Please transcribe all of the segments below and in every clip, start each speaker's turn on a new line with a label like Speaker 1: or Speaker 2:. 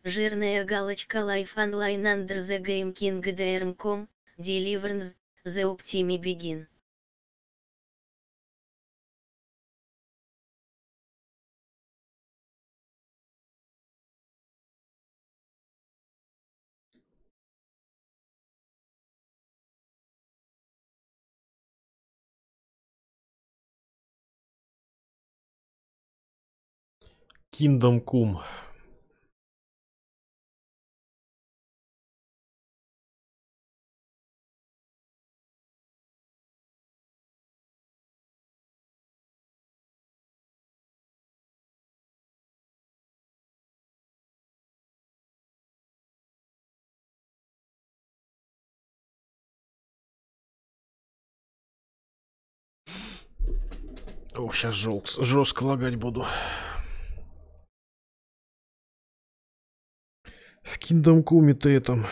Speaker 1: Жирная галочка Life Online Under the Game King DRM.com, Deliverance, The Optimi Begin.
Speaker 2: Kingdom Come. О, сейчас жестко лагать буду. В Kingdom Come-то этом.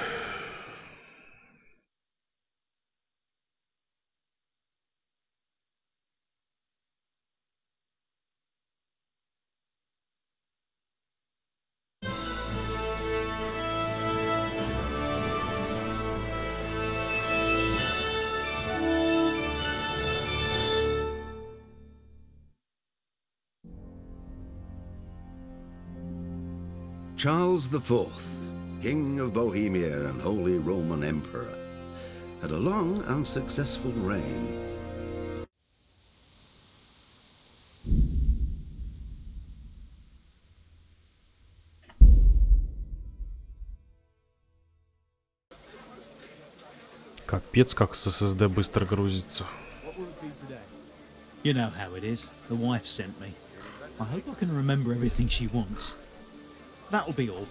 Speaker 3: Charles IV, King of Bohemia and Holy Roman Emperor, had a long and successful reign.
Speaker 2: Капец, как с SSD быстро грузится.
Speaker 4: You know how it is. The wife sent me. I hope I can remember everything she wants. That'll be all.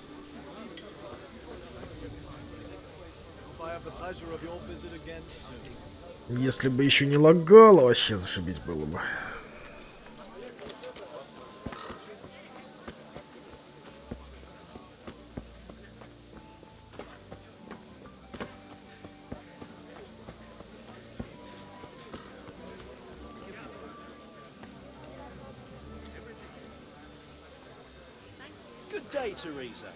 Speaker 2: Если бы еще не лагало, вообще зашибись было бы.
Speaker 4: Good day, Teresa.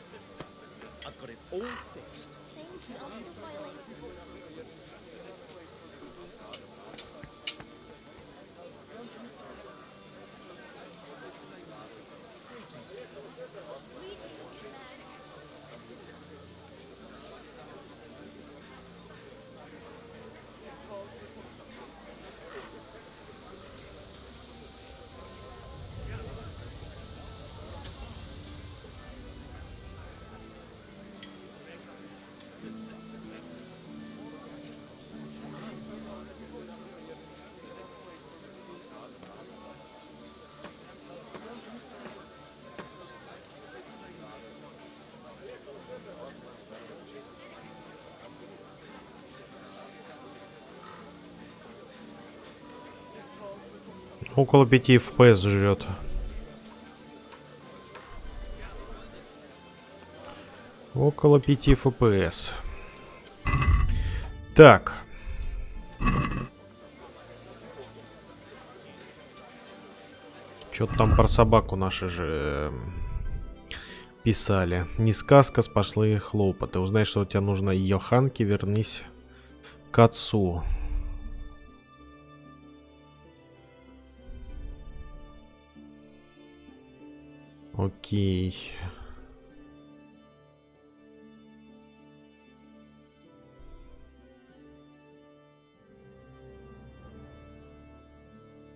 Speaker 4: I've got it all fixed.
Speaker 5: Thank you. I'll still file later.
Speaker 2: Около 5 FPS жрет. Около 5 FPS. Так. Что-то там про собаку наши же писали. Не сказка, сплошные хлопоты. Узнай, что у тебя нужно Йоханке, вернись к отцу. Окей.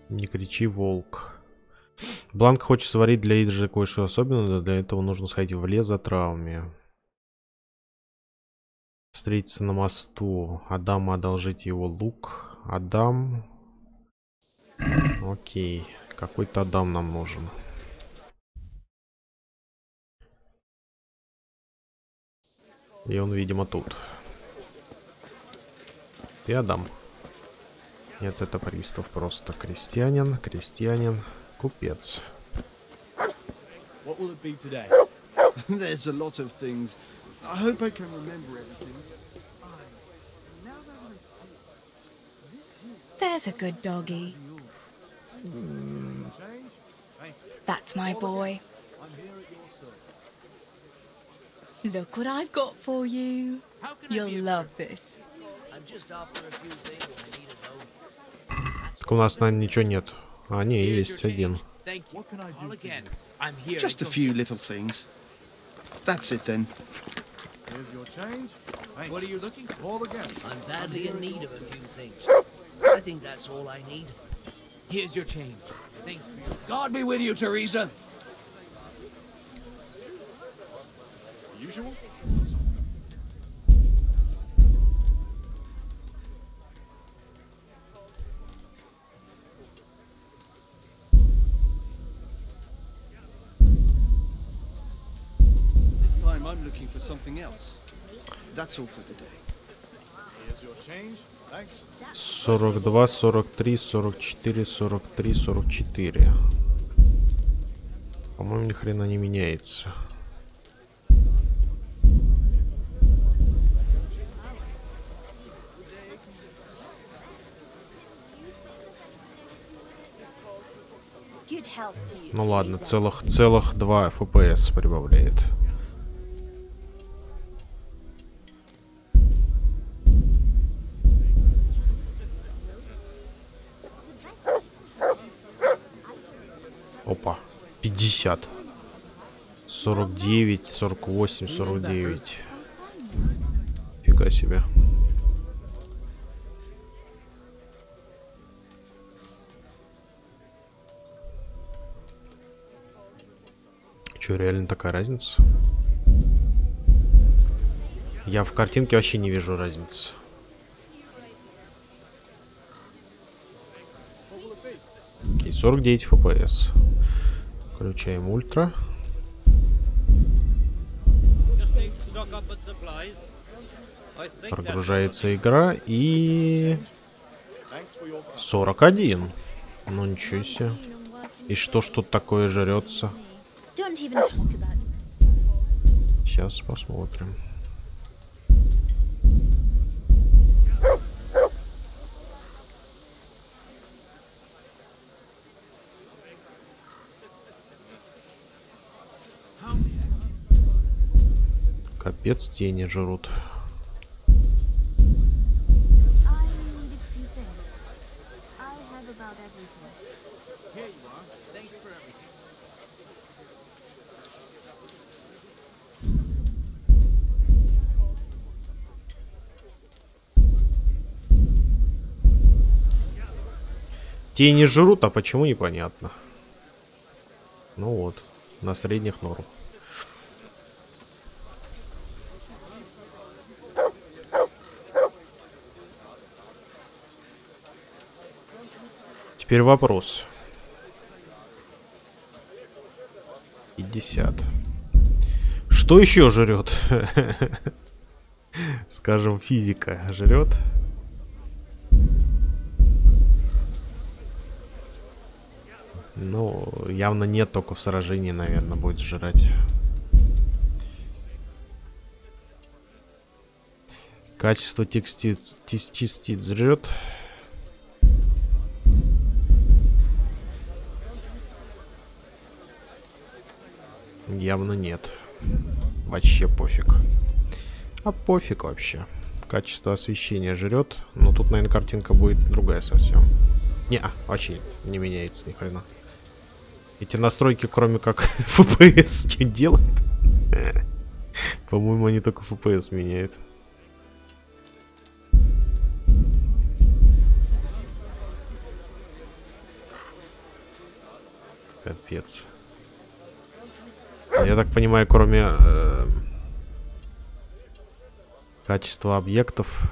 Speaker 2: Не кричи, волк. Бланк хочет сварить для Иджи кое-что особенное. Для этого нужно сходить в лес за травами. Встретиться на мосту. Адаму одолжить его лук. Адам. Окей. Какой-то Адам нам нужен. И он, видимо, тут. Ты Адам. Нет, это пристав просто. Крестьянин, крестьянин, купец.
Speaker 6: What will it be today? There's a lot of things. I hope I can remember everything.
Speaker 5: There's a good doggy. That's my boy. Look what I've got for you. You'll love this.
Speaker 2: Так у нас, наверное, ничего нет. А, не, есть один.
Speaker 6: What can I do for you? Just a few little things. That's it then. Here's your change. Thanks. What are you looking for? All again.
Speaker 7: I'm badly in need of a few things. I think that's all I need. Here's your change. Thanks for your... God be with you, Teresa.
Speaker 6: Usual? This time I'm looking for something else. That's all for today. Here's your change. Thanks.
Speaker 2: 42, 43, 44, 43, 44. По-моему, ни хрена не меняется.
Speaker 5: Good health to you,
Speaker 2: Ну ладно,
Speaker 5: Teresa.
Speaker 2: целых 2 FPS прибавляет. Опа, 50. 49, 48, 49. Фига себе. Че, реально такая разница? Я в картинке вообще не вижу разницы. Окей, 49 FPS. Включаем ультра. Прогружается игра и 41. Ну ничего себе. И что ж тут такое жрется?
Speaker 5: Don't even talk about it.
Speaker 2: Сейчас посмотрим. Капец, тени жрут.
Speaker 5: I need a few things. I have about everything.
Speaker 7: Here you are. Thanks for everything.
Speaker 2: Тени жрут, а почему непонятно. Ну вот, на средних норм. Теперь вопрос. 50. Что еще жрет? Скажем, физика жрет. Ну, явно нет, только в сражении, наверное, будет жрать. Качество частиц жрет. Явно нет. Вообще пофиг. А пофиг вообще. Качество освещения жрет. Но тут, наверное, картинка будет другая совсем. Не, вообще не меняется ни хрена. Эти настройки, кроме как FPS, что делают? По-моему, они только FPS меняют. Капец. Я так понимаю, кроме качества объектов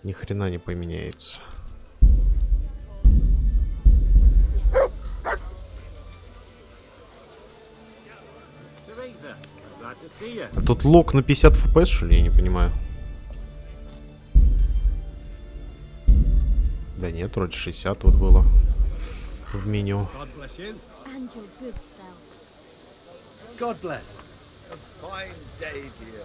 Speaker 2: ни хрена не поменяется. А тут лог на 50 FPS, что ли? Я не понимаю. Да нет, вроде 60 вот было в меню.
Speaker 5: And your good self.
Speaker 3: God bless. A fine day to you.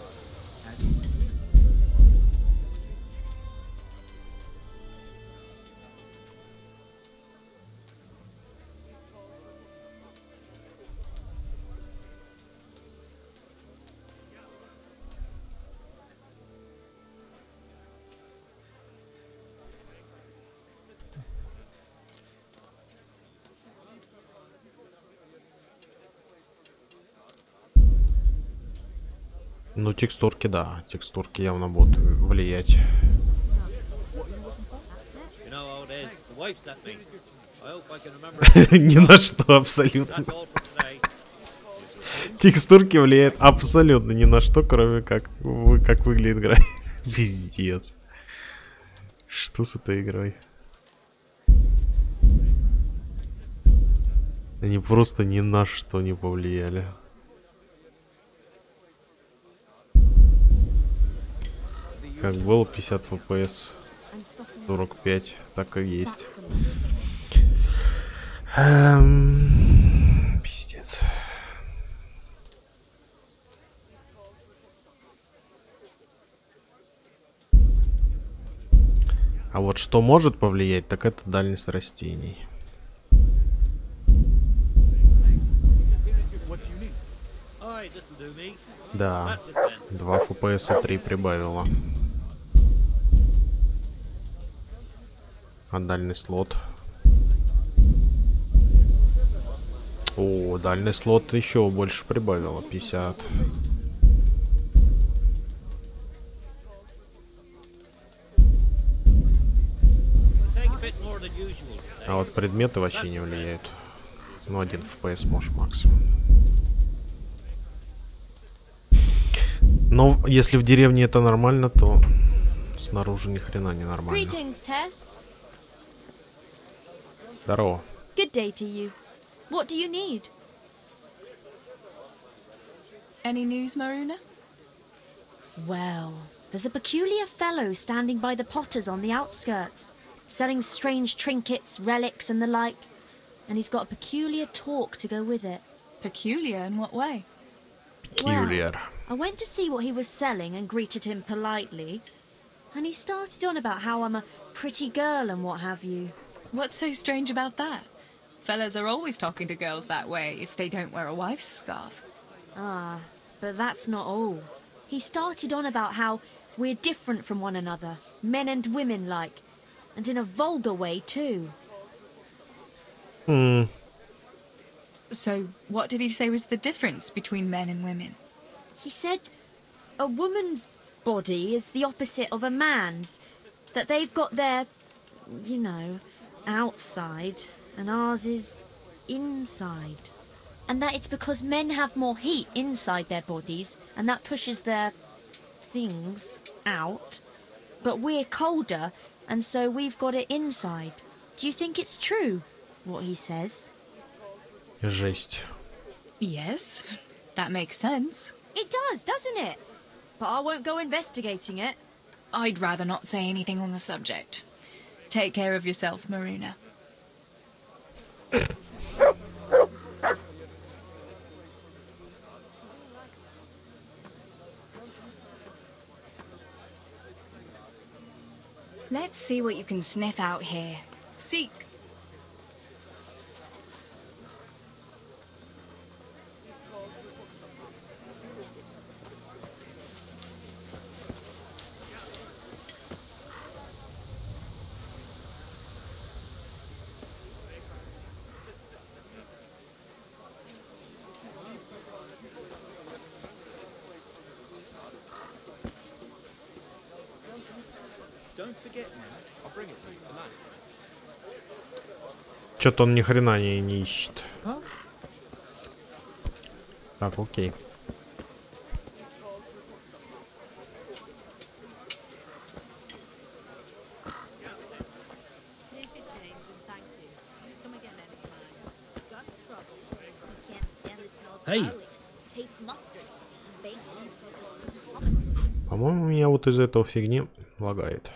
Speaker 2: Ну, текстурки, да. Текстурки явно будут влиять. Ни на что абсолютно. Текстурки влияют абсолютно ни на что, кроме как выглядит игра. Пиздец. Что с этой игрой? Они просто ни на что не повлияли. Как было 50 FPS, 45, так и есть. Пиздец. А вот что может повлиять, так это дальность растений. Да, 2 FPS 3 прибавило. А дальний слот. О, дальний слот еще больше прибавило. 50. А вот предметы вообще не влияют. Ну, 1 FPS может максимум. Но если в деревне это нормально, то снаружи ни хрена не нормально. Здорово.
Speaker 5: Good day to you. What do you need? Any news, Maruna?
Speaker 8: Well, there's a peculiar fellow standing by the potters on the outskirts, selling strange trinkets, relics and the like, and he's got a peculiar talk to go with it.
Speaker 5: Peculiar in what way?
Speaker 2: Peculiar.
Speaker 8: Well, I went to see what he was selling and greeted him politely, and he started on about how I'm a pretty girl and what have you.
Speaker 5: What's so strange about that? Fellas are always talking to girls that way if they don't wear a wife's scarf.
Speaker 8: Ah, but that's not all. He started on about how we're different from one another, men and women like, and in a vulgar way too.
Speaker 5: So, what did he say was the difference between men and women?
Speaker 8: He said a woman's body is the opposite of a man's, that they've got their, you know, outside, and ours is inside. And that it's because men have more heat inside their bodies, and that pushes their things out. But we're colder, and so we've got it inside. Do you think it's true, what he says?
Speaker 2: Жесть.
Speaker 5: Yes, that makes sense.
Speaker 8: It does, doesn't it? But I won't go investigating it.
Speaker 5: I'd rather not say anything on the subject. Take care of yourself, Maruna. Let's see what you can sniff out here. Seek.
Speaker 2: Что-то он ни хрена не ищет. Так, окей.
Speaker 7: Hey.
Speaker 2: По-моему, меня вот из-за этого фигни лагает.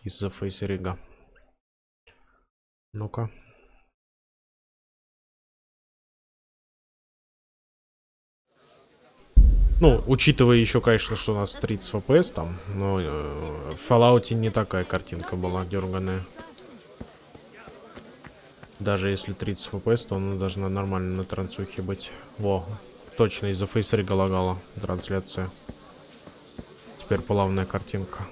Speaker 2: Из-за фейсрига. Ну-ка. Ну, учитывая еще, конечно, что у нас 30 FPS там, но в Fallout не такая картинка была дерганая. Даже если 30 FPS, то она должна нормально на трансухе быть. Во, точно из-за фейсрига лагала трансляция. Теперь плавная картинка.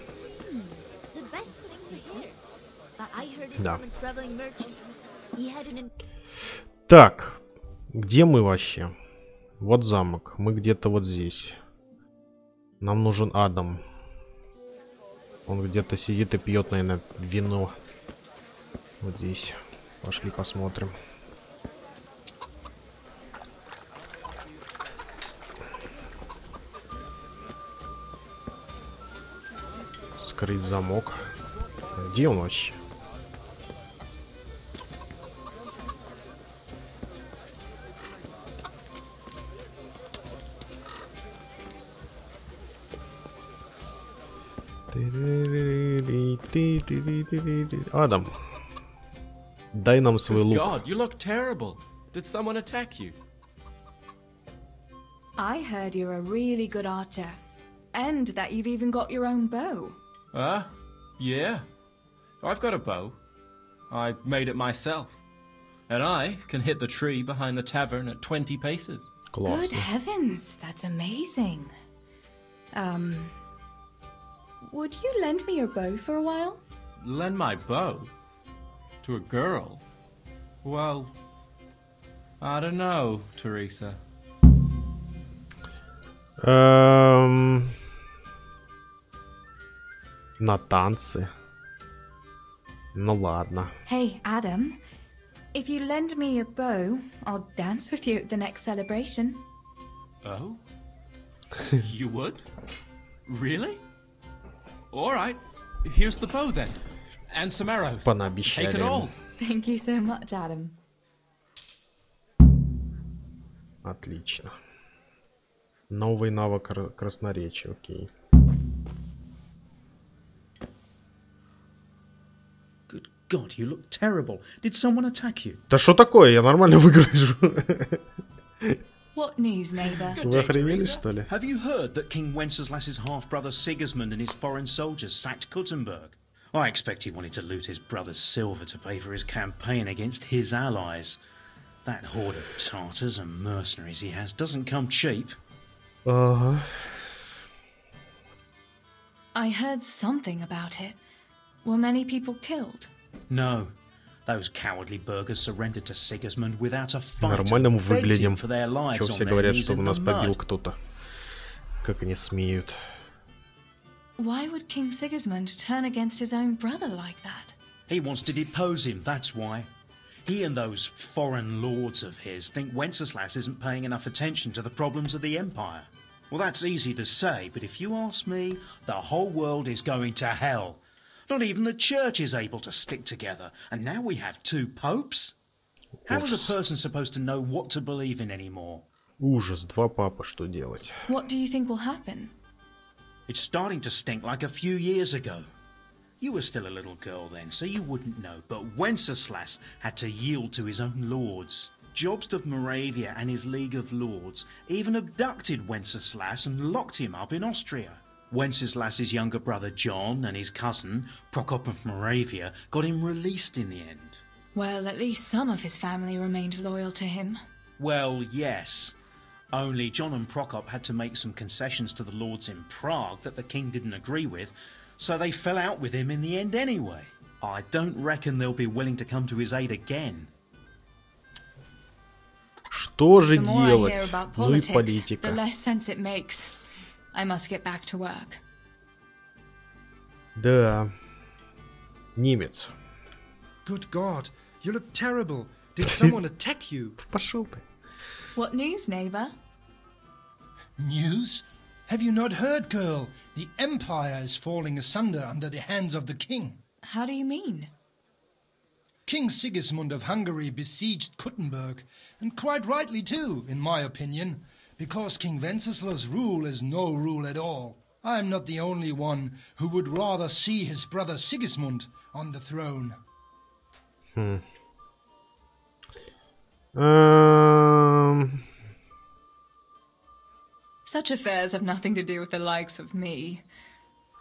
Speaker 2: Да. Так, где мы вообще? Вот замок. Мы где-то вот здесь. Нам нужен Адам. Он где-то сидит и пьет, наверное, вино. Вот здесь. Пошли посмотрим. Скрыть замок. Где он вообще? Адам, дай нам свой лук.
Speaker 9: God, you look terrible. Did someone attack you?
Speaker 10: I heard you're a really good archer, and that you've even got your own bow.
Speaker 9: Yeah. I've got a bow. I made it myself. And I can hit the tree behind the tavern at 20 paces.
Speaker 10: Good heavens, that's amazing. Would you lend me your bow for a while?
Speaker 9: Lend my bow? To a girl? Well, I don't know, Teresa.
Speaker 2: На танцы. Ну ладно.
Speaker 10: Hey, Adam. If you lend me your bow, I'll dance with you at the next celebration.
Speaker 9: Oh? You would? Really? Alright. Here's the bow then. And some arrows. Take it all.
Speaker 10: Thank you so much, Adam.
Speaker 2: Отлично. Новый навык красноречия, окей.
Speaker 4: Good God, you look terrible. Did someone attack you?
Speaker 2: Да что такое? Я нормально выгляжу.
Speaker 10: What news, neighbor?
Speaker 2: Вы охренели, что ли?
Speaker 4: Have you heard that King Wenceslas's half-brother Sigismund and his foreign soldiers sacked Kuttenberg? I expect he wanted to loot his brother's silver to pay for his campaign against his allies. That horde of Tartars and mercenaries he has doesn't come cheap.
Speaker 2: Ага.
Speaker 10: I heard something about it. Were many people killed?
Speaker 4: No. Those cowardly burghers surrendered to Sigismund without a fight.
Speaker 2: Нормально мы
Speaker 4: and begged
Speaker 2: выглядим.
Speaker 4: him for their lives
Speaker 2: Чё
Speaker 4: on
Speaker 2: все
Speaker 4: their
Speaker 2: говорят,
Speaker 4: knees
Speaker 2: чтобы
Speaker 4: in
Speaker 2: нас
Speaker 4: the
Speaker 2: побил
Speaker 4: mud.
Speaker 2: кто-то? Как они смеют?
Speaker 10: Why would King Sigismund turn against his own brother like that?
Speaker 4: He wants to depose him, that's why. He and those foreign lords of his think Wenceslas isn't paying enough attention to the problems of the Empire. Well, that's easy to say, but if you ask me, the whole world is going to hell. Not even the church is able to stick together, and now we have 2 popes? How is a person supposed to know what to believe in anymore?
Speaker 2: Ужас, 2 папы, что делать?
Speaker 10: What do you think will happen?
Speaker 4: It's starting to stink like a few years ago. You were still a little girl then, so you wouldn't know, but Wenceslas had to yield to his own lords. Jobst of Moravia and his League of Lords even abducted Wenceslas and locked him up in Austria. Wenceslas's younger brother John and his cousin, Prokop of Moravia, got him released in the end.
Speaker 10: Well, at least some of his family remained loyal to him.
Speaker 4: Well, yes. Only John and Prokop had to make some concessions to the lords in Prague that the king didn't agree with, so they fell out with him in the end anyway. I don't reckon they'll be willing to come to his aid again.
Speaker 2: Что же
Speaker 10: The more I hear
Speaker 2: делать?
Speaker 10: about
Speaker 2: Ну и
Speaker 10: politics, the
Speaker 2: политика.
Speaker 10: less sense it makes. I must get back to work.
Speaker 2: Да. Немец.
Speaker 6: Good God, you look terrible. Did someone attack you?
Speaker 2: Пошел ты.
Speaker 10: What news, neighbor?
Speaker 11: News? Have you not heard, girl? The Empire is falling asunder under the hands of the king.
Speaker 10: How do you mean?
Speaker 11: King Sigismund of Hungary besieged Kuttenberg, and quite rightly too, in my opinion, because King Wenceslas' rule is no rule at all. I am not the only one who would rather see his brother Sigismund on the throne.
Speaker 10: Such affairs have nothing to do with the likes of me.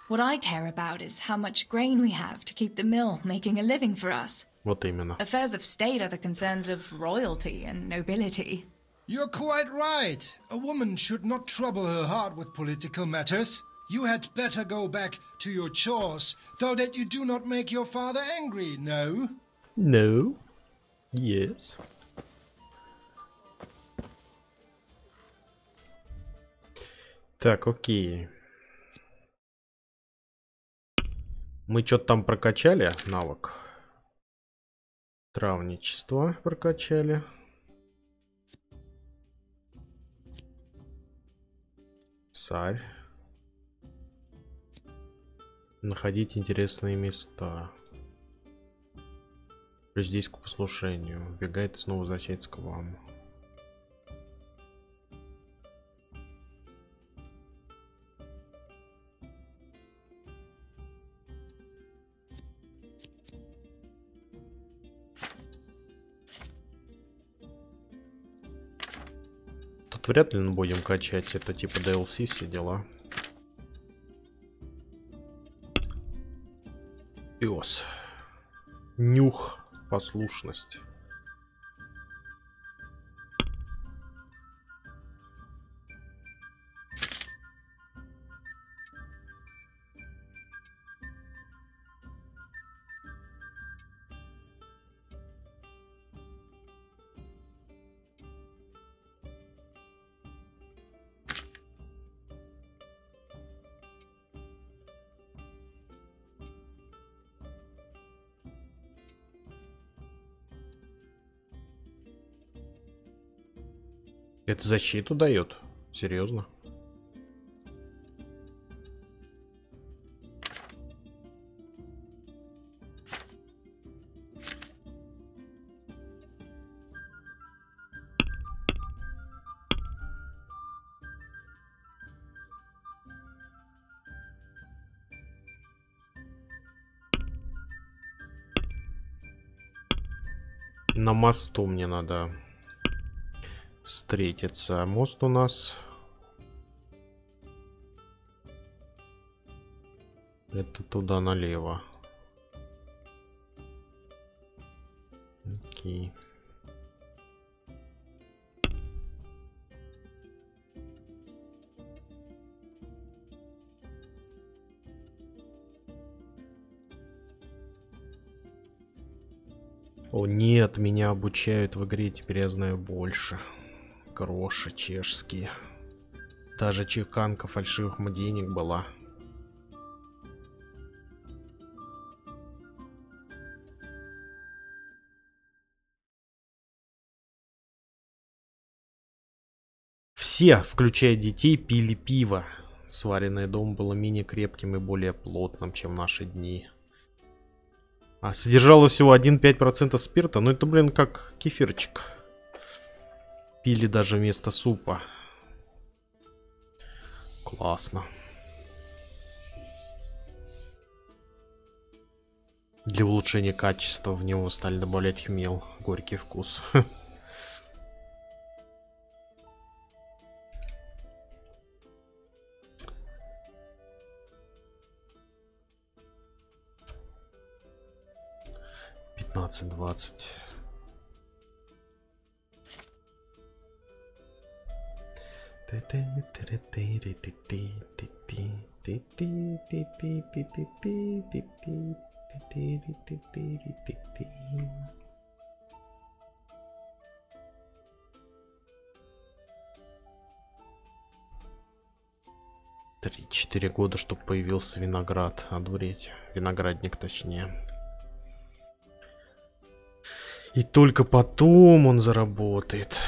Speaker 10: What I care about is how much grain we have to keep the mill making a living for us.
Speaker 2: Вот именно.
Speaker 10: Affairs of state are the concerns of royalty and nobility.
Speaker 11: You're quite right. A woman should not trouble her heart with political matters. You had better go back to your chores, so that you do not make your father angry, no?
Speaker 2: No. Yes. Так, окей. Мы что-то там прокачали навык. Травничество прокачали. Царь. Находить интересные места. Плюс здесь к послушанию. Убегает и снова возвращается к вам. Тут вряд ли мы будем качать. Это типа DLC, все дела. Пес. Нюх. Послушность. Это защиту дает? Серьезно? На мосту мне надо встретиться. Мост у нас... Это туда налево. Окей. О нет, меня обучают в игре, теперь я знаю больше. Гроши чешские. Даже чеканка фальшивых денег была. Все, включая детей, пили пиво. Сваренное дома было менее крепким и более плотным, чем в наши дни. А содержало всего 1,5% спирта. Ну это, блин, как кефирчик. Пили даже вместо супа. Классно. Для улучшения качества в него стали добавлять хмел. Горький вкус. 15-20. Три-4 года, чтобы появился виноград. Одуреть. Виноградник, точнее. И только потом он заработает.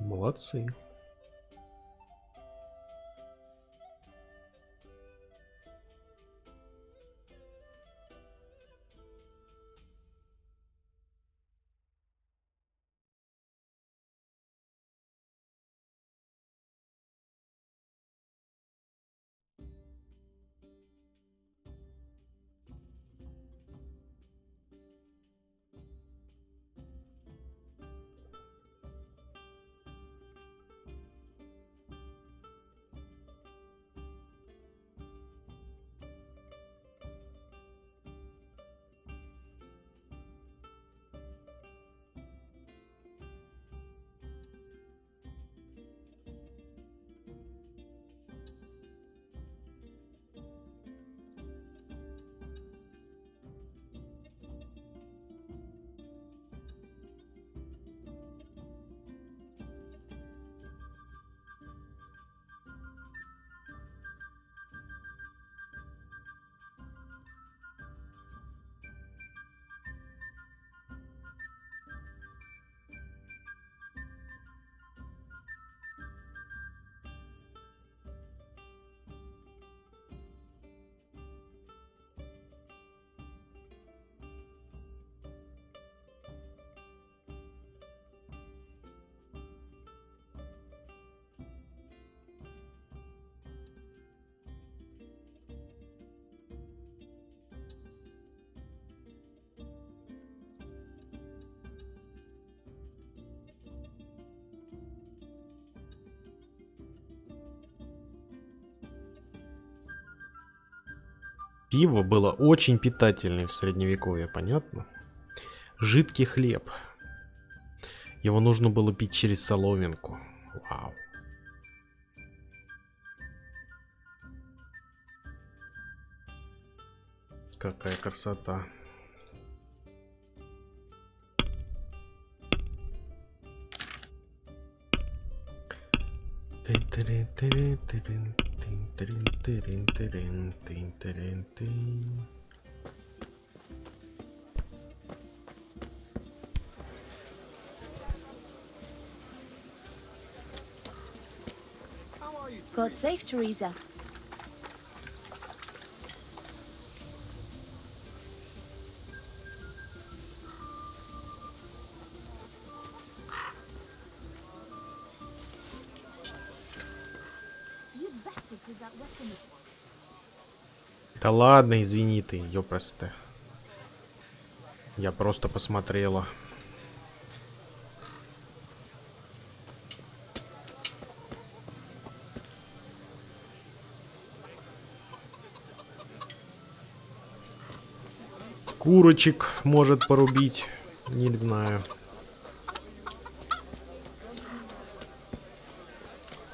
Speaker 2: Молодцы. Пиво было очень питательное в средневековье, понятно? Жидкий хлеб. Его нужно было пить через соломинку. Вау. Какая красота.
Speaker 8: God save Teresa.
Speaker 2: Да ладно, извини ты, ёпрст. Я просто посмотрела. Курочек может порубить, не знаю.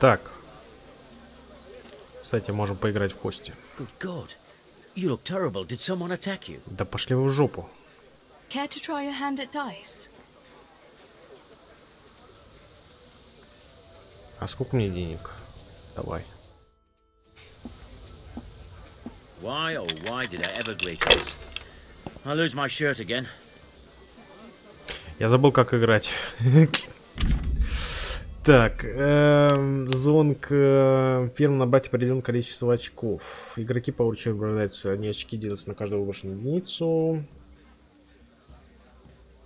Speaker 2: Так. Кстати, можем поиграть в кости.
Speaker 7: You look terrible. Did someone attack you?
Speaker 2: Да пошли вы в жопу.
Speaker 5: Care to try your hand at dice?
Speaker 2: А сколько мне денег? Давай.
Speaker 7: Why, oh why did I ever greet this? I lose my shirt again.
Speaker 2: Я забыл, как играть. Так, зонг первым набрать определенное количество очков. Игроки по очереди выбираются, одни очки делятся на каждую выброшенную единицу.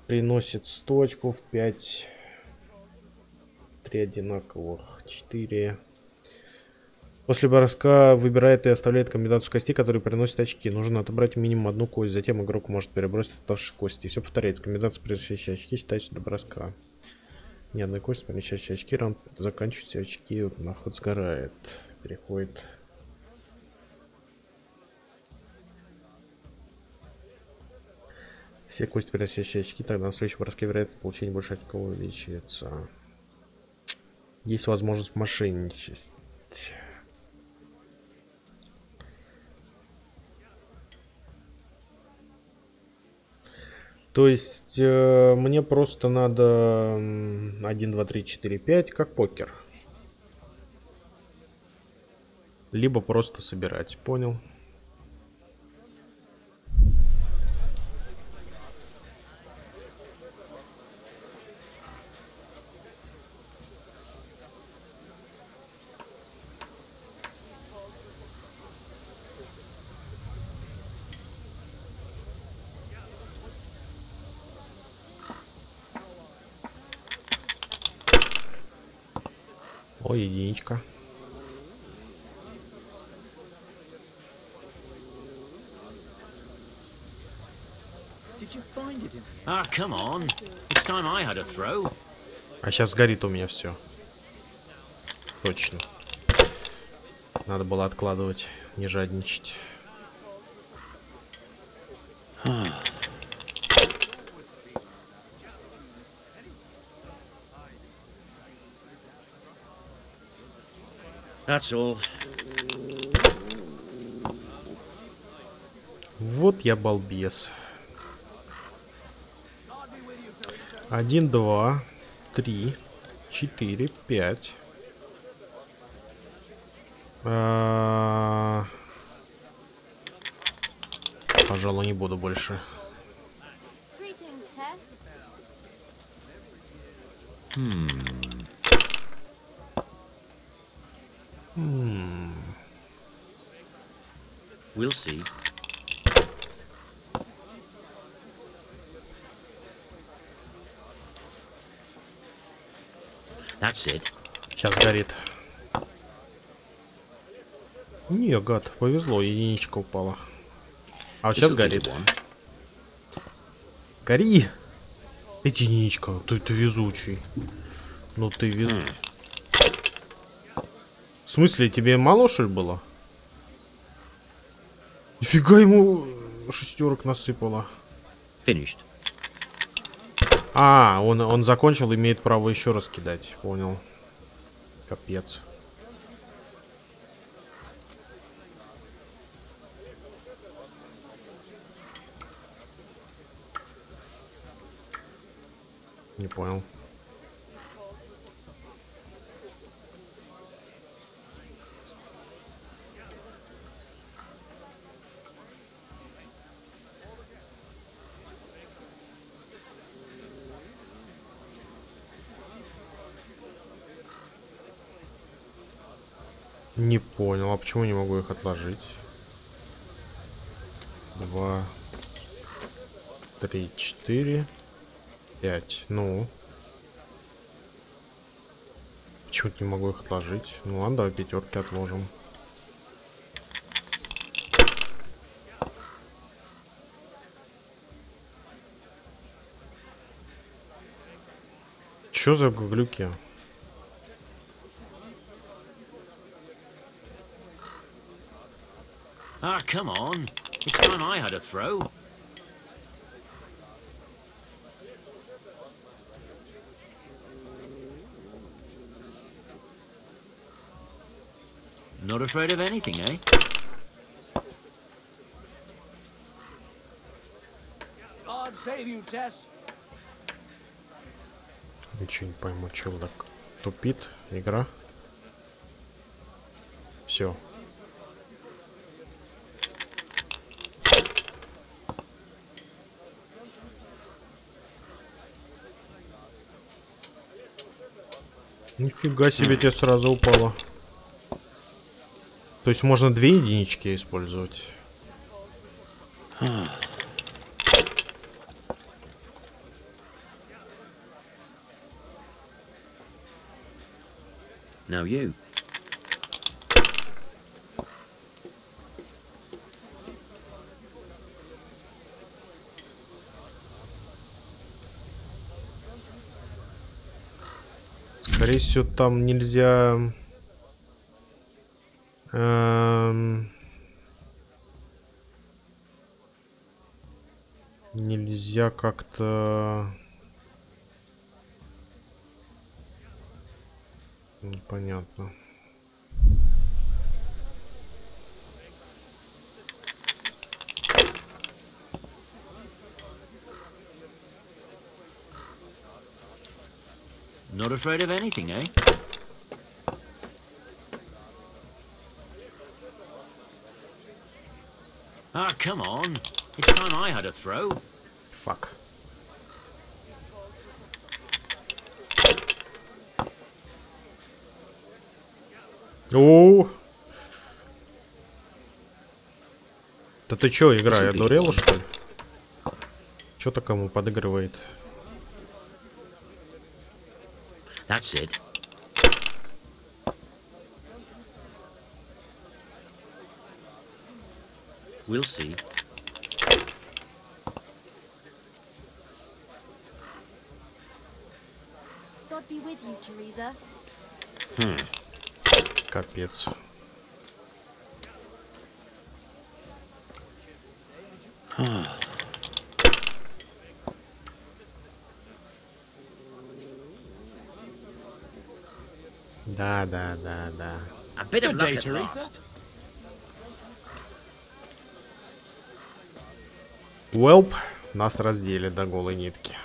Speaker 2: Приносит 100 очков, 5. 3 одинаковых, 4. После броска выбирает и оставляет комбинацию костей, которые приносят очки. Нужно отобрать минимум одну кость, затем игрок может перебросить оставшиеся кости. И все повторяется. Комбинация, приносящая очки, считается до броска. Ни одной кости, помещающие очки, раунд заканчиваются, очки на ход сгорает. Переходит. Все кости, приносящие очки, тогда на следующем броске вероятность получения больше очков увеличивается. Есть возможность мошенничать. То есть мне просто надо 1, 2, 3, 4, 5, как покер. Либо просто собирать, понял? О, единичка.
Speaker 7: Ah, come on. It's time I had a throw.
Speaker 2: А сейчас сгорит у меня все. Точно. Надо было откладывать, не жадничать.
Speaker 7: That's all.
Speaker 2: Вот я балбес. 1, 2, 3, 4, 5. Пожалуй, не буду больше.
Speaker 7: We'll see. That's it.
Speaker 2: Сейчас горит. Не, гад, повезло, единичка упала. А вот сейчас горит. Гори! Единичка, ты везучий. Ну ты везучий. В смысле, тебе мало что ли было? Фига ему шестерок насыпало.
Speaker 12: Finished.
Speaker 2: А, он закончил, имеет право еще раз кидать. Понял. Капец. Не понял. Не понял, а почему не могу их отложить? 2, 3, 4, 5. Ну. Почему-то не могу их отложить. Ну ладно, давай пятерки отложим. Чё за глюки?
Speaker 12: Ah, come on. It's time I had a throw. Not afraid of anything, eh?
Speaker 7: God save you, Tess.
Speaker 2: Ничего не пойму, чё так тупит игра. Все. Нифига себе, тебе сразу упало. То есть можно 2 единички использовать.
Speaker 12: Now you.
Speaker 2: Скорее всего, там нельзя... Нельзя как-то... Непонятно.
Speaker 12: Not afraid of anything, eh? Ah, come on. It's time I had a throw.
Speaker 2: Fuck. О! Да ты чё, игра, я дурела, что ли? Чё-то кому подыгрывает?
Speaker 12: That's it. We'll see.
Speaker 8: God be with you, Teresa.
Speaker 2: Капец. Да.
Speaker 12: A bit of luck at last.
Speaker 2: Welp, нас раздели до голой нитки.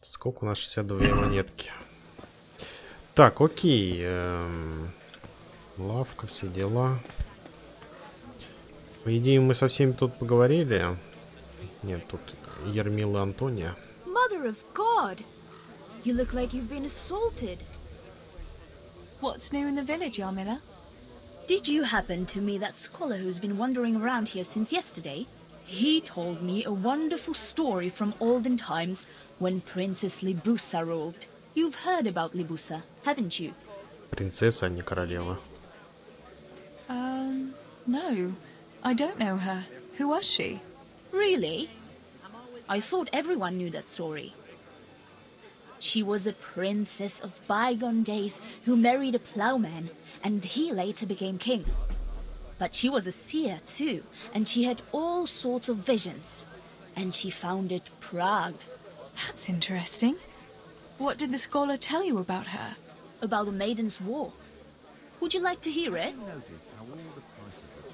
Speaker 2: Сколько у нас? 62 монетки. Так, окей. Лавка, все дела. По идее, мы со всеми тут поговорили. Нет, тут Ермила Антония.
Speaker 8: Mother of God! You look like you've been assaulted.
Speaker 5: What's new in the village, Yarmila?
Speaker 13: Did you happen to meet that scholar who's been wandering around here since yesterday? He told me a wonderful story from olden times when Princess Libusa ruled. You've heard about Libusa, haven't you?
Speaker 2: Принцесса, а не королева.
Speaker 5: No. I don't know her. Who was she?
Speaker 13: Really? I thought everyone knew that story. She was a princess of bygone days who married a plowman, and he later became king. But she was a seer too, and she had all sorts of visions. And she founded Prague.
Speaker 10: That's interesting. What did the scholar tell you about her?
Speaker 13: About the Maiden's War. Would you like to hear it?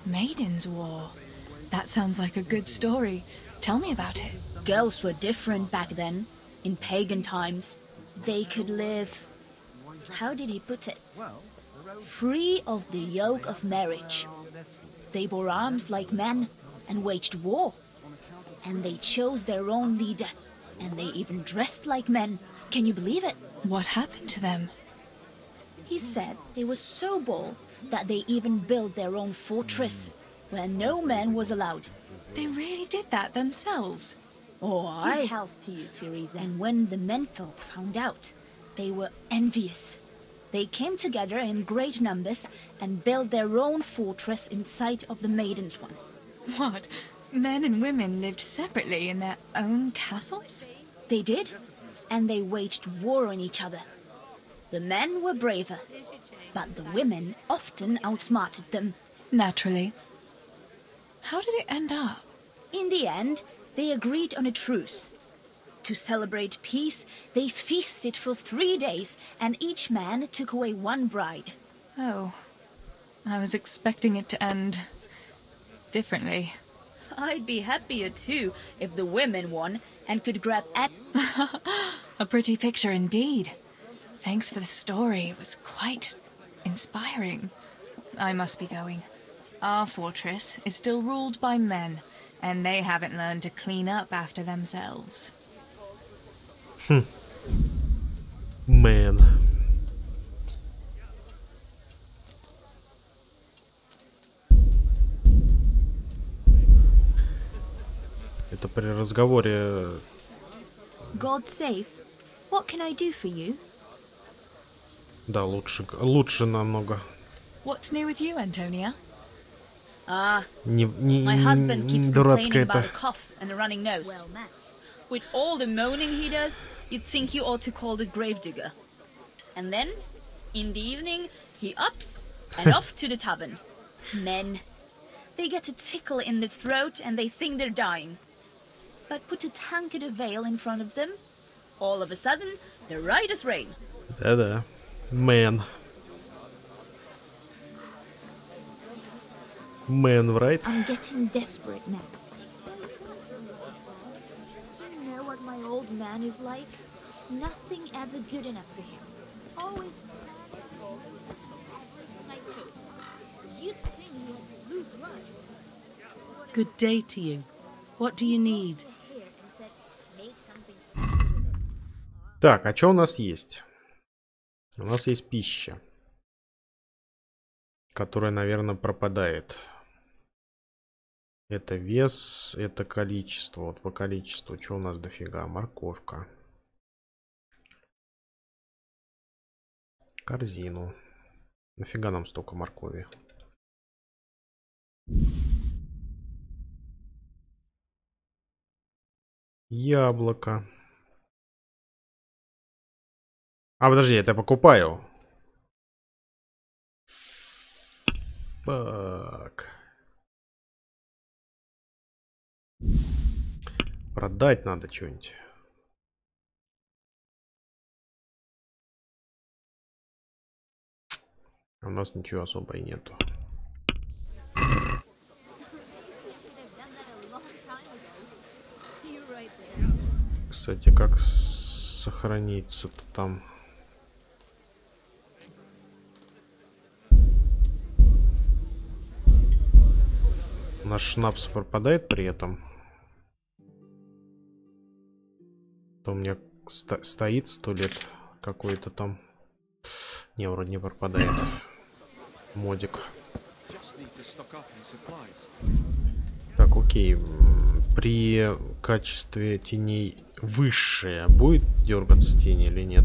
Speaker 10: Maiden's War? That sounds like a good story. Tell me about it.
Speaker 13: Girls were different back then. In pagan times, they could live... How did he put it? Free of the yoke of marriage. They bore arms like men and waged war. And they chose their own leader. And they even dressed like men. Can you believe it?
Speaker 10: What happened to them?
Speaker 13: He said they were so bold that they even built their own fortress, where no man was allowed.
Speaker 10: They really did that themselves?
Speaker 13: Oh, Good health to you, Teresa. And when the menfolk found out, they were envious. They came together in great numbers and built their own fortress in sight of the Maiden's one.
Speaker 10: What? Men and women lived separately in their own castles?
Speaker 13: They did, and they waged war on each other. The men were braver, but the women often outsmarted them.
Speaker 10: Naturally. How did it end up?
Speaker 13: In the end, they agreed on a truce. To celebrate peace, they feasted for 3 days, and each man took away one bride.
Speaker 10: Oh, I was expecting it to end differently.
Speaker 13: I'd be happier too if the women won and could grab
Speaker 10: A pretty picture indeed. Thanks for the story. It was quite inspiring. I must be going. Our fortress is still ruled by men, and they haven't learned to clean up after themselves.
Speaker 2: Man. Это при разговоре.
Speaker 13: God safe. What can I do for you?
Speaker 2: Да, лучше намного.
Speaker 10: What's new with you, Antonia?
Speaker 13: My husband keeps
Speaker 2: дурацкая
Speaker 13: complaining about
Speaker 2: это.
Speaker 13: a cough and a running nose. With all the moaning he does, you'd think you ought to call the gravedigger. And then, in the evening, he ups and off to the tavern. Men. They get a tickle in the throat and they think they're dying. But put a tankard of ale in front of them, all of a sudden, they're right as rain.
Speaker 2: Да-да. Man. Man, right?
Speaker 8: I'm getting desperate now. Do you know what my old man is like? Nothing ever good enough for him. Always I could. You'd think he had blue blood.
Speaker 14: Good day to you. What do you need?
Speaker 2: Так, а что у нас есть? У нас есть пища, которая, наверное, пропадает. Это вес, это количество. Вот по количеству, что у нас дофига? Морковка. Корзину. Нафига нам столько моркови? Яблоко. А, подожди, это я покупаю. Фак. Продать надо что-нибудь. У нас ничего особо и нету. Кстати, как сохраниться-то там? Наш шнапс пропадает при этом. То у меня стоит 100 лет какой-то там. Не, вроде не пропадает. Модик. Так, окей. При качестве теней высшее будет дергаться тень или нет?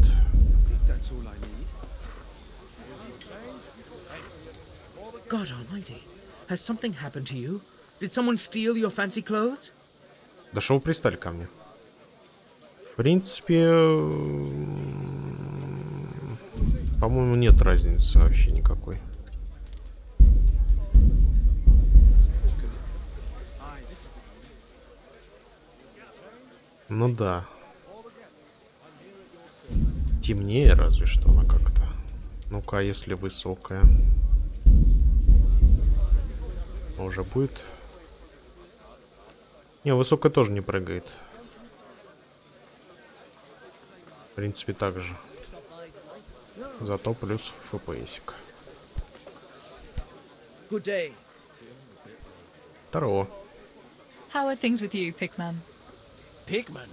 Speaker 7: God Almighty, has something happened to you? Did someone steal your fancy clothes?
Speaker 2: Да что вы пристали ко мне? В принципе, По-моему, нет разницы вообще никакой. Ну да. Темнее разве что она как-то. Ну-ка, если высокая. Уже будет. Не, высокая тоже не прыгает. В принципе, так же. Зато плюс FPS-ик. Здорово.
Speaker 5: How are things with you, Pickman?
Speaker 7: Pickman?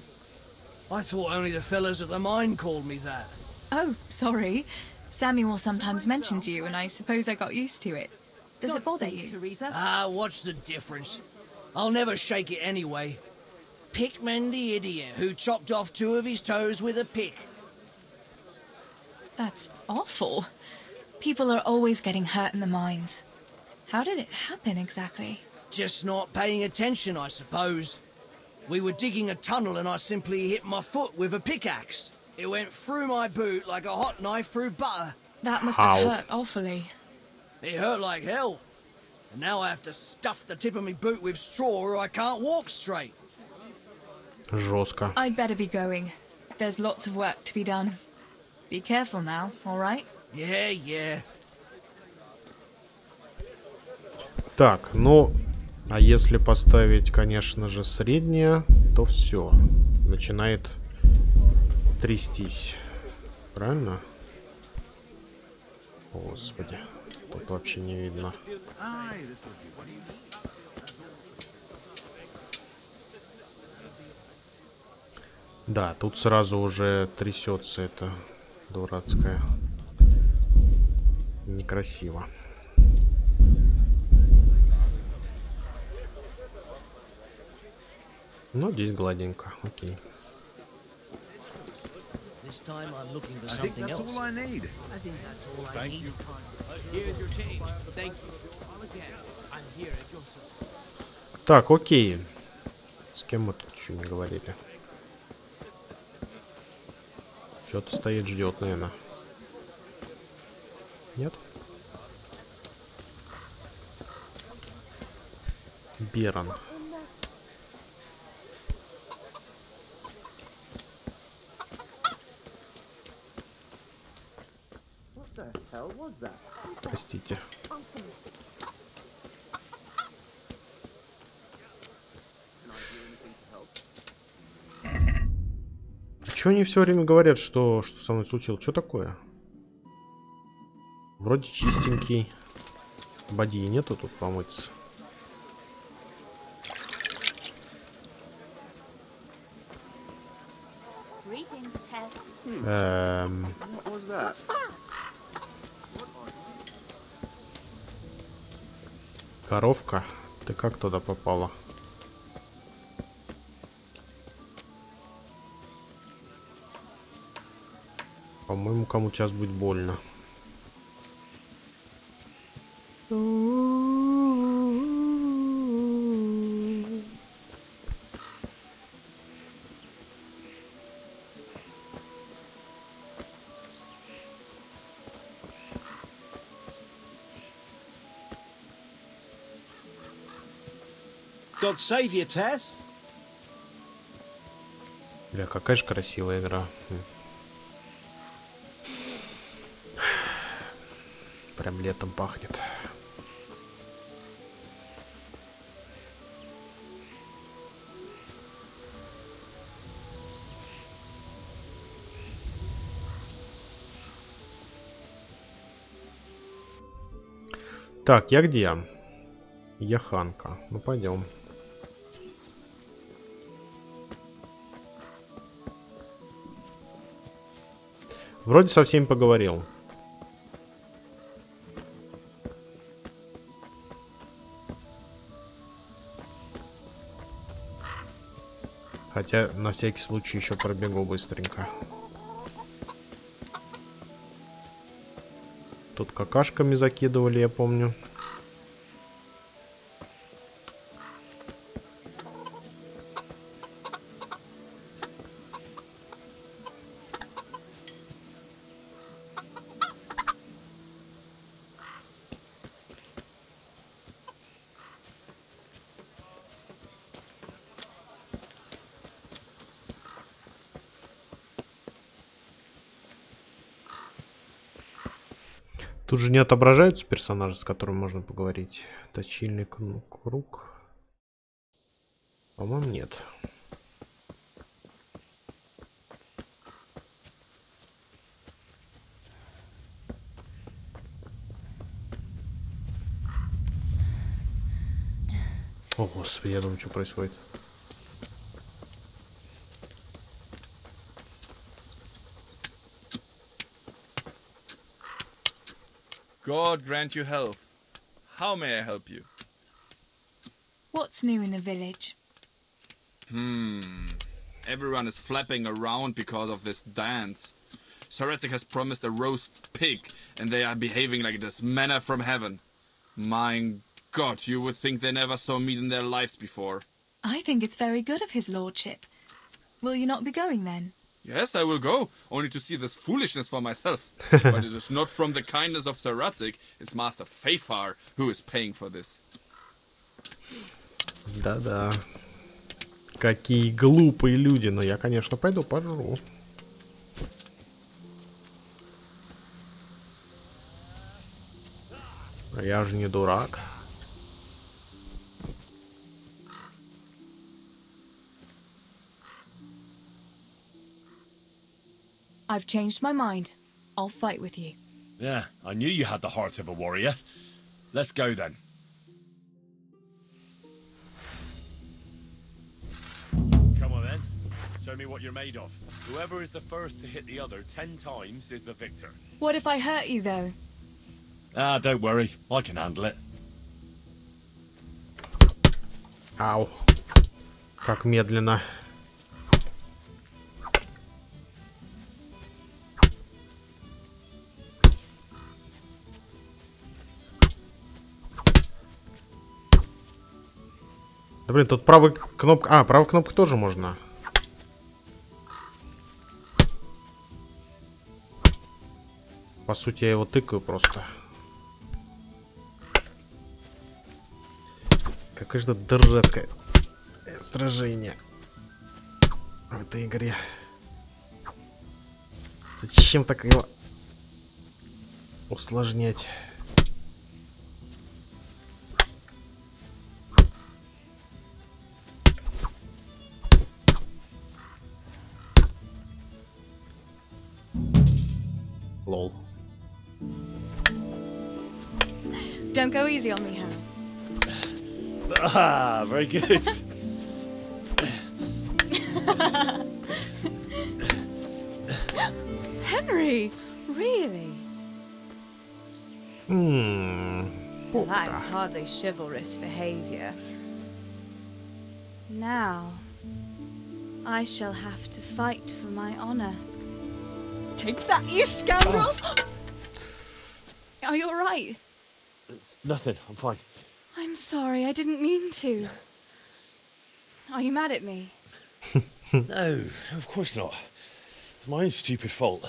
Speaker 7: I thought only the fellas at the mine called me that.
Speaker 10: Oh, sorry. Samuel sometimes mentions you, and I suppose I got used to it. Does it bother you?
Speaker 7: Ah, what's the difference? I'll never shake it anyway. Pickman the idiot who chopped off 2 of his toes with a pick.
Speaker 10: That's awful. People are always getting hurt in the mines. How did it happen exactly?
Speaker 7: Just not paying attention, I suppose. We were digging a tunnel and I simply hit my foot with a pickaxe. It went through my boot like a hot knife through butter.
Speaker 10: That must have hurt awfully.
Speaker 7: It hurt like hell. And now I have to stuff the tip of my boot with straw or I can't walk straight.
Speaker 2: Жестко.
Speaker 10: I'd better be going. There's lots of work to be done. Be careful now, all right?
Speaker 7: Yeah, yeah.
Speaker 2: Так, ну, а если поставить, конечно же, среднее, то все. Начинает трястись. Правильно? Господи, тут вообще не видно. Да, тут сразу уже трясется это дурацкое. Некрасиво. Ну, здесь гладенько, окей.
Speaker 7: This time I'm looking for something else. I think that's all I need. I think that's all I need.
Speaker 6: Here's your change. Thank you. Again, I'm here at your service.
Speaker 2: Так, окей. С кем мы тут еще не говорили? Что-то стоит, ждет, наверное. Нет? Беран. Простите. Чего они все время говорят, что со мной случилось? Что такое? Вроде чистенький. Бадьи нету тут помыться. Коровка, ты как туда попала? По-моему, кому сейчас будет больно.
Speaker 4: God save you, Tess.
Speaker 2: Бля, какая же красивая игра. Прям летом пахнет. Так, я где? Я Ханка. Ну, пойдем. Вроде со всеми поговорил. Хотя на всякий случай еще пробегу быстренько. Тут какашками закидывали, я помню. Тут же не отображаются персонажи, с которыми можно поговорить. Точильный круг. По-моему, нет. О, господи, я думаю, что происходит.
Speaker 15: God grant you health. How may I help you?
Speaker 10: What's new in the village?
Speaker 15: Everyone is flapping around because of this dance. Saresic has promised a roast pig, and they are behaving like it is manna from heaven. My God, you would think they never saw meat in their lives before.
Speaker 10: I think it's very good of his lordship. Will you not be going then?
Speaker 15: Yes, I will go, only to see this foolishness for myself. But it is not from the kindness of Saresic, it's Master Fafar who is paying for this.
Speaker 2: Да-да. Какие глупые люди. Но я, конечно, пойду пожру. Я же не дурак.
Speaker 10: I've changed my mind. I'll fight with you.
Speaker 16: Yeah, I knew you had the heart of a warrior. Let's go then. Come on then. Show me what you're made of. Whoever is the first to hit the other 10 times is the victor.
Speaker 10: What if I hurt you though?
Speaker 16: Ah, don't worry. I can handle it.
Speaker 2: Ау. Как медленно. Да блин, тут правая кнопка... правая кнопка тоже можно. По сути, я его тыкаю просто. Какое же это дурацкое сражение в этой игре. Зачем так его усложнять? Lol.
Speaker 10: Don't go easy on me, Harry.
Speaker 16: Ah, very good.
Speaker 10: Henry, really? That is hardly chivalrous behavior. Now, I shall have to fight for my honor. Take that, you scoundrel! Are you alright?
Speaker 16: It's nothing, I'm fine.
Speaker 10: I'm sorry, I didn't mean to. Are you mad at me?
Speaker 16: No, of course not. It's my own stupid fault.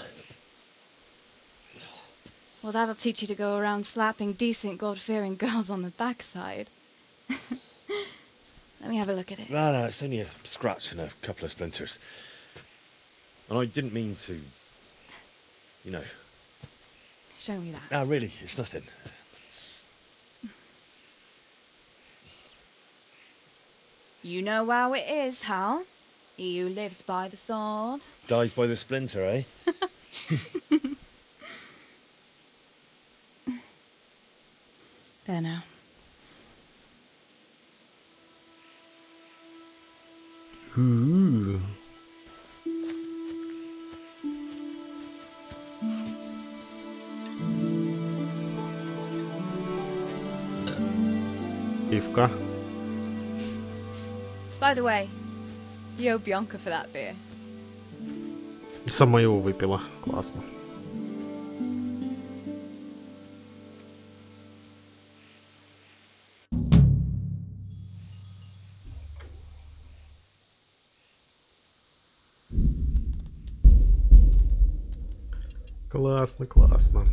Speaker 10: Well, that'll teach you to go around slapping decent, God-fearing girls on the backside. Let me have a look at it.
Speaker 16: No, it's only a scratch and a couple of splinters. And I didn't mean to, you know.
Speaker 10: Show me that.
Speaker 16: No, really, it's nothing.
Speaker 10: You know how it is, Hal. He who lives by the sword
Speaker 16: Dies by the splinter, eh?
Speaker 10: There now.
Speaker 2: Ooh. Пивка.
Speaker 10: By the way, you owe Bianca for that beer.
Speaker 2: Сама его выпила. Классно. Классно, классно.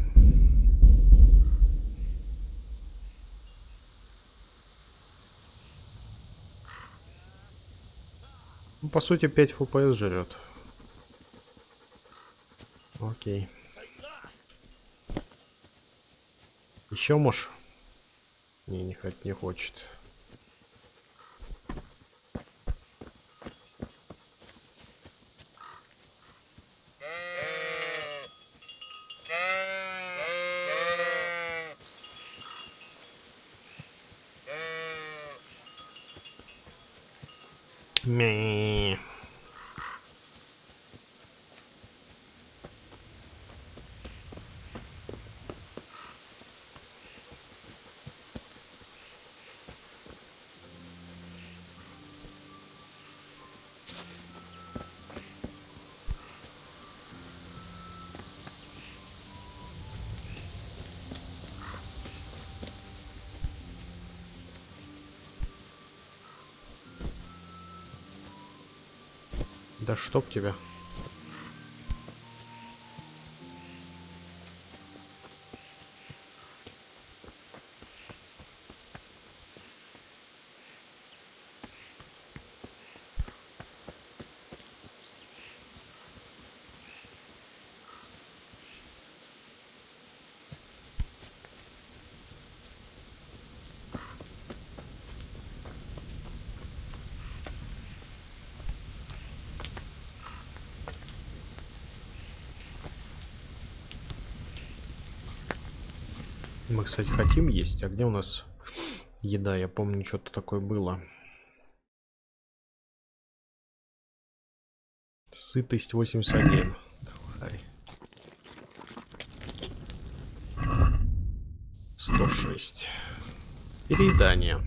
Speaker 2: Ну, по сути, 5 FPS жрет. Окей. Еще можешь? Не хочет. Мэ. Да чтоб тебя. Мы, кстати, хотим есть. А где у нас еда? Я помню, что-то такое было. Сытость 81. Давай. 106. Переедание.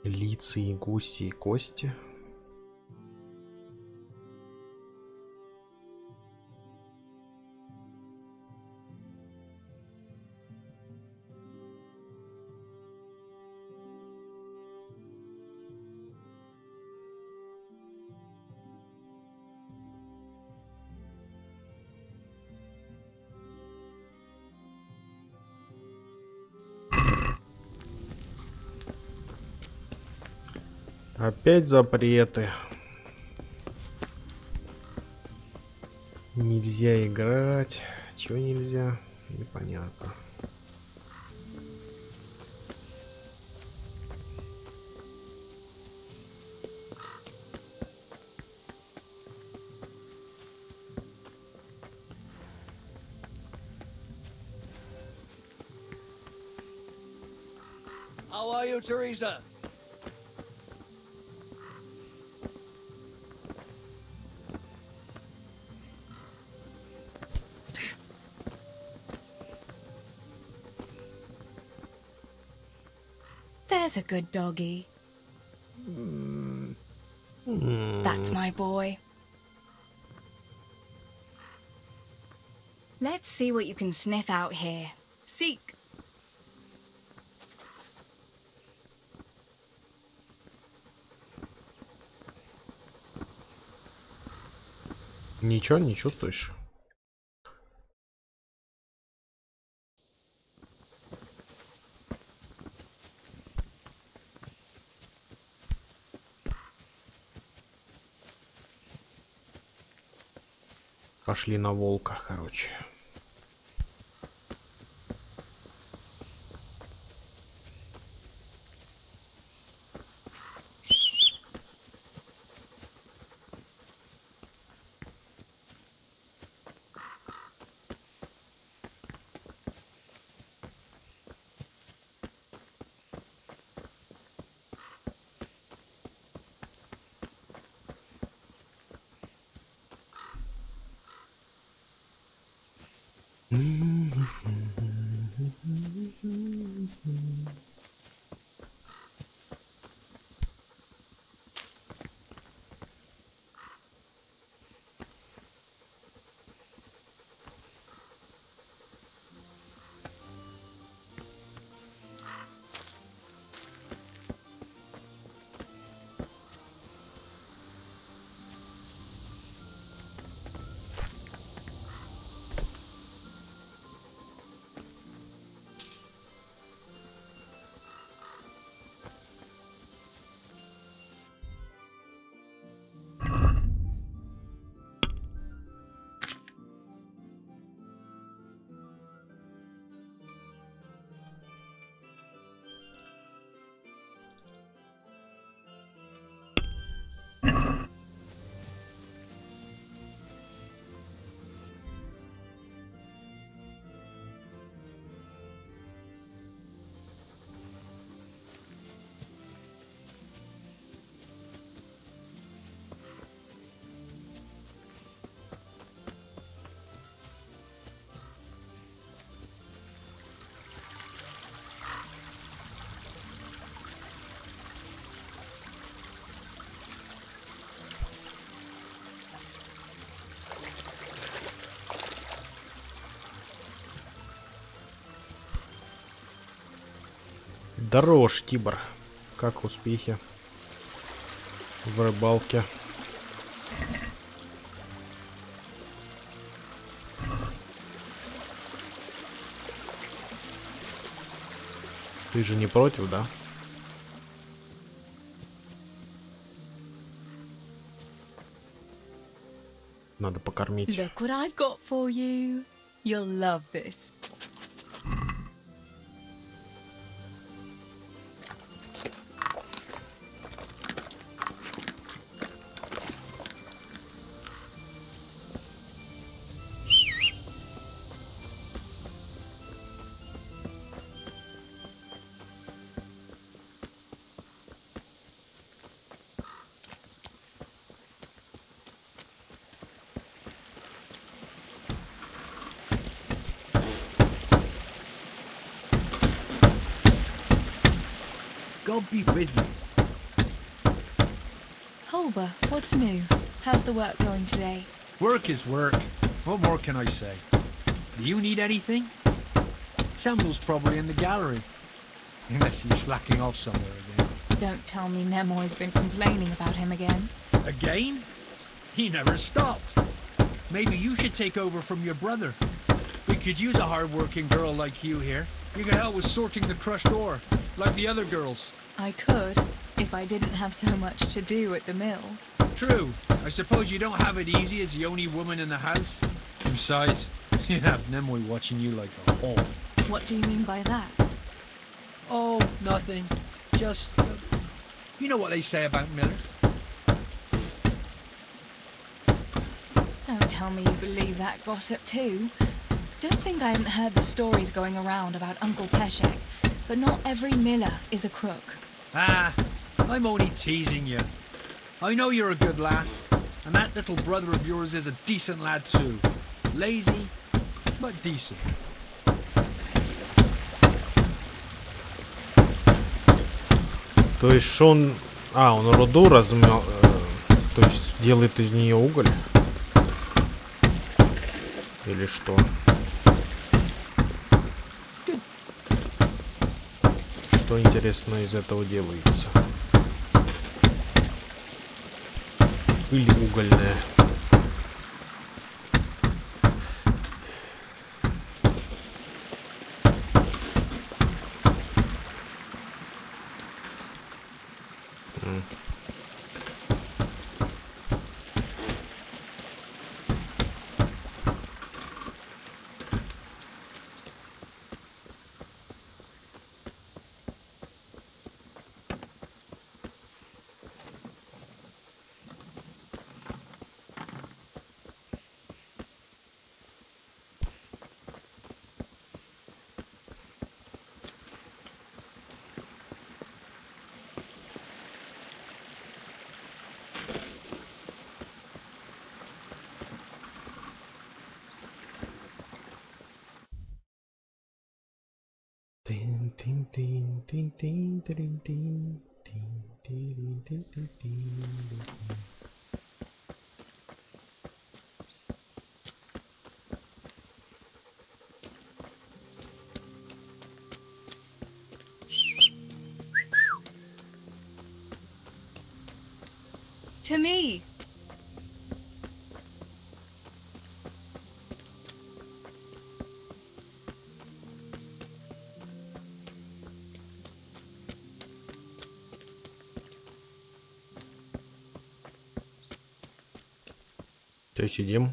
Speaker 2: Лица и гуси и кости. Опять запреты. Нельзя играть. Чего нельзя? Непонятно.
Speaker 7: How are you, Teresa?
Speaker 10: There's a good doggy. That's my boy. Let's see what you can sniff out here. Seek.
Speaker 2: Ничего не чувствуешь? Пошли на волка, короче. Здорово, Штибор. Как успехи в рыбалке? Ты же не против, да? Надо покормить.
Speaker 10: Look what I've got for you. You'll love this.
Speaker 7: God be with you.
Speaker 10: Holber, what's new? How's the work going today?
Speaker 6: Work is work. What more can I say? Do you need anything? Samuel's probably in the gallery. Unless he's slacking off somewhere again.
Speaker 10: Don't tell me Nemoy's been complaining about him again.
Speaker 6: Again? He never stopped. Maybe you should take over from your brother. We could use a hard-working girl like you here. You could help with sorting the crushed ore, like the other girls.
Speaker 10: I could, if I didn't have so much to do at the mill.
Speaker 6: True. I suppose you don't have it easy as the only woman in the house. Besides, you have Nemoy watching you like a hawk.
Speaker 10: What do you mean by that?
Speaker 6: Oh, nothing. Just, you know what they say about millers.
Speaker 10: Don't tell me you believe that gossip too. Don't think I haven't heard the stories going around about Uncle Peshek, but not every miller is a crook.
Speaker 6: Ah, I'm only teasing you. I know you're a good lass, and that little brother of yours is a decent lad too. Lazy, but decent.
Speaker 2: То есть он... А, он руду размел... то есть делает из нее уголь? Или что? Что интересно из этого делается? Пыль угольная.
Speaker 10: To me.
Speaker 2: То сидим.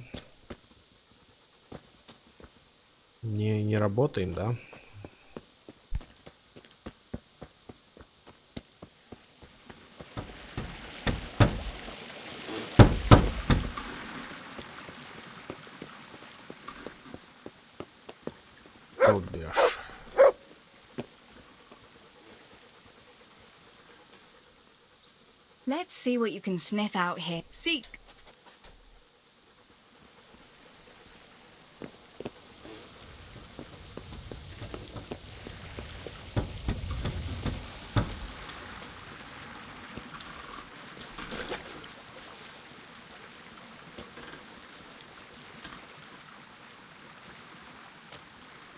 Speaker 2: Не работаем, да?
Speaker 10: Let's see what you can sniff out here. Seek.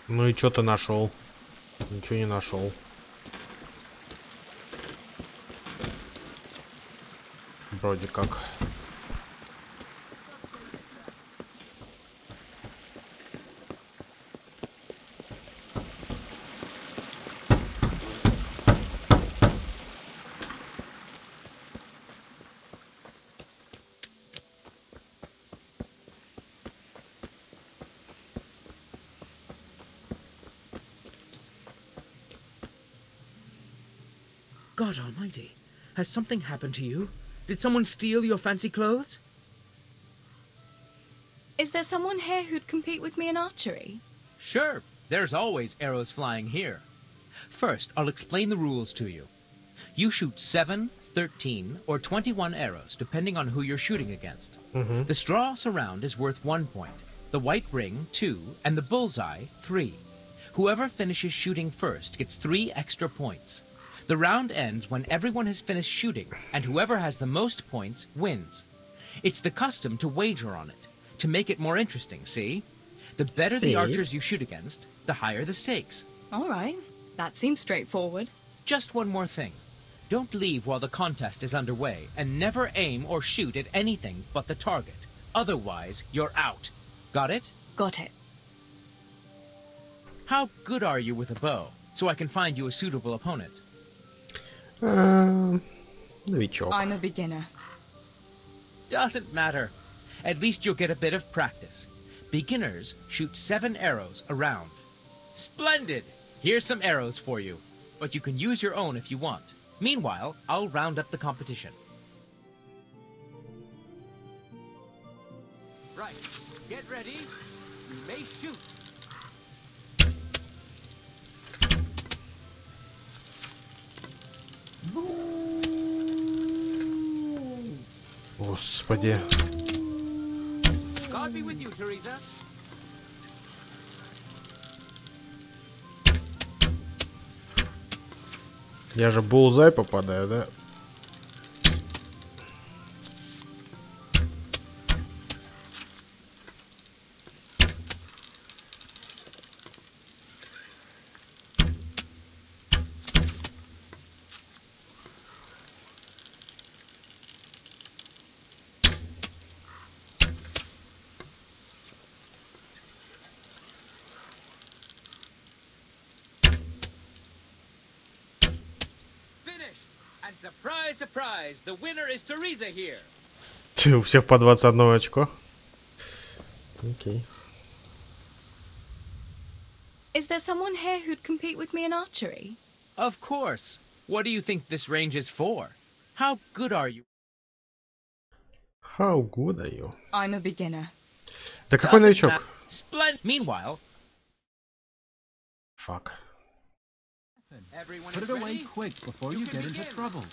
Speaker 2: Ну и что ты нашел? Ничего не нашел. Вроде как.
Speaker 17: God almighty, has something happened to you? Did someone steal your fancy clothes?
Speaker 10: Is there someone here who'd compete with me in archery?
Speaker 18: Sure, there's always arrows flying here. First, I'll explain the rules to you. You shoot 7, 13, or 21 arrows, depending on who you're shooting against. The straw surround is worth 1 point, the white ring 2, and the bullseye 3. Whoever finishes shooting first gets 3 extra points. The round ends when everyone has finished shooting, and whoever has the most points wins. It's the custom to wager on it, to make it more interesting, see? The better the archers you shoot against, the higher the stakes.
Speaker 10: All right, that seems straightforward.
Speaker 18: Just one more thing. Don't leave while the contest is underway, and never aim or shoot at anything but the target. Otherwise, you're out. Got it?
Speaker 10: Got it.
Speaker 18: How good are you with a bow, so I can find you a suitable opponent?
Speaker 2: Новичок.
Speaker 10: I'm a beginner.
Speaker 18: Doesn't matter. At least you'll get a bit of practice. Beginners shoot 7 arrows around. Splendid! Here's some arrows for you, but you can use your own if you want. Meanwhile, I'll round up the competition.
Speaker 19: Right. Get ready. You may shoot.
Speaker 2: Господи.
Speaker 19: God be with you, Teresa.
Speaker 2: Я же булзай попадаю, да?
Speaker 19: And surprise, surprise, the winner is Teresa here.
Speaker 2: У всех по 21 очко. Окей.
Speaker 10: Is there someone here who'd compete with me in archery?
Speaker 18: Of course. What do you think this range is for? How good are you?
Speaker 2: How good are you?
Speaker 10: I'm a beginner.
Speaker 2: Да какой новичок?
Speaker 18: Meanwhile.
Speaker 2: Fuck.
Speaker 6: Put it away quick before you get into trouble.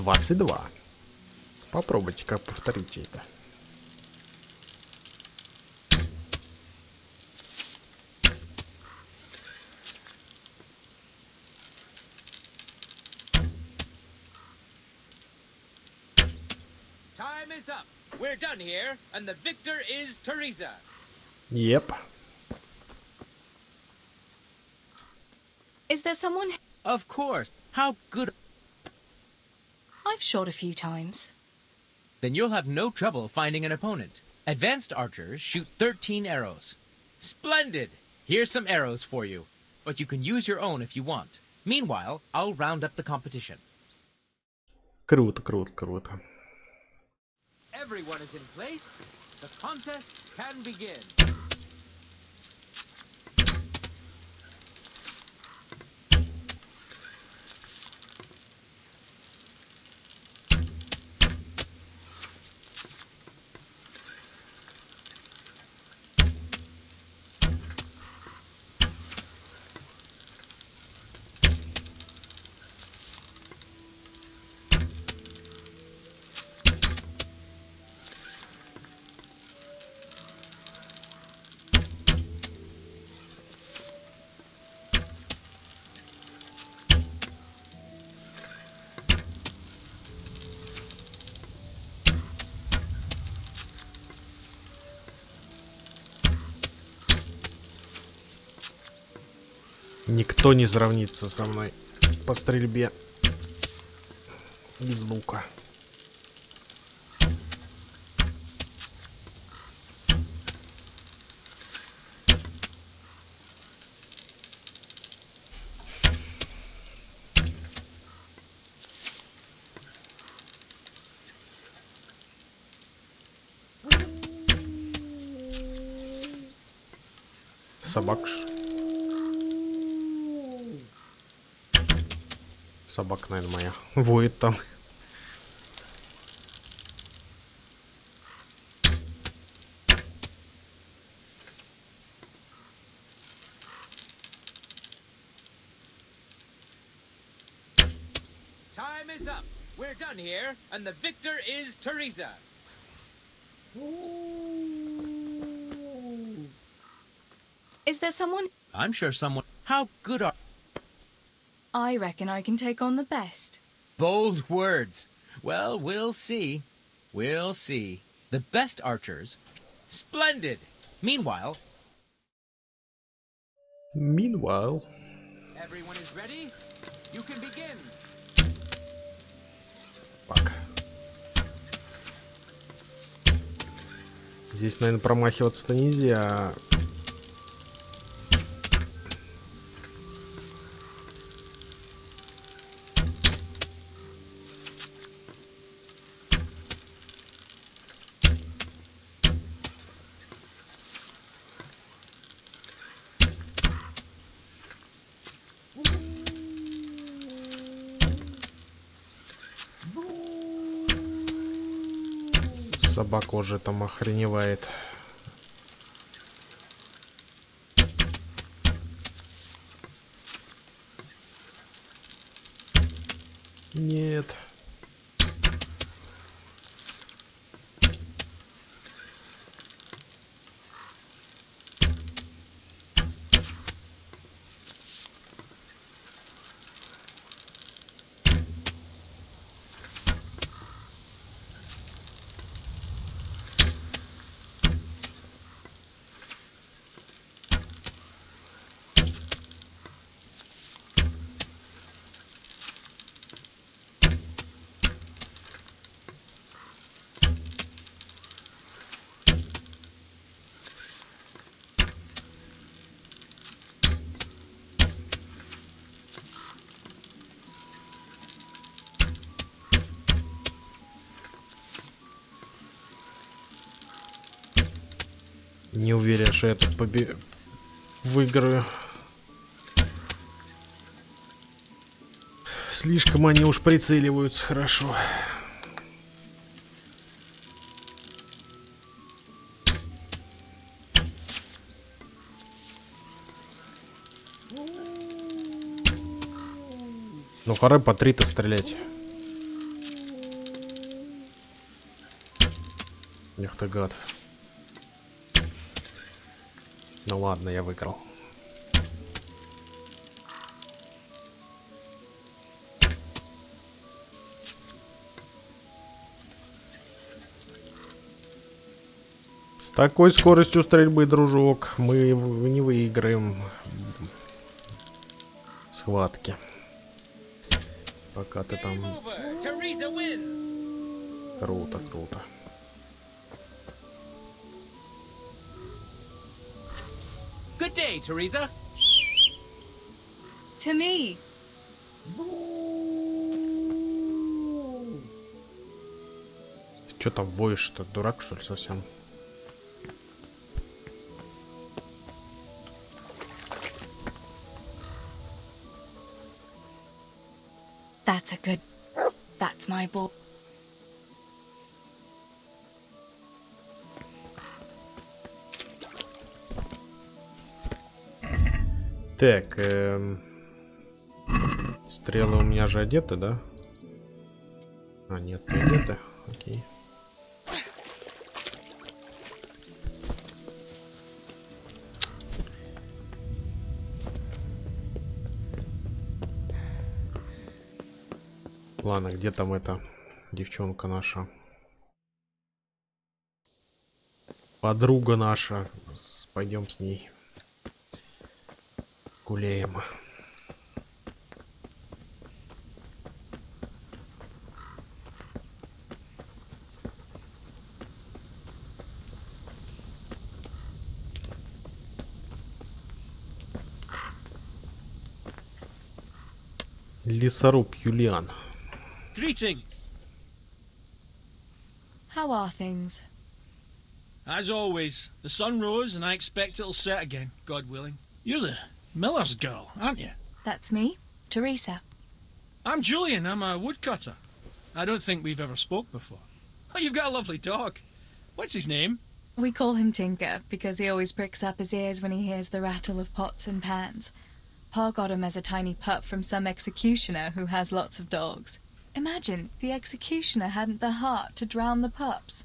Speaker 2: $22. Попробуйте, как повторите это.
Speaker 19: Time is up. We're done here, and the victor is Teresa.
Speaker 2: Yep.
Speaker 10: Is there someone?
Speaker 18: Of course. How good.
Speaker 10: I've shot a few times.
Speaker 18: Then you'll have no trouble finding an opponent. Advanced archers shoot 13 arrows. Splendid! Here's some arrows for you, but you can use your own if you want. Meanwhile, I'll round up the competition.
Speaker 2: Круто, круто, круто.
Speaker 19: Everyone is in place. The contest can begin.
Speaker 2: Никто не сравнится со мной по стрельбе из лука. Собак. Собака, наверное, моя. Воет там.
Speaker 19: Time is up. We're done here, and the victor is Teresa.
Speaker 10: Is there someone?
Speaker 18: I'm sure someone... How good are...
Speaker 10: I reckon I can take on the best.
Speaker 18: Bold words. Well, we'll see. We'll see. The best archers... Splendid! Meanwhile...
Speaker 19: Everyone is ready? You can begin.
Speaker 2: Пак. Здесь, наверное, промахиваться-то нельзя. Собака уже там охреневает. Нет. Не уверен, что я тут выиграю. Слишком они уж прицеливаются хорошо. Ну, пора по 3-то стрелять. Эх ты гад. Ну ладно, я выиграл. С такой скоростью стрельбы, дружок, мы не выиграем схватки. Пока ты там... Круто, круто.
Speaker 19: Good day, Teresa.
Speaker 10: To me.
Speaker 2: Ты чё там воешь-то? Дурак, что ли, совсем?
Speaker 10: That's a good... That's my ball.
Speaker 2: Так, стрелы у меня же одеты, да? А, нет, не одеты. Окей. Ладно, где там эта девчонка наша? Подруга наша. Пойдем с ней гуляем. Лесоруб Юлиан.
Speaker 6: Greetings.
Speaker 10: How are things?
Speaker 6: As always, the sun rose and I expect it'll set again, God willing. You're the miller's girl, aren't you?
Speaker 10: That's me, Teresa.
Speaker 6: I'm Julian, I'm a woodcutter. I don't think we've ever spoke before. Oh, you've got a lovely dog. What's his name?
Speaker 10: We call him Tinker because he always pricks up his ears when he hears the rattle of pots and pans. Pa got him as a tiny pup from some executioner who has lots of dogs. Imagine, the executioner hadn't the heart to drown the pups.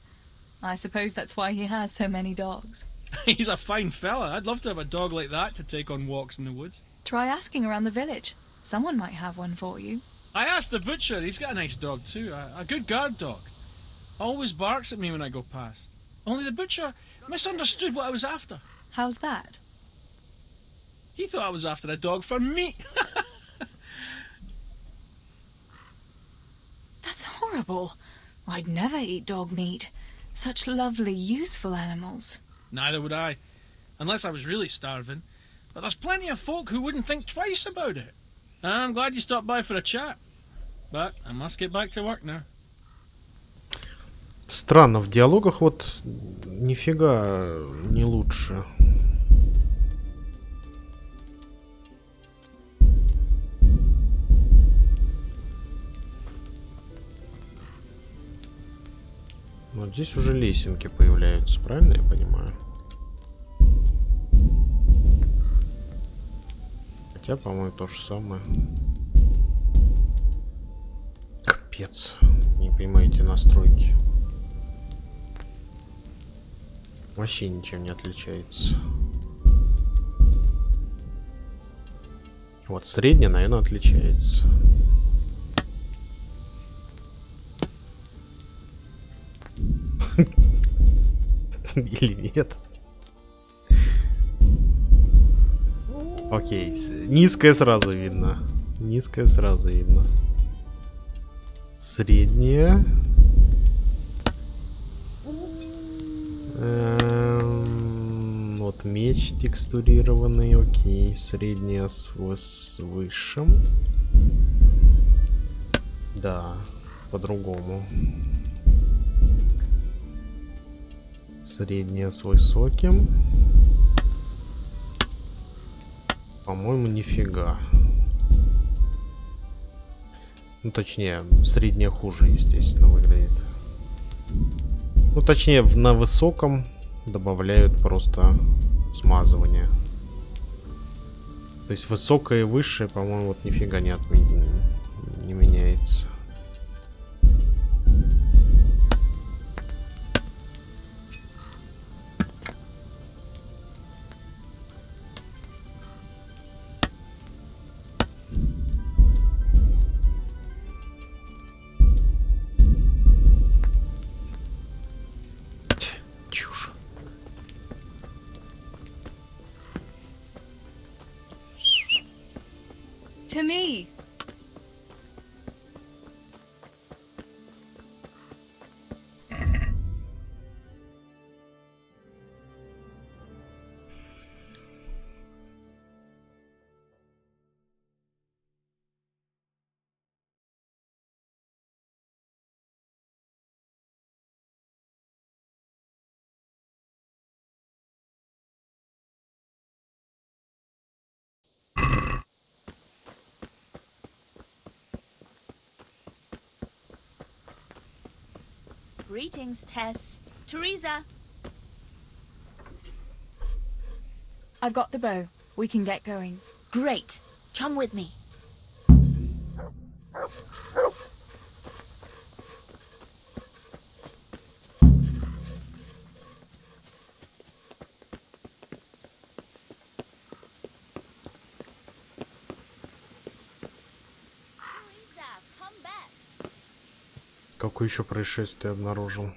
Speaker 10: I suppose that's why he has so many dogs.
Speaker 6: He's a fine fella. I'd love to have a dog like that to take on walks in the woods.
Speaker 10: Try asking around the village. Someone might have one for you.
Speaker 6: I asked the butcher. He's got a nice dog too. A good guard dog. Always barks at me when I go past. Only the butcher misunderstood what I was after.
Speaker 10: How's that?
Speaker 6: He thought I was after a dog for meat.
Speaker 10: That's horrible. I'd never eat dog meat. Such lovely, useful animals.
Speaker 6: Neither would I. Unless I was really starving. But there's plenty of folk who wouldn't think twice about it. I'm glad you stopped by for a chat. But I must get back to work now.
Speaker 2: Странно, в диалогах вот нифига не лучше. Вот здесь уже лесенки появляются, правильно я понимаю? Хотя, по-моему, то же самое. Капец. Не понимаете настройки. Вообще ничем не отличается. Вот средняя, наверное, отличается. Или нет? Окей, низкая сразу видно. Низкая сразу видно. Средняя. Вот меч текстурированный, окей. Средняя с высшим. Да, по-другому. Средняя с высоким. По-моему, нифига. Ну, точнее, средняя хуже, естественно, выглядит. Ну, точнее, на высоком добавляют просто смазывание. То есть высокое и высшее, по-моему, вот нифига не меняется.
Speaker 10: To me.
Speaker 13: Greetings, Tess. Teresa.
Speaker 10: I've got the bow. We can get going.
Speaker 13: Great. Come with me.
Speaker 2: Какое еще происшествие обнаружил?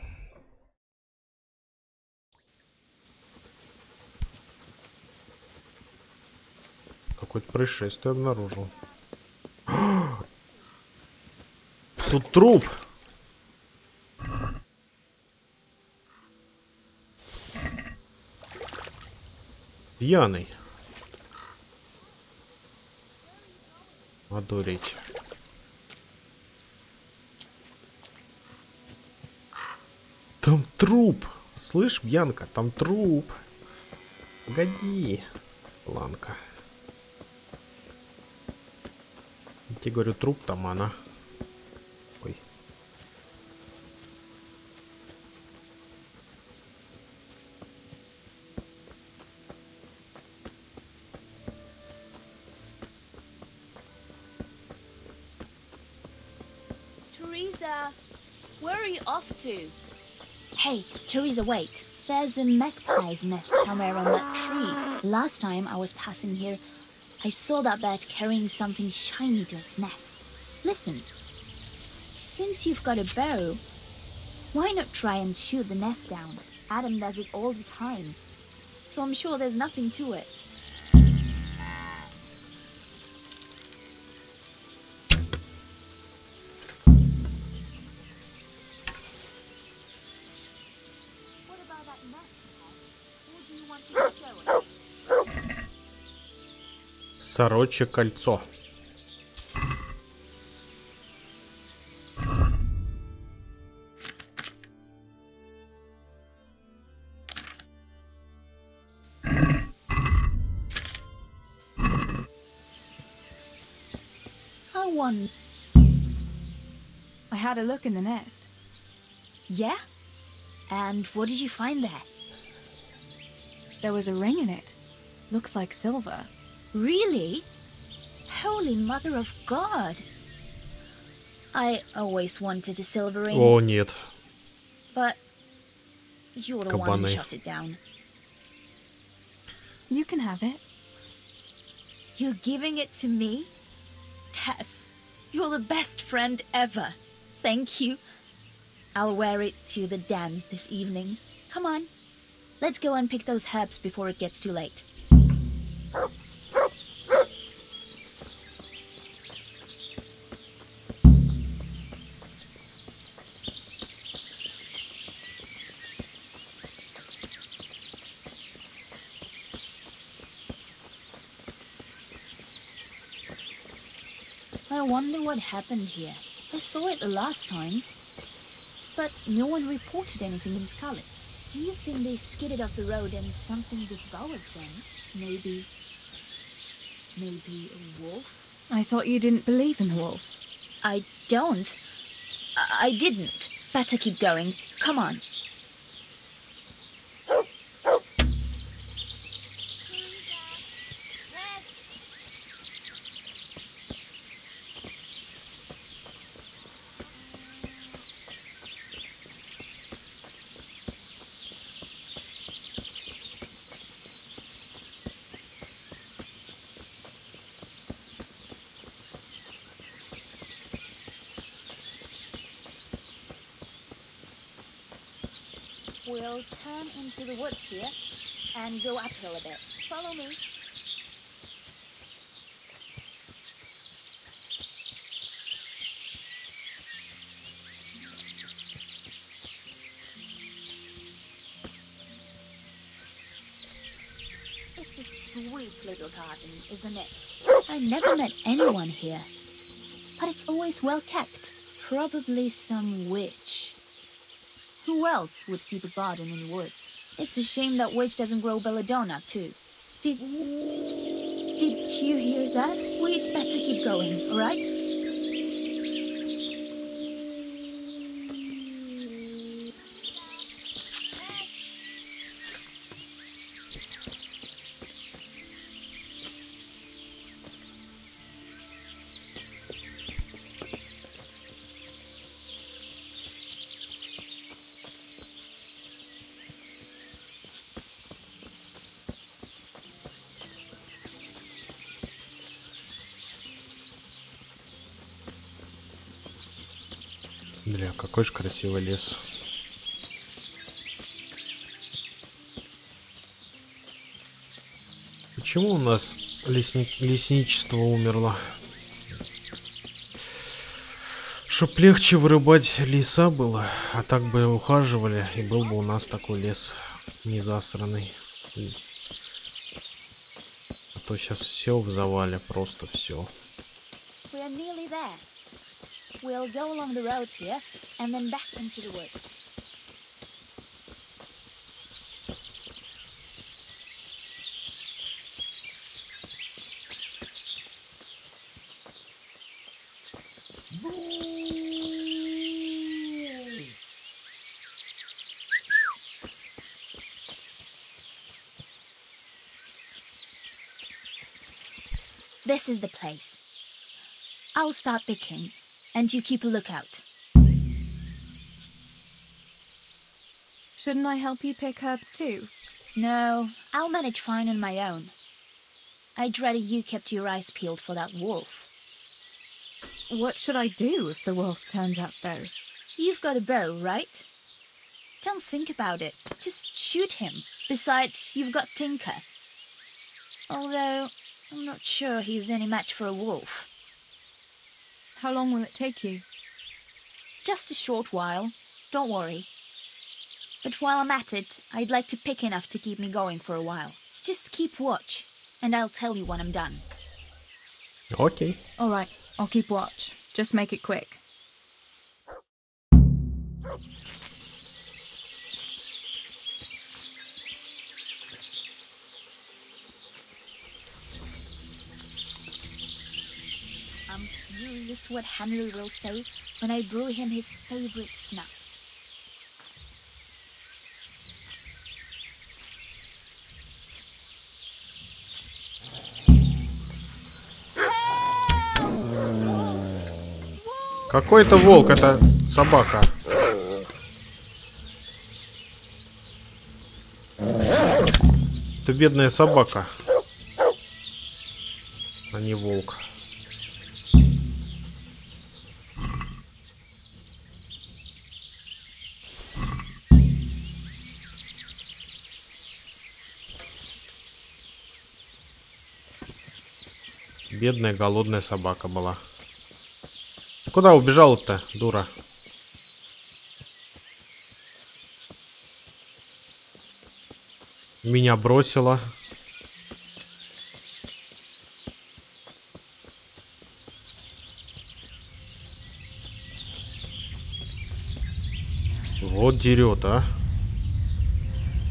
Speaker 2: Какое-то происшествие обнаружил. Тут труп! Пьяный. Одуреть. Там труп. Слышь, Бьянка, там труп. Погоди, Ланка. Я тебе говорю, труп там она. Ой.
Speaker 13: Teresa, where are you off to? Hey, Teresa, wait. There's a magpie's nest somewhere on that tree. Last time I was passing here, I saw that bird carrying something shiny to its nest. Listen, since you've got a bow, why not try and shoot the nest down? Adam does it all the time, so I'm sure there's nothing to it.
Speaker 2: Сорочье кольцо.
Speaker 10: I had a look in the nest.
Speaker 13: Yeah? And what did you find there?
Speaker 10: There was a ring in it. Looks like silver.
Speaker 13: Really? Holy Mother of God! I always wanted a silver ring.
Speaker 2: О, нет.
Speaker 13: But you're the one who shot it down.
Speaker 10: You can have it.
Speaker 13: You're giving it to me? Tess, you're the best friend ever. Thank you. I'll wear it to the dance this evening. Come on. Let's go and pick those herbs before it gets too late. I wonder what happened here. I saw it the last time, but no one reported anything in Scarlet's. Do you think they skidded off the road and something devoured them? Maybe a wolf?
Speaker 10: I thought you didn't believe in wolf.
Speaker 13: I don't. I didn't. Better keep going. Come on. We'll turn into the woods here and go uphill a bit. Follow me. It's a sweet little garden, isn't it? I never met anyone here, but it's always well kept. Probably some witch. Who else would keep a garden in the woods? It's a shame that witch doesn't grow belladonna, too. Did you hear that? We'd better keep going, all right?
Speaker 2: Бля, какой же красивый лес. Почему у нас лесничество умерло? Чтоб легче вырубать леса было, а так бы ухаживали, и был бы у нас такой лес не засранный. А то сейчас все в завале, просто все.
Speaker 13: We'll go along the road here and then back into the woods. This is the place. I'll start picking, and you keep a lookout.
Speaker 10: Shouldn't I help you pick herbs too?
Speaker 13: No, I'll manage fine on my own. I'd rather you kept your eyes peeled for that wolf.
Speaker 10: What should I do if the wolf turns up, though?
Speaker 13: You've got a bow, right? Don't think about it. Just shoot him. Besides, you've got Tinker. Although, I'm not sure he's any match for a wolf.
Speaker 10: How long will it take you?
Speaker 13: Just a short while. Don't worry. But while I'm at it, I'd like to pick enough to keep me going for a while. Just keep watch, and I'll tell you when I'm done.
Speaker 2: Okay.
Speaker 10: All right, I'll keep watch. Just make it quick.
Speaker 13: I'm curious what Henry will say when I brew him his favorite snacks.
Speaker 2: Какой это волк? Это собака. Это бедная собака, а не волк. Бедная голодная собака была. Куда убежала-то, дура? Меня бросила. Вот дерет, а.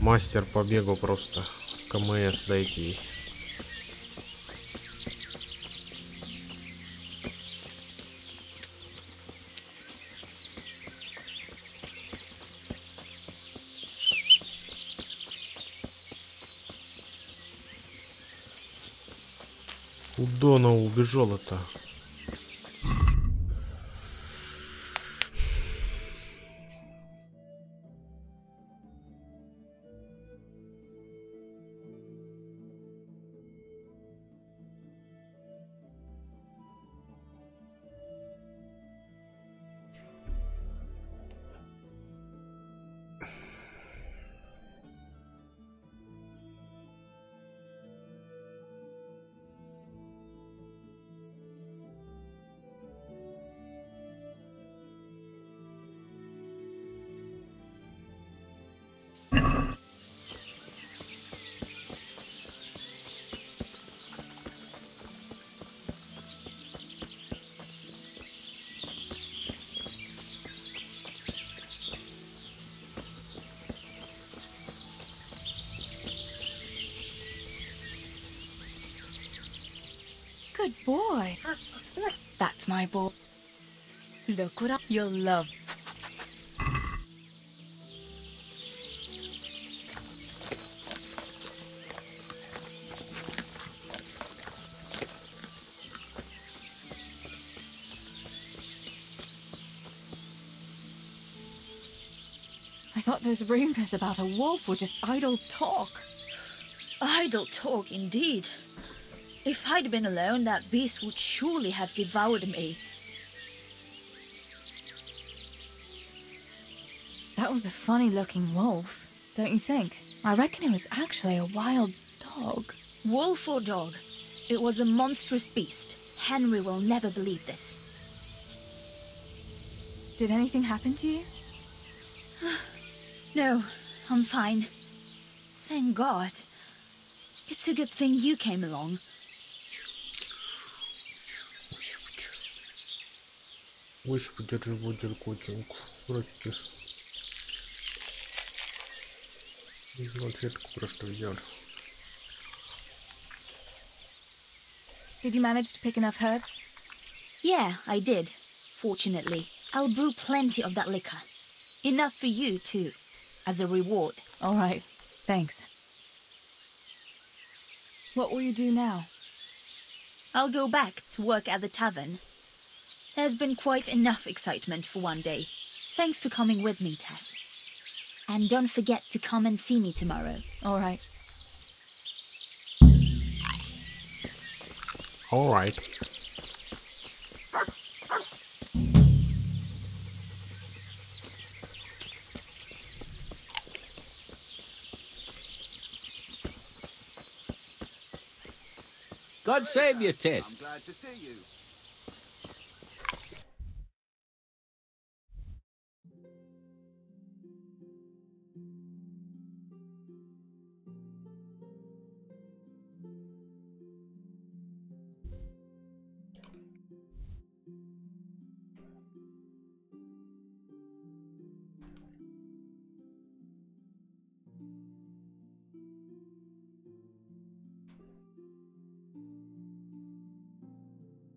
Speaker 2: Мастер по бегу просто. КМС дайте ей. Куда она убежала-то?
Speaker 10: Good boy. That's my boy. Look what you'll love. I thought those rumors about a wolf were just idle talk.
Speaker 13: Idle talk, indeed. If I'd been alone, that beast would surely have devoured me.
Speaker 10: That was a funny-looking wolf, don't you think? I reckon it was actually a wild dog.
Speaker 13: Wolf or dog, it was a monstrous beast. Henry will never believe this.
Speaker 10: Did anything happen to you?
Speaker 13: No, I'm fine. Thank God. It's a good thing you came along.
Speaker 2: Господи, животик котенку. Прости. Конфетку просто взял.
Speaker 10: Did you manage to pick enough herbs?
Speaker 13: Yeah, I did. Fortunately, I'll brew plenty of that liquor. Enough for you, too. As a reward.
Speaker 10: All right. Thanks. What will you do now?
Speaker 13: I'll go back to work at the tavern. There's been quite enough excitement for one day. Thanks for coming with me, Tess. And don't forget to come and see me tomorrow.
Speaker 10: All right.
Speaker 2: All right.
Speaker 12: God save you, Tess.
Speaker 3: I'm glad to see you.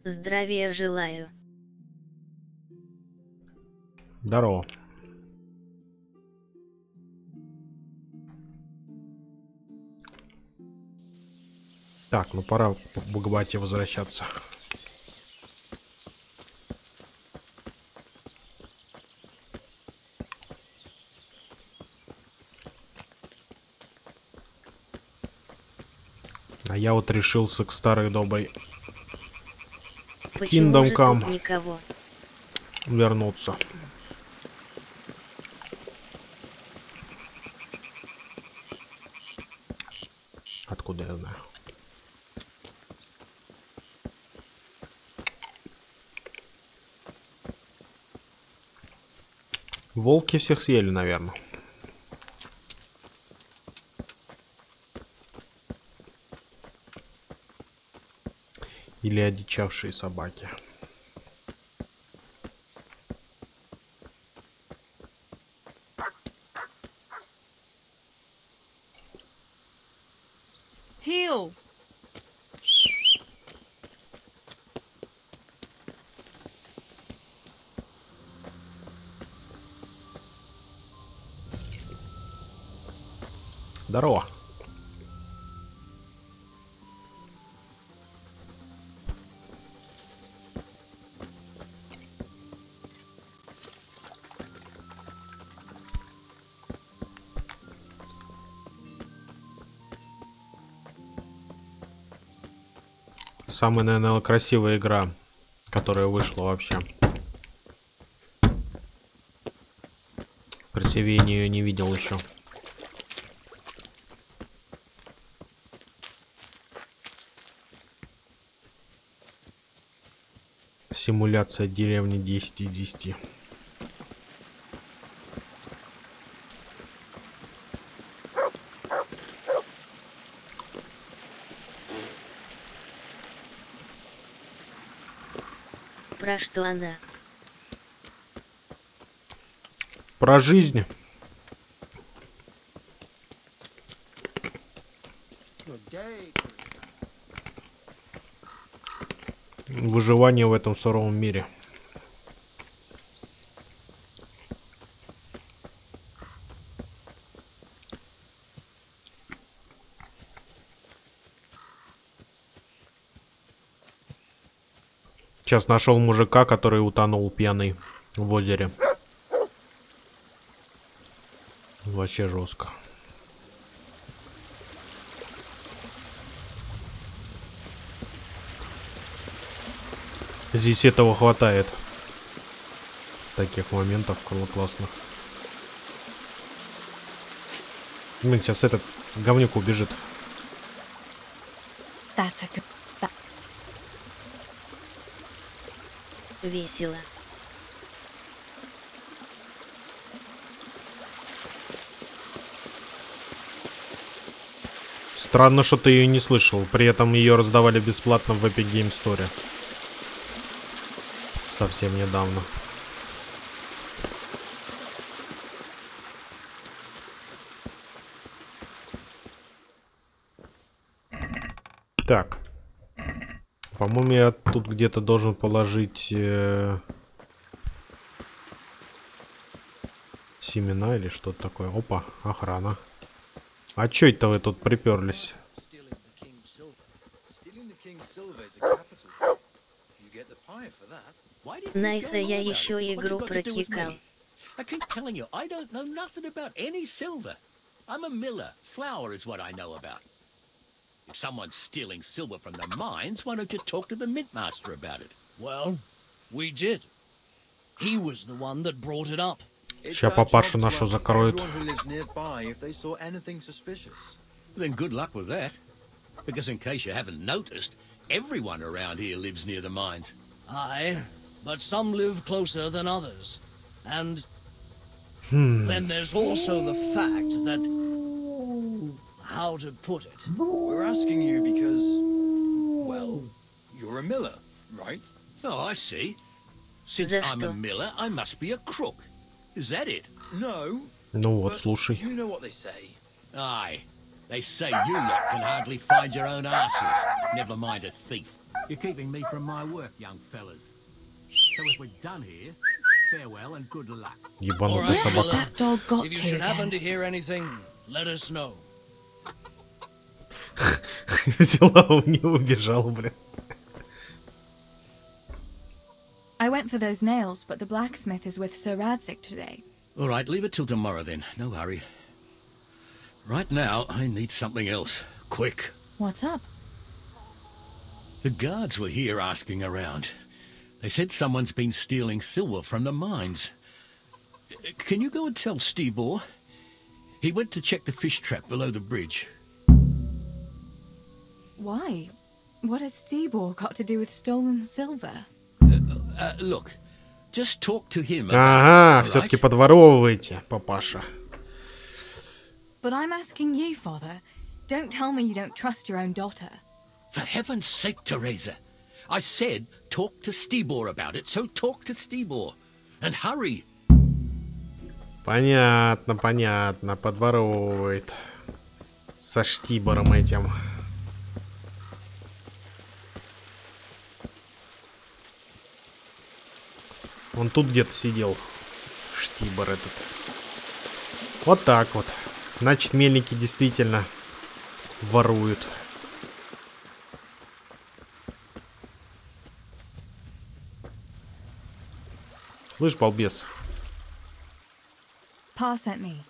Speaker 1: Здравия желаю.
Speaker 2: Здорово. Так, ну пора к Богобате возвращаться. А я вот решился к старой доброй
Speaker 1: Почему же тут
Speaker 2: Kingdom
Speaker 1: никого?
Speaker 2: вернуться. Откуда я знаю? Волки всех съели, наверное. Или одичавшие собаки.
Speaker 8: Heel.
Speaker 2: Здорово. Самая, наверное, красивая игра, которая вышла вообще. Красивее ее не видел еще. Симуляция деревни 10 из 10.
Speaker 1: Про что она?
Speaker 2: Про жизнь. Выживание в этом суровом мире. Сейчас нашел мужика, который утонул пьяный в озере. Вообще жестко. Здесь этого хватает. Таких моментов классных. Блин, сейчас этот говнюк убежит.
Speaker 1: Весело.
Speaker 2: Странно, что ты ее не слышал. При этом ее раздавали бесплатно в Epic Game Store. Совсем недавно. Так. По-моему, я тут где-то должен положить семена или что-то такое. Опа, охрана. А чё это вы тут приперлись?
Speaker 1: Найса, я еще игру прокикал.
Speaker 20: I keep telling you, I don't know nothing about any silver. I'm a miller. Flour is what I know about. If someone's stealing silver from the mines, why don't you talk to the mint master about it?
Speaker 7: Well, we did. He was the one that brought it up.
Speaker 2: Сейчас папашу нашу закроют.
Speaker 20: Then good luck with that. Because in case you haven't noticed, everyone around here lives near the mines.
Speaker 7: Aye, but some live closer than others. And then there's also the fact that... How to put it?
Speaker 21: We're asking you because... Well, you're a miller, right?
Speaker 20: Oh, I see. Since I'm a miller, I must be a crook. Is that it?
Speaker 21: No.
Speaker 2: Ну вот, слушай.
Speaker 21: You know what they say.
Speaker 20: Aye. They say you lot can hardly find your own asses. Never mind a thief.
Speaker 12: You're keeping me from my work, young fellas. So if we're done here, farewell and good luck.
Speaker 2: Ебанутая собака.
Speaker 7: If you should happen to hear anything, let us know.
Speaker 2: Взяла у меня убежала, блин.
Speaker 10: I went for those nails, but the blacksmith is with Sir Radzik today.
Speaker 20: All right, leave it till tomorrow then. No hurry. Right now, I need something else. Quick.
Speaker 10: What's up?
Speaker 20: The guards were here asking around. They said someone's been stealing silver from the mines. Can you go and tell Stibor? He went to check the fish trap below the bridge.
Speaker 10: Why? What has Stibor got to do with stolen silver?
Speaker 20: Look, just talk to him.
Speaker 2: Ага, все-таки подворовываете, папаша.
Speaker 10: But I'm asking you, Father. Don't tell me you don't trust your own daughter.
Speaker 20: For heaven's sake, Teresa. I said talk to Stibor about it, so talk to Stibor. And hurry.
Speaker 2: Понятно, понятно. Подворовывает. Со Штибором этим. Он тут где-то сидел. Штибор этот. Вот так вот. Значит, мельники действительно воруют. Слышь, балбес.
Speaker 10: Pa sent me.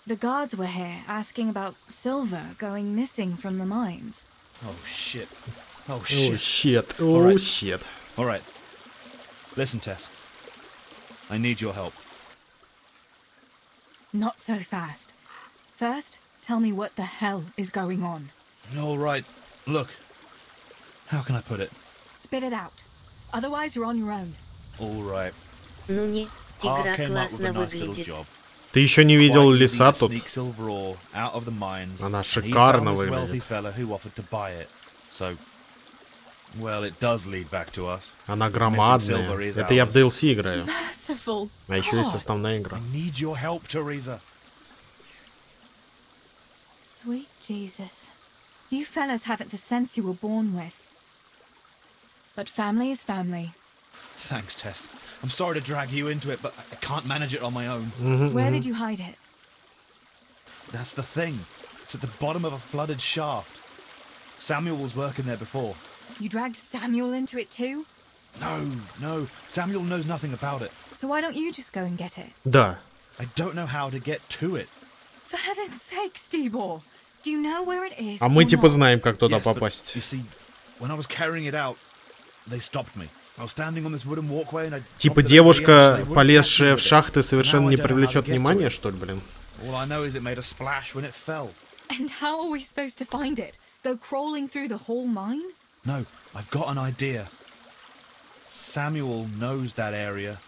Speaker 10: The guards were here asking about silver going missing from the mines.
Speaker 22: Oh shit. Oh shit.
Speaker 2: Oh shit. Oh shit.
Speaker 22: All right. Listen, Tess. I need your help.
Speaker 10: Not so fast. First, tell me what the hell is going on.
Speaker 22: All right. Look. How can I put it?
Speaker 10: Spit it out. Otherwise, you're on your own.
Speaker 22: All right.
Speaker 1: Ну не, игра классно выглядит.
Speaker 2: Ты еще не видел леса тут?
Speaker 22: Она
Speaker 2: шикарно выглядит. Она громадная. Это я в DLC играю. А еще есть основная игра.
Speaker 10: Sweet Jesus. You fellas haven't the sense you were born with. But family is family.
Speaker 22: Thanks, Tess. I'm sorry to drag you into it, but I can't manage it on my own.
Speaker 10: Where did you hide it?
Speaker 22: That's the thing. It's at the bottom of a flooded shaft. Samuel was working there before.
Speaker 10: You dragged Samuel into it too?
Speaker 22: No. Samuel knows nothing about it.
Speaker 10: So why don't you just go and get it?
Speaker 2: Да.
Speaker 22: I don't know how to get to it.
Speaker 10: For heaven's sake, Stibor. Do you know where it is?
Speaker 2: А мы типа знаем, как туда попасть.
Speaker 22: You see, when I was carrying it out, they stopped me.
Speaker 2: Типа девушка, полезшая в шахты, совершенно не привлечет внимания, что ли, блин?
Speaker 10: And how are we supposed to find it? Go crawling through the whole mine?
Speaker 22: No, I've got an idea. Samuel knows that area.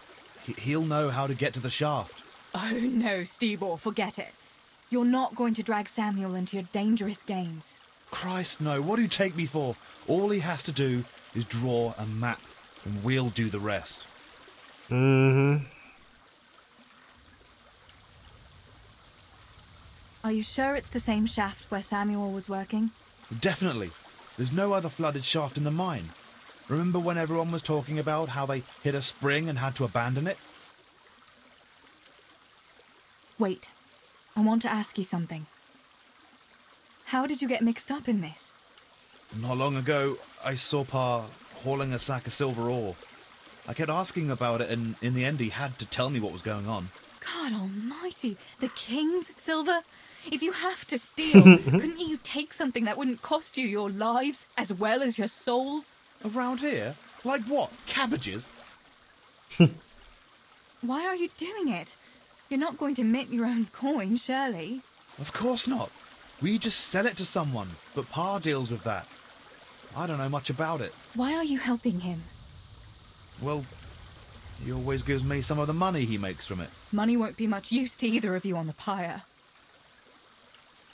Speaker 22: He'll know how to get to the shaft.
Speaker 10: Oh no, Stibor, forget it. You're not going to drag Samuel into your dangerous games.
Speaker 22: Christ, no. What do you take me for? All he has to do is draw a map. And we'll do the rest.
Speaker 2: Mm-hmm.
Speaker 10: Are you sure it's the same shaft where Samuel was working?
Speaker 22: Definitely. There's no other flooded shaft in the mine. Remember when everyone was talking about how they hit a spring and had to abandon it?
Speaker 10: Wait. I want to ask you something. How did you get mixed up in this?
Speaker 22: Not long ago, I saw Pa hauling a sack of silver ore. I kept asking about it, and in the end he had to tell me what was going on.
Speaker 10: God almighty, the king's silver? If you have to steal, couldn't you take something that wouldn't cost you your lives as well as your souls?
Speaker 22: Around here? Like what? Cabbages?
Speaker 10: Why are you doing it? You're not going to mint your own coin, surely?
Speaker 22: Of course not. We just sell it to someone, but Pa deals with that. I don't know much about it.
Speaker 10: Why are you helping him?
Speaker 22: Well, he always gives me some of the money he makes from it.
Speaker 10: Money won't be much use to either of you on the pyre.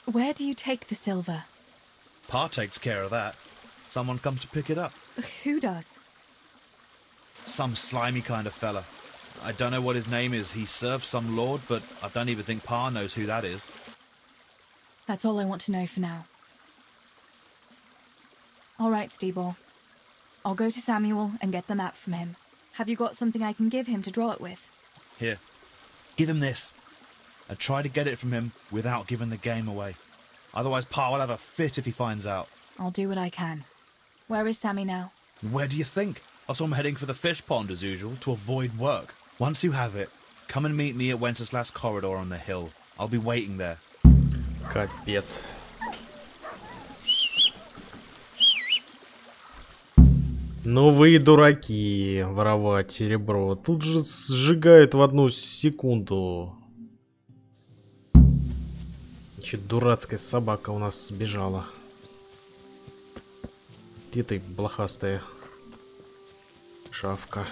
Speaker 10: Where do you take the silver?
Speaker 22: Pa takes care of that. Someone comes to pick it up.
Speaker 10: Who does?
Speaker 22: Some slimy kind of fella. I don't know what his name is. He serves some lord, but I don't even think Pa knows who that is.
Speaker 10: That's all I want to know for now. All right, Steeball. I'll go to Samuel and get the map from him. Have you got something I can give him to draw it with?
Speaker 22: Here. Give him this. And try to get it from him without giving the game away. Otherwise, Pa will have a fit if he finds out.
Speaker 10: I'll do what I can. Where is Sammy now?
Speaker 22: Where do you think? I saw him heading for the fish pond as usual to avoid work. Once you have it, come and meet me at Wenceslas corridor on the hill. I'll be waiting there.
Speaker 2: Капец. Ну вы дураки, воровать серебро. Тут же сжигают в 1 секунду. Еще дурацкая собака у нас сбежала. Где ты, блохастая шавка?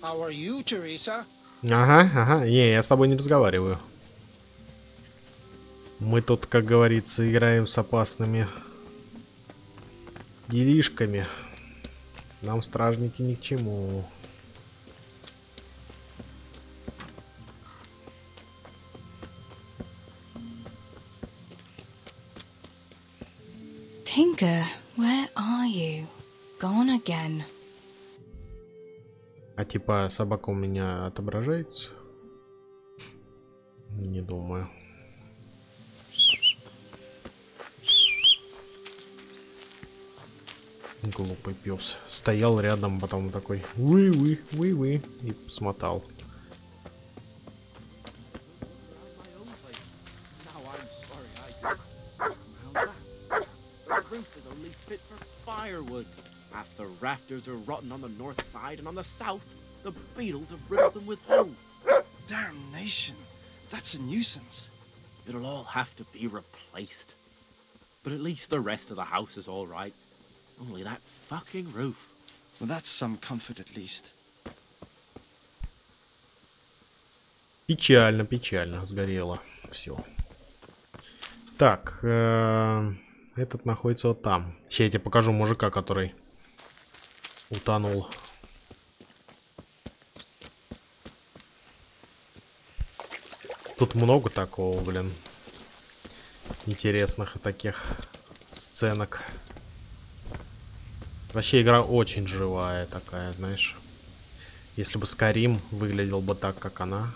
Speaker 9: How are you, Teresa?
Speaker 2: Ага. Не, я с тобой не разговариваю. Мы тут, как говорится, играем с опасными делишками. Нам стражники ни к чему.
Speaker 10: Tinker, where are you? Gone again.
Speaker 2: А типа собака у меня отображается? Не думаю. Глупый пес. Стоял рядом, потом такой вы и смотал.
Speaker 11: Half the rafters are rotten on the north side, and on the south, the beetles have riddled them with holes.
Speaker 9: Damnation! That's a nuisance.
Speaker 11: It'll all have to be replaced. But at least the rest of the house is all right. Only that fucking roof.
Speaker 9: Well, that's some comfort at least.
Speaker 2: Печально, печально. Сгорело. Все. Так, этот находится вот там. Сейчас я тебе покажу мужика, который утонул. Тут много такого, блин, интересных и таких сценок. Вообще игра очень живая такая, знаешь. Если бы Skyrim выглядел бы так, как она,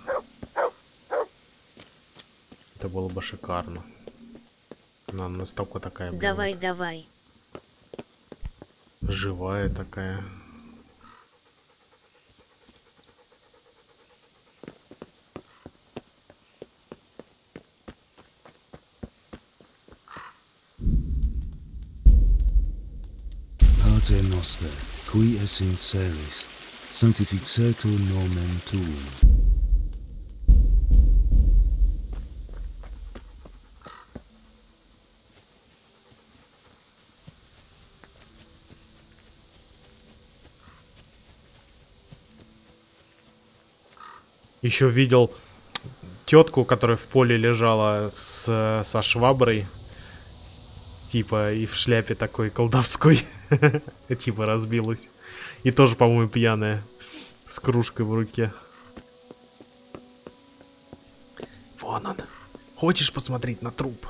Speaker 2: это было бы шикарно. Она настолько такая, блин,
Speaker 1: Давай.
Speaker 2: живая такая.
Speaker 23: Pater noster, qui es in celis, sanctificetur nomen tuum.
Speaker 2: Еще видел тетку, которая в поле лежала со шваброй. Типа и в шляпе такой колдовской. Типа разбилась. И тоже, по-моему, пьяная. С кружкой в руке. Вон он. Хочешь посмотреть на труп?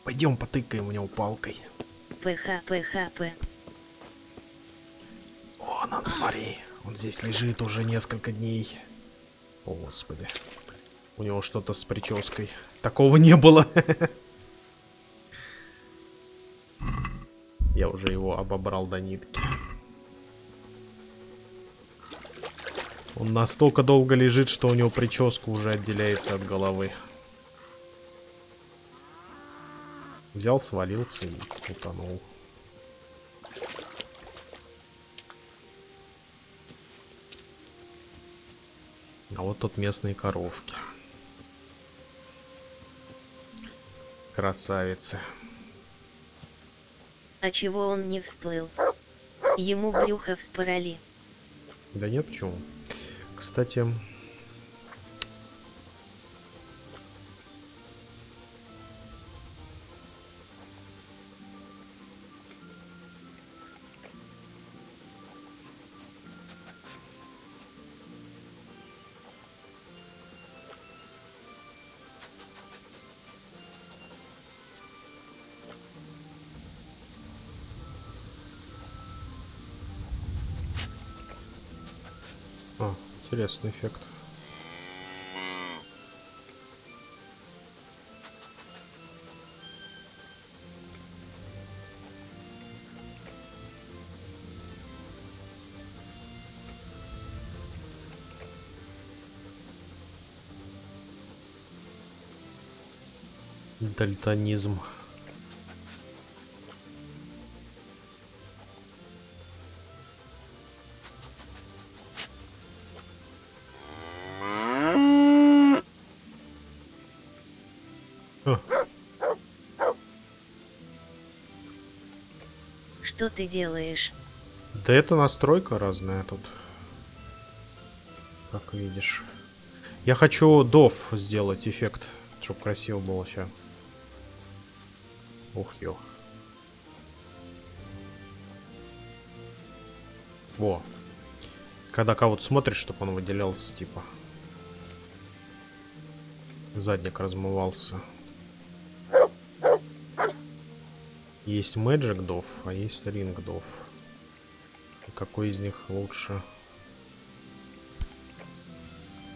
Speaker 2: Пойдем потыкаем в него палкой.
Speaker 1: ПХ.
Speaker 2: Вон он, смотри. Он здесь лежит уже несколько дней. О, господи. У него что-то с прической. Такого не было. Я уже его обобрал до нитки. Он настолько долго лежит, что у него прическа уже отделяется от головы. Взял, свалился и утонул. А вот тут местные коровки. Красавицы.
Speaker 1: А чего он не всплыл? Ему брюхо вспороли.
Speaker 2: Да нет, почему? Кстати... Интересный эффект. Дальтонизм.
Speaker 1: Что ты делаешь?
Speaker 2: Да это настройка разная тут. Как видишь. Я хочу дов сделать эффект, чтобы красиво было сейчас. Ух, ё. Во. Когда кого-то смотришь, чтобы он выделялся, типа. Задник размывался. Есть Magic Dove, а есть Ring Dove. И какой из них лучше?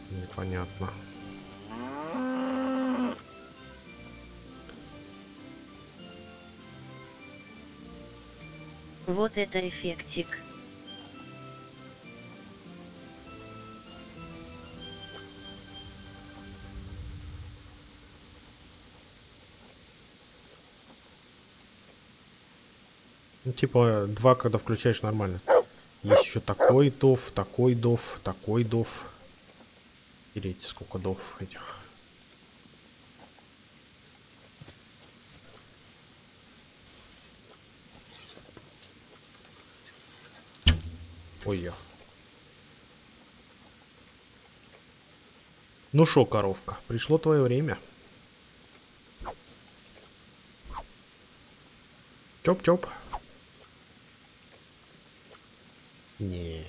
Speaker 2: Непонятно.
Speaker 1: Вот это эффектик.
Speaker 2: Ну, типа, два, когда включаешь, нормально. Есть еще такой дов, такой дов, такой дов. Тереть, сколько дов этих. Ой-ё. Ну шо, коровка, пришло твое время. Чоп-чоп. Не.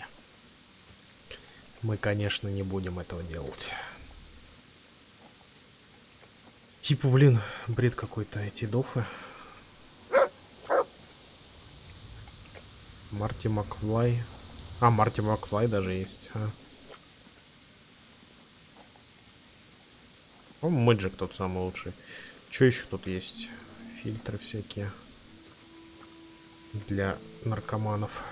Speaker 2: Мы, конечно, не будем этого делать. Типа, блин, бред какой-то эти дофы. Марти Макфлай. А, Марти Макфлай даже есть. Мэджик тот самый лучший. Что еще тут есть? Фильтры всякие. Для наркоманов.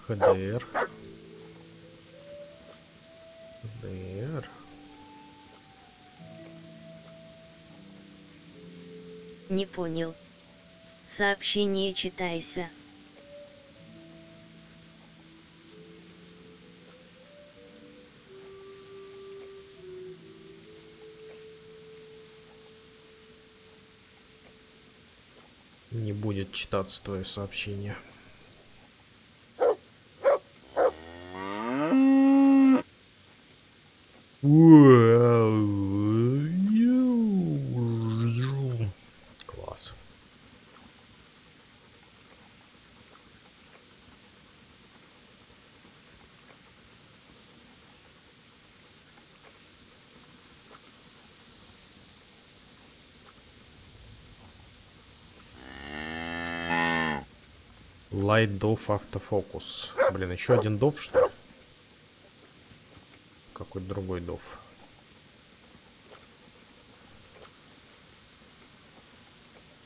Speaker 2: ХДР. ХДР.
Speaker 1: Не понял. Сообщение читайся.
Speaker 2: Не будет читаться твое сообщение. Класс. Light Dove автофокус. Блин, еще один Dove, что ли? какой-то другой дов.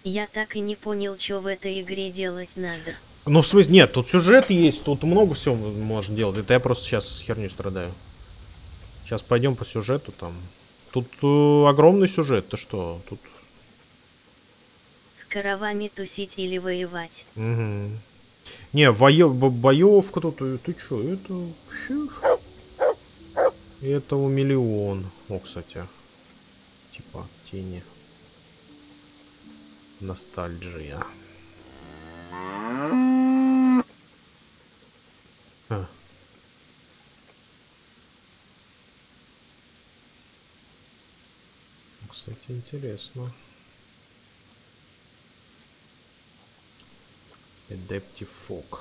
Speaker 1: Я так и не понял, что в этой игре делать надо.
Speaker 2: Ну, в смысле, нет, тут сюжет есть, тут много всего можно делать. Это я просто сейчас херню страдаю. Сейчас пойдем по сюжету там. Тут огромный сюжет, ты что? Тут...
Speaker 1: С коровами тусить или воевать?
Speaker 2: Угу. Не, боевка тут, ты чё, это... Этого миллион. О, кстати. Типа тени. Ностальгия. Кстати, интересно. Adaptive Fog.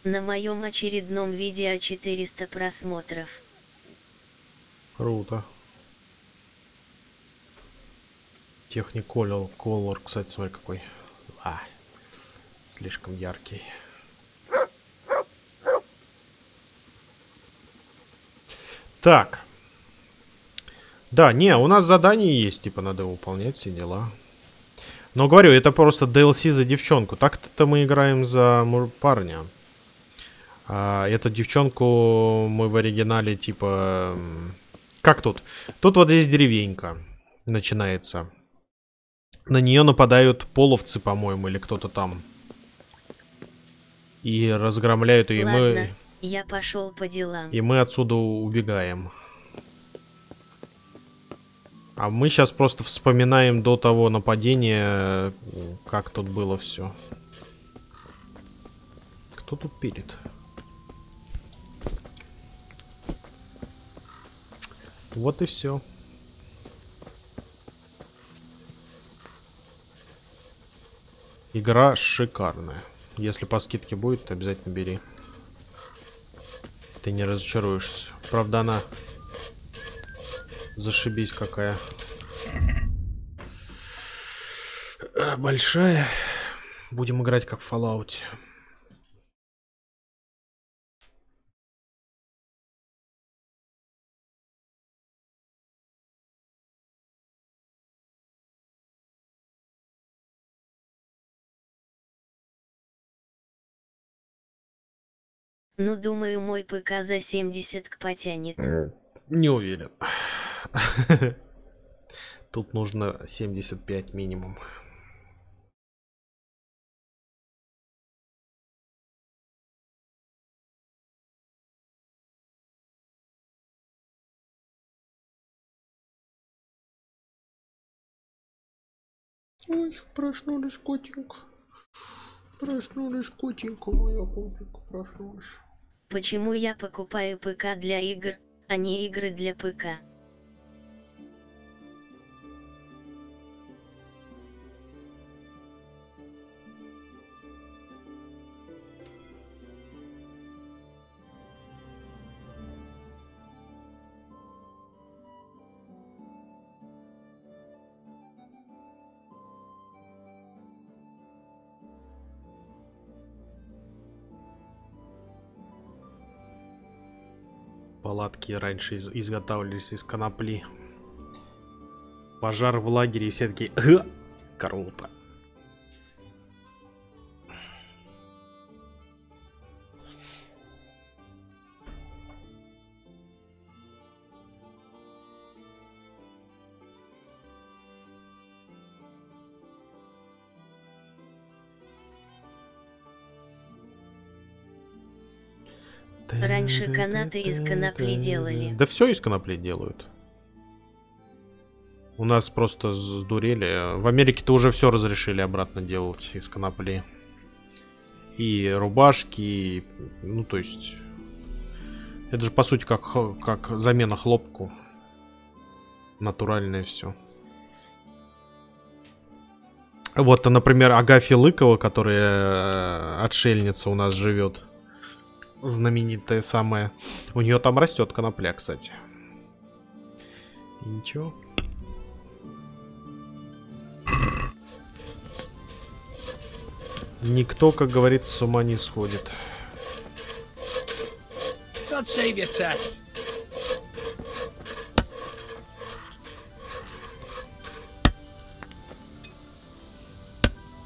Speaker 1: На моем очередном видео 400 просмотров.
Speaker 2: Круто. Technicolor, кстати, смотри какой. Слишком яркий. Так. Да, не, у нас задание есть, типа надо выполнять все дела. Но говорю, это просто DLC за девчонку. Так-то мы играем за парня. А эту девчонку мы в оригинале, типа... Как тут? Тут вот здесь деревенька начинается. На нее нападают половцы, по-моему, или кто-то там. И разгромляют ее.
Speaker 1: Ладно, я пошел по делам.
Speaker 2: И мы отсюда убегаем. А мы сейчас просто вспоминаем до того нападения, как тут было все. Кто тут пилит? Вот и все. Игра шикарная. Если по скидке будет, то обязательно бери. Ты не разочаруешься. Правда, она зашибись какая. Большая. Будем играть как в Fallout.
Speaker 1: Ну, думаю, мой ПК за 70 потянет.
Speaker 2: Не уверен. Тут нужно 75 минимум. Ой, проснулись, котенька. Проснулись, котенька моя, котенька, проснулась.
Speaker 1: Почему я покупаю ПК для игр, а не игры для ПК?
Speaker 2: Палатки раньше изготавливались из конопли. Пожар в лагере, и все такие: круто.
Speaker 1: Раньше канаты из конопли делали.
Speaker 2: Да все из конопли делают. У нас просто сдурели. В Америке-то уже все разрешили обратно делать из конопли. И рубашки, ну то есть... Это же по сути как замена хлопку. Натуральное все. Вот, например, Агафья Лыкова, которая отшельница у нас живет. Знаменитая самая. У нее там растет конопля, кстати. И ничего. Никто, как говорится, с ума не сходит.
Speaker 6: God save you, Tess.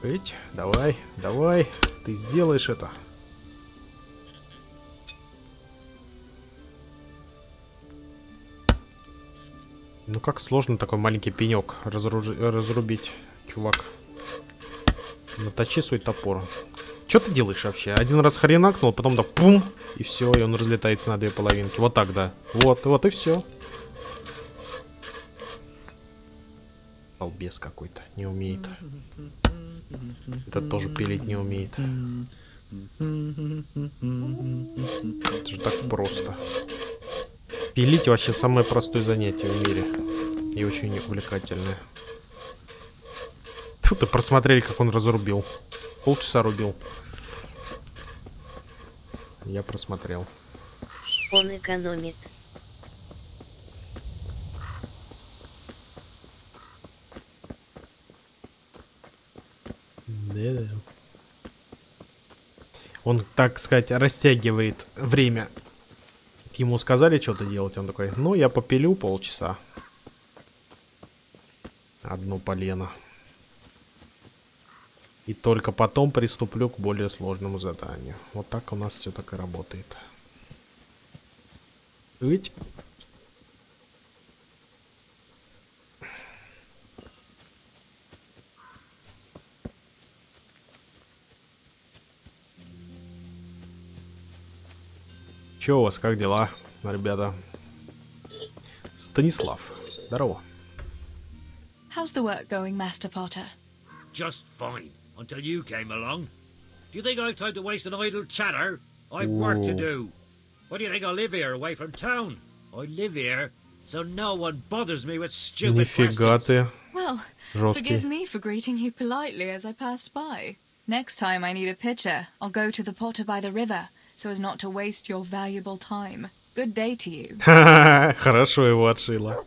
Speaker 2: Эть, давай, давай, ты сделаешь это. Ну как сложно такой маленький пенек разрубить, чувак. Наточи свой топор. Что ты делаешь вообще? Один раз хренакнул, потом да пум, и все, и он разлетается на две половинки. Вот так, да. Вот и все. Балбес какой-то, не умеет. Этот тоже пилить не умеет. Это же так просто. Пилить вообще самое простое занятие в мире. И очень увлекательное. Тут и просмотрели, как он разрубил. Полчаса рубил. Я просмотрел.
Speaker 1: Он экономит.
Speaker 2: Да. Он, так сказать, растягивает время. Ему сказали что-то делать, он такой, ну, я попилю полчаса. Одно полено. И только потом приступлю к более сложному заданию. Вот так у нас все так и работает. Ведь... Чё у вас, как дела, ребята? Станислав, здорово.
Speaker 10: How's the work going, Master Potter?
Speaker 4: Just fine, until you came along. Do you think I've time to waste on idle chatter? I've work to do. Why do you think I live here, away from town? I live here, so no one bothers me with stupid
Speaker 2: Нифига ты.
Speaker 10: Well,
Speaker 2: Жесткий.
Speaker 10: forgive me for greeting you politely as I passed by. Next time I need a pitcher, I'll go to the Potter by the river, so as not to waste your valuable time. Good day to you.
Speaker 2: Хорошо его отшила.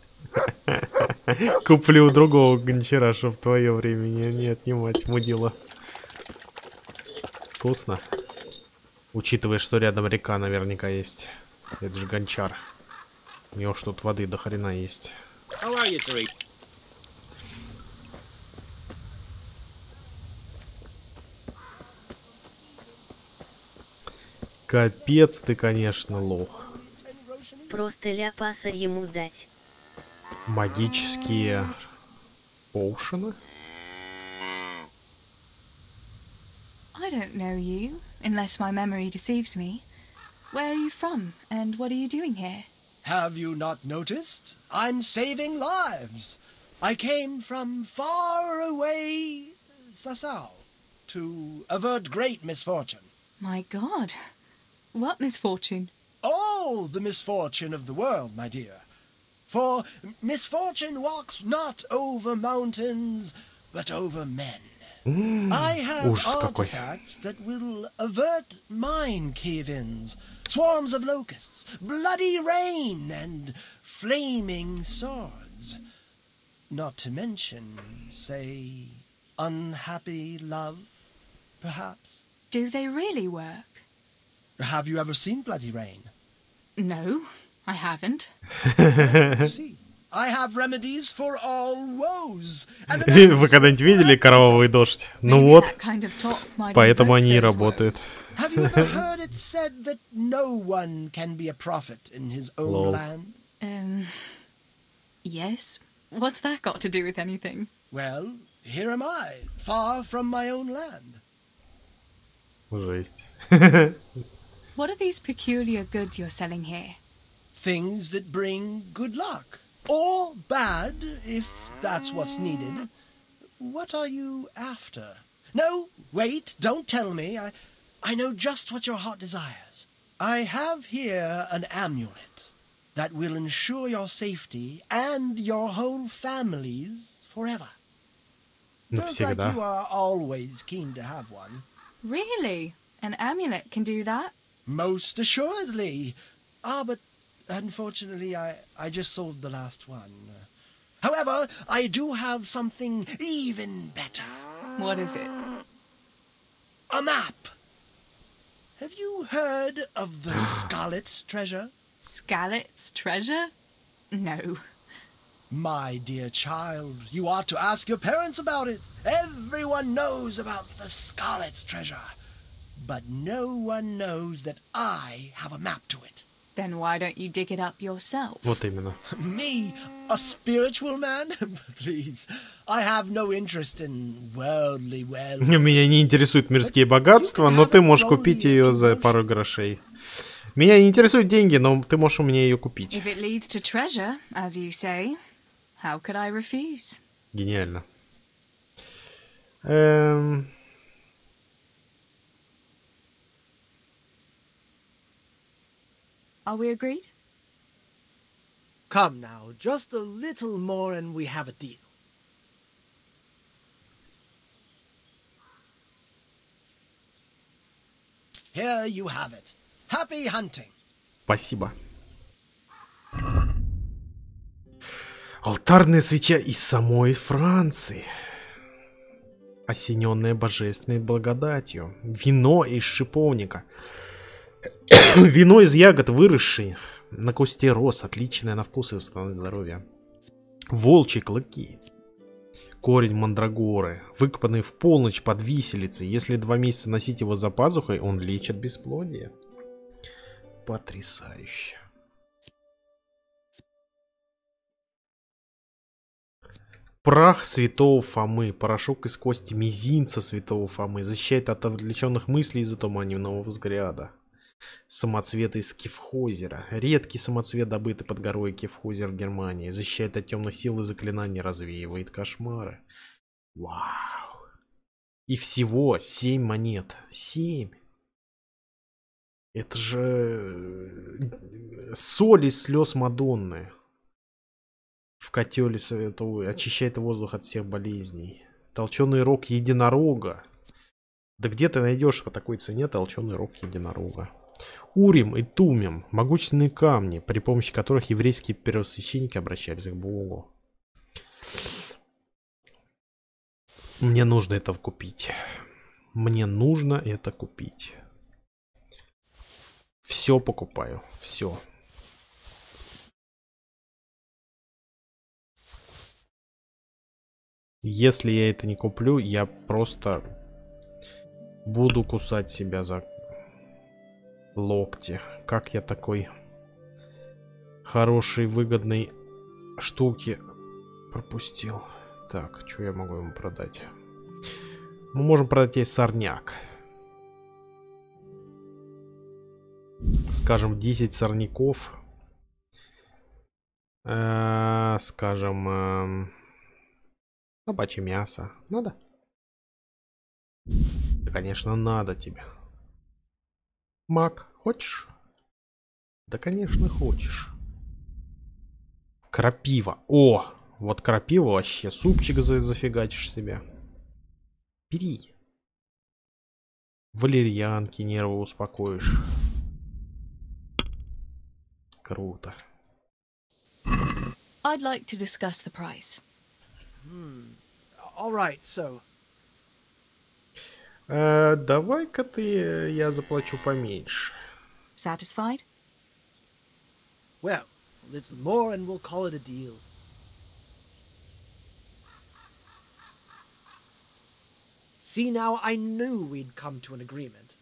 Speaker 2: Куплю у другого гончара, чтоб твое время не отнимать, мудила. Вкусно. Учитывая, что рядом река наверняка есть. Это же гончар. У него ж тут воды до хрена есть.
Speaker 4: How are you, Tariq?
Speaker 2: Капец ты, конечно, лох.
Speaker 1: Просто ляпаса ему дать.
Speaker 2: Магические поушены?
Speaker 10: I don't know you, unless my memory deceives me. Where are you from, and what are you doing here?
Speaker 5: Have you not noticed? I'm saving lives. I came from far away Sasau to avert great misfortune.
Speaker 10: My God, what misfortune?
Speaker 5: All the misfortune of the world, my dear. For misfortune walks not over mountains, but over men. I have artifacts that will avert mine cave-ins, swarms of locusts, bloody rain, and flaming swords. Not to mention, say, unhappy love, perhaps.
Speaker 10: Do they really work?
Speaker 5: Have you ever seen bloody rain?
Speaker 10: No, I haven't.
Speaker 5: See, I have remedies for all woes.
Speaker 2: Вы когда-нибудь видели кровавый дождь? Ну вот, поэтому они и работают.
Speaker 5: Have you ever heard it said that no one can be a prophet in his own land?
Speaker 10: Yes. What's that got to do with anything?
Speaker 5: Well, here am I, far from my own land.
Speaker 2: Жесть.
Speaker 10: What are these peculiar goods you're selling here?
Speaker 5: Things that bring good luck. Or bad, if that's what's needed. What are you after? No, wait, don't tell me. I know just what your heart desires. I have here an amulet that will ensure your safety and your whole family's forever. Feels like you are always keen to have one.
Speaker 10: Really? An amulet can do that?
Speaker 5: Most assuredly. Ah, but unfortunately, I just sold the last one. However, I do have something even better.
Speaker 10: What is it?
Speaker 5: a map. Have you heard of the Scarlet's treasure?
Speaker 10: Scarlet's treasure? No.
Speaker 5: My dear child, you ought to ask your parents about it. Everyone knows about the Scarlet's treasure. But no one knows that I have a map to it.
Speaker 10: Then why don't you dig it up yourself?
Speaker 2: Вот именно.
Speaker 5: Me, a spiritual man? Please, I have no interest in worldly wealth.
Speaker 2: Меня не интересуют мирские богатства, но ты можешь купить ее за пару грошей. Меня не интересуют деньги, но ты можешь у меня ее купить.
Speaker 10: If it leads to treasure, as you say, how could I refuse?
Speaker 2: Гениально.
Speaker 10: Are we agreed?
Speaker 5: Come now, just a little more and we have a deal. Here you have it. Happy hunting.
Speaker 2: Спасибо. Алтарная свеча из самой Франции, осененная божественной благодатью. Вино из шиповника. Вино из ягод, выросшие на кусте роз, отличное на вкус и восстановление здоровья. Волчьи клыки. Корень мандрагоры, выкопанный в полночь под виселицей. Если 2 месяца носить его за пазухой, он лечит бесплодие. Потрясающе. Прах святого Фомы. Порошок из кости мизинца святого Фомы. Защищает от отвлеченных мыслей и затуманенного взгляда. Самоцвет из Кефхозера. Редкий самоцвет, добытый под горой Кефхозер в Германии. Защищает от темных сил и заклинаний, развеивает кошмары. Вау. И всего 7 монет. 7. Это же соль из слез Мадонны. В котеле святого. Очищает воздух от всех болезней. Толченый рог единорога. Да где ты найдешь по такой цене толченый рог единорога? Урим и Тумим. Могущественные камни, при помощи которых еврейские первосвященники обращались к Богу. Мне нужно это купить. Мне нужно это купить. Все покупаю. Все. Если я это не куплю, я просто буду кусать себя за локти. Как я такой хорошей, выгодной штуки пропустил. Так, что я могу ему продать? Мы можем продать ей сорняк. Скажем, 10 сорняков. Скажем, собачье мясо. Надо? Да, конечно, надо тебе. Мак, хочешь? Да, конечно, хочешь. Крапива. О, вот крапива вообще. Супчик зафигачишь себе. Бери. Валерьянки, нервы успокоишь. Круто.
Speaker 10: I'd like to discuss the price.
Speaker 5: All right, so.
Speaker 2: Давай-ка я заплачу поменьше.
Speaker 10: Satisfied?
Speaker 5: Well, a little more and we'll call it a deal. See, now I knew we'd come to an agreement.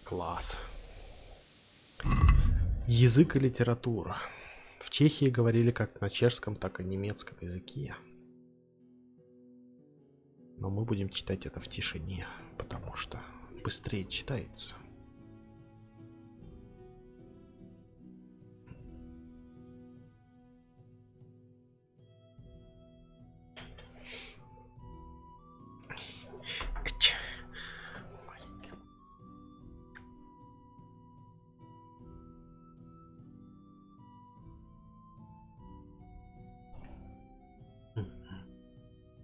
Speaker 2: Класс. Язык и литература. В Чехии говорили как на чешском, так и немецком языке. Но мы будем читать это в тишине, потому что быстрее читается.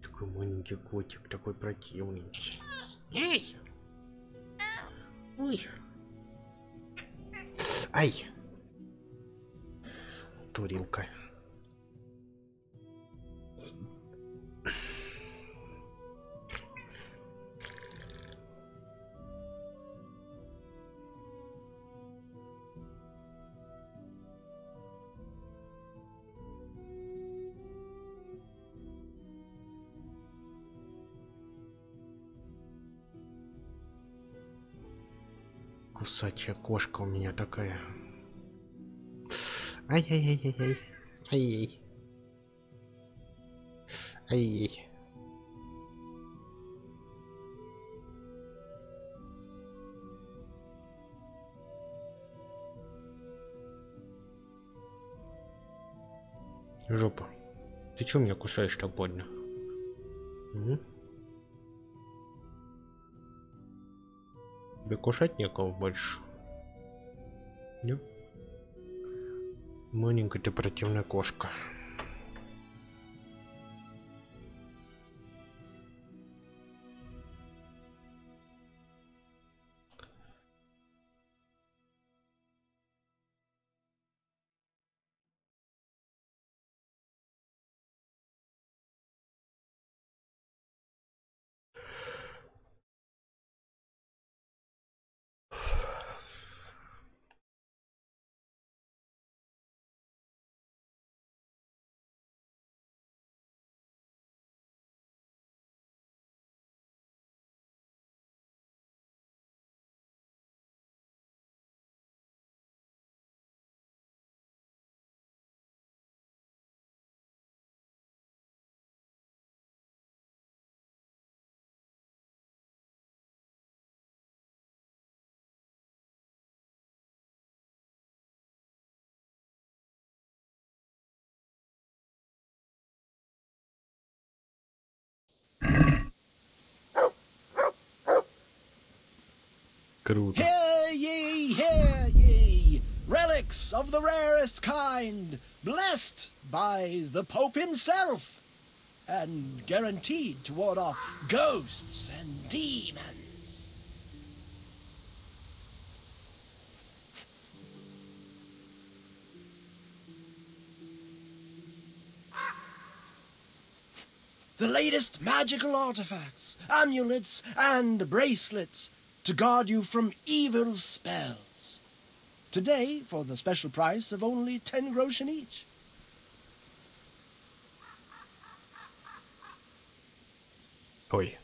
Speaker 2: Такой маленький котик, такой противненький. Эй! Ой! Ай! Турилка. Кусачая кошка у меня такая. Ай-яй-яй-яй-яй. Ай-яй. Ай-яй. Жопа. Ты чё меня кусаешь так больно? Тебе кушать некого больше. Да? Маленькая ты противная кошка. Круто.
Speaker 5: Hear ye, relics of the rarest kind, blessed by the Pope himself, and guaranteed to ward off ghosts and demons. The latest magical artifacts, amulets, and bracelets to guard you from evil spells. Today, for the special price of only 10 groschen each.
Speaker 2: Oi.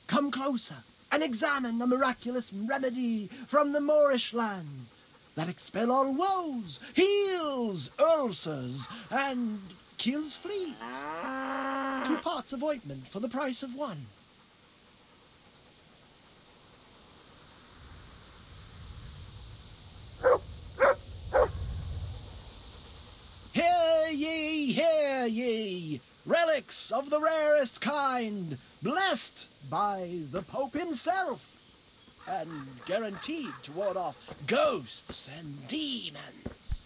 Speaker 5: Come closer and examine a miraculous remedy from the Moorish lands that expel all woes, heals ulcers, and kills fleas. 2 parts of ointment for the price of 1. Hear ye, relics of the rarest kind, blessed by the Pope himself, and guaranteed to ward off ghosts and demons.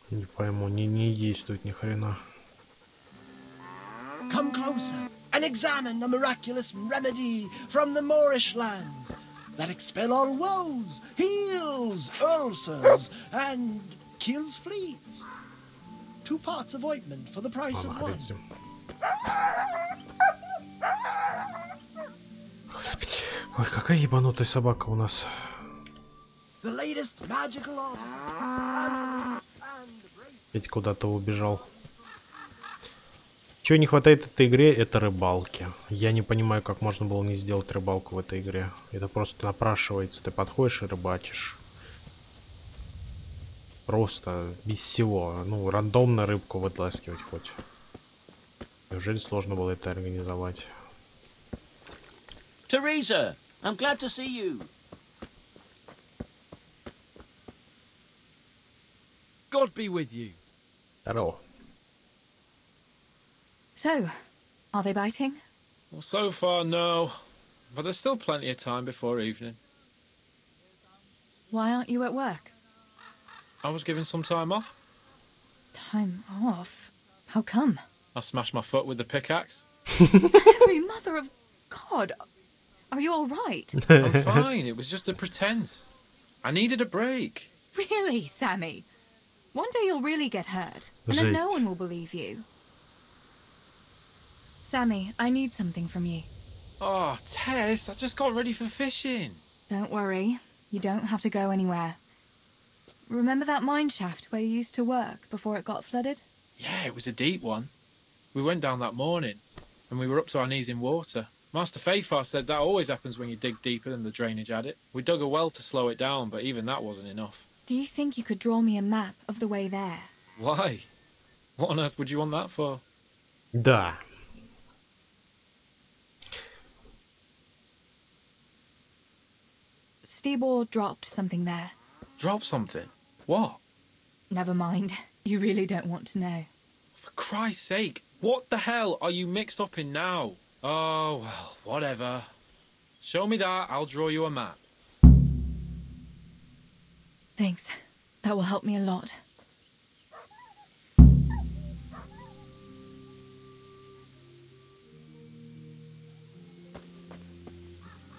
Speaker 2: Не пойму, не действует ни хрена.
Speaker 5: Come closer and examine a miraculous remedy from the Moorish lands that expel all woes, heals ulcers, and kills fleas. 2 parts of ointment for the price of 1.
Speaker 2: Ой, какая ебанутая собака у нас.
Speaker 5: The latest magical artifacts,
Speaker 2: Ведь куда-то убежал. Чего не хватает этой игре, это рыбалки. Я не понимаю, как можно было не сделать рыбалку в этой игре. Это просто напрашивается. Ты подходишь и рыбачишь. Просто без всего. Ну, рандомно рыбку вытаскивать хоть. Неужели сложно было это организовать?
Speaker 14: Teresa, I'm glad to see you.
Speaker 19: God be with you.
Speaker 2: Здорово.
Speaker 10: So, are they biting?
Speaker 15: Well, so far, no. But there's still plenty of time before evening.
Speaker 10: Why aren't you at work?
Speaker 15: I was given some time off.
Speaker 10: Time off? How come?
Speaker 15: I smashed my foot with the pickaxe.
Speaker 10: Mary, mother of God! Are you all right?
Speaker 15: I'm fine. It was just a pretense. I needed a break.
Speaker 10: Really, Sammy? One day you'll really get hurt, and then no one will believe you. Sammy, I need something from you.
Speaker 15: Oh, Tess, I just got ready for fishing.
Speaker 10: Don't worry. You don't have to go anywhere. Remember that mine shaft where you used to work before it got flooded?
Speaker 15: Yeah, it was a deep one. We went down that morning. and we were up to our knees in water. Master Fafar said that always happens when you dig deeper than the drainage had it. We dug a well to slow it down, but even that wasn't enough.
Speaker 10: Do you think you could draw me a map of the way there?
Speaker 15: Why? What on earth would you want that for?
Speaker 2: Да.
Speaker 10: Stibor dropped something there.
Speaker 15: Drop something? What?
Speaker 10: Never mind. You really don't want to know.
Speaker 15: For Christ's sake, what the hell are you mixed up in now? Oh, well, whatever. Show me that, I'll draw you a map.
Speaker 10: Thanks. That will help me a lot.